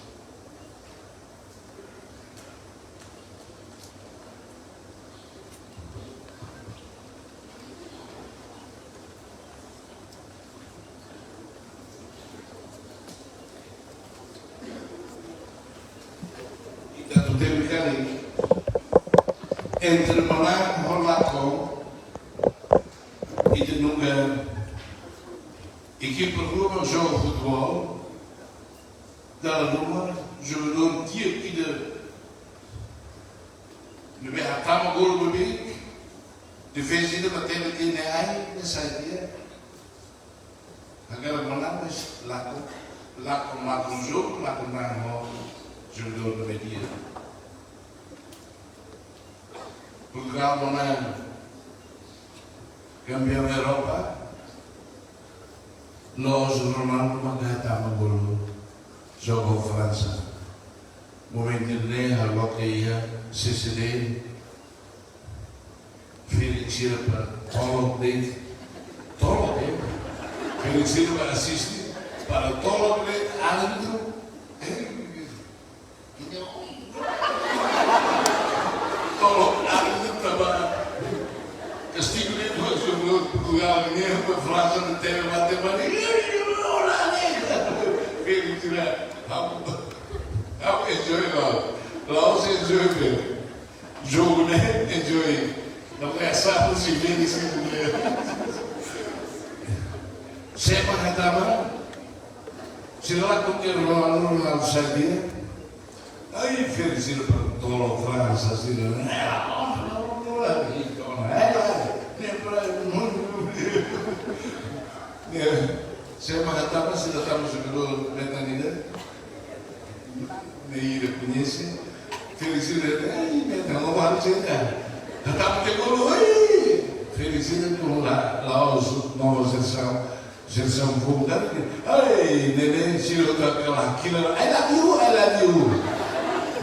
Itu teve kali entre Malang Holako e de nunca equipe Roma joga futebol da Roma jogador dia que de berratama gol bebê defesa de bater de neai nessa dia agora Malang mas lá com o jogo lá com o jogador do media Portugal Malang campeão da Europa nós Ronaldo Magatama gol jogou França momento de a loteria CCD Felix Silva Tolo Plate Felix Silva assiste para Tolo Plate árbitro Tolo árbitro estava castigo de dois jogadores de Portugal ganhando para a França não teve matemática Felix Silva how enjoy Laos enjoy jogo né enjoy não é sábado se vê nesse mulher sempre retava se lá com que Ronaldo sabia aí Felizino para toda a França assim sempre retava se estamos jogando metanida nem ele conhece Felizino não vai dizer estava pegando Felizino com lá os novos geração voltada ai neném tira daquela aquilo I love you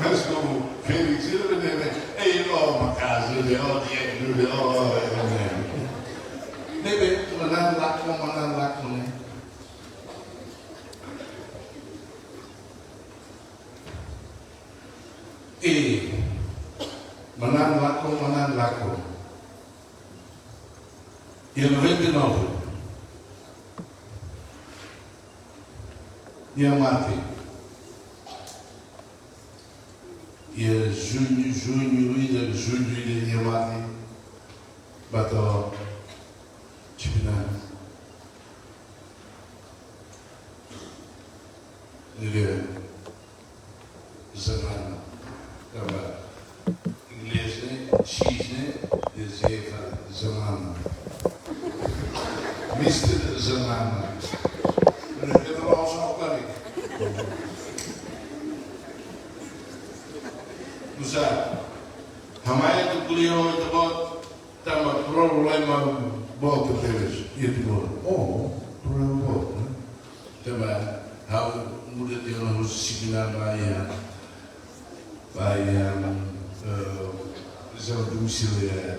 mas como Felizino neném ei uma casa de deve mandar lá com e Manan Lako e em 99 Yamate e junho de Yamate bateu Chipinã ele Zanana inglês X dizia Zanana Mr. Zanana mas eu não ouço ao claro Usar Hamaya do Gulião e do bot Tama problema Bota deles e de bot problema bot Tama How muda de uma disciplinar vai prisão domiciliária,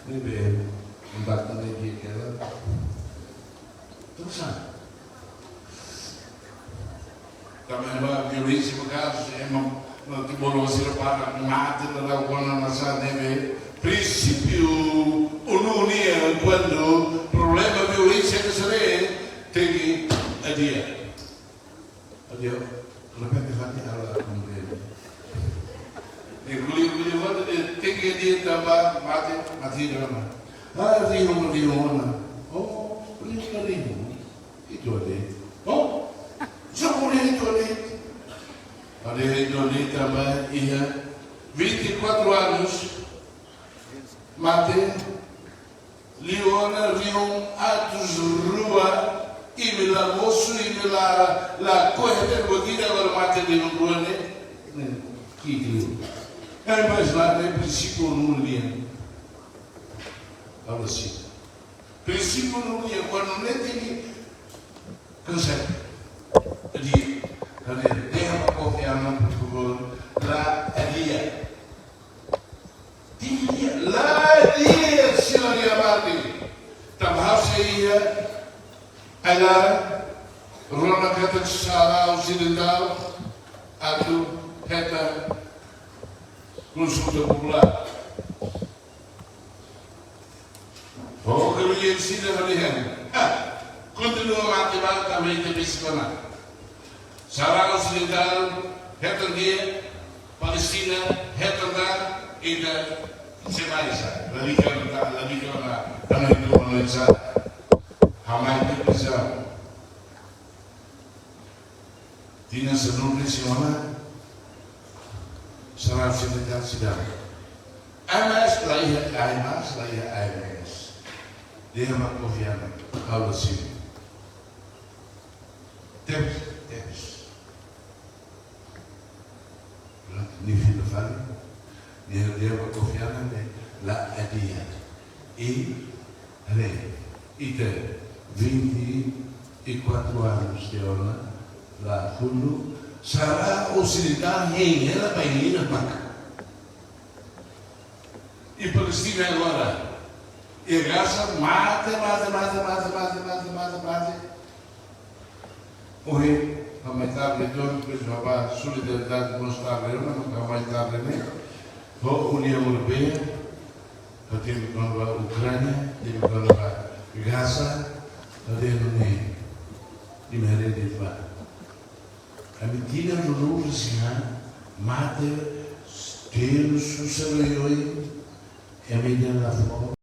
bem, bate aqui aquela, tudo sabe. Também a violência por caso é uma tipologia para mate na alguma nação deve princípio unia quando problema violência que será tem que adiar, repete a Guli tem que ir também mati drama. Rio. Oh, Rio. Itu ali. Oh, jogo itu ali. Ada itu ali também ia 24 anos mate Leona Rio atos rua e me la moço e me la correta botida agora mate de rua né. Que é mais lá, né? Princípio no dia. Fala assim. Princípio no dia, quando não tem que cansar. Ali, deixa uma confiar no por favor. Lá, ali. Lá, ali, senhor Yamadi. Também ia Agora, Rona Cata Sara Ocidental, atau Cata Consulta Popular. Oh, kalau yang sini melihat, continua mati-mati também de biscona. Sara Ocidental, Cata dia, Palestina, Cata e da Semaisa. Lagi kerana tanah itu Malaysia, Hamai itu bisa. Tinha seluruh nasional, Sara Ocidental sidang. AMS lahir AMS. Dia mak Kofiana, kalau sini. Tebs. Ni filho fali. Dia mak Kofiana la adia. Ita 24 anos de ona lá fundo. Sara Ocidental ela vai ir na banca. E Palestina agora. E Gaza mata. Hoje, aumentar de tudo, depois vai a solidariedade demonstrar não vai estar também. A União Europeia, temos com a Ucrânia, temos com a Gaza, temos de merenda para. A medida do novo Senhor, mata, temos o salário, e a medida da fome.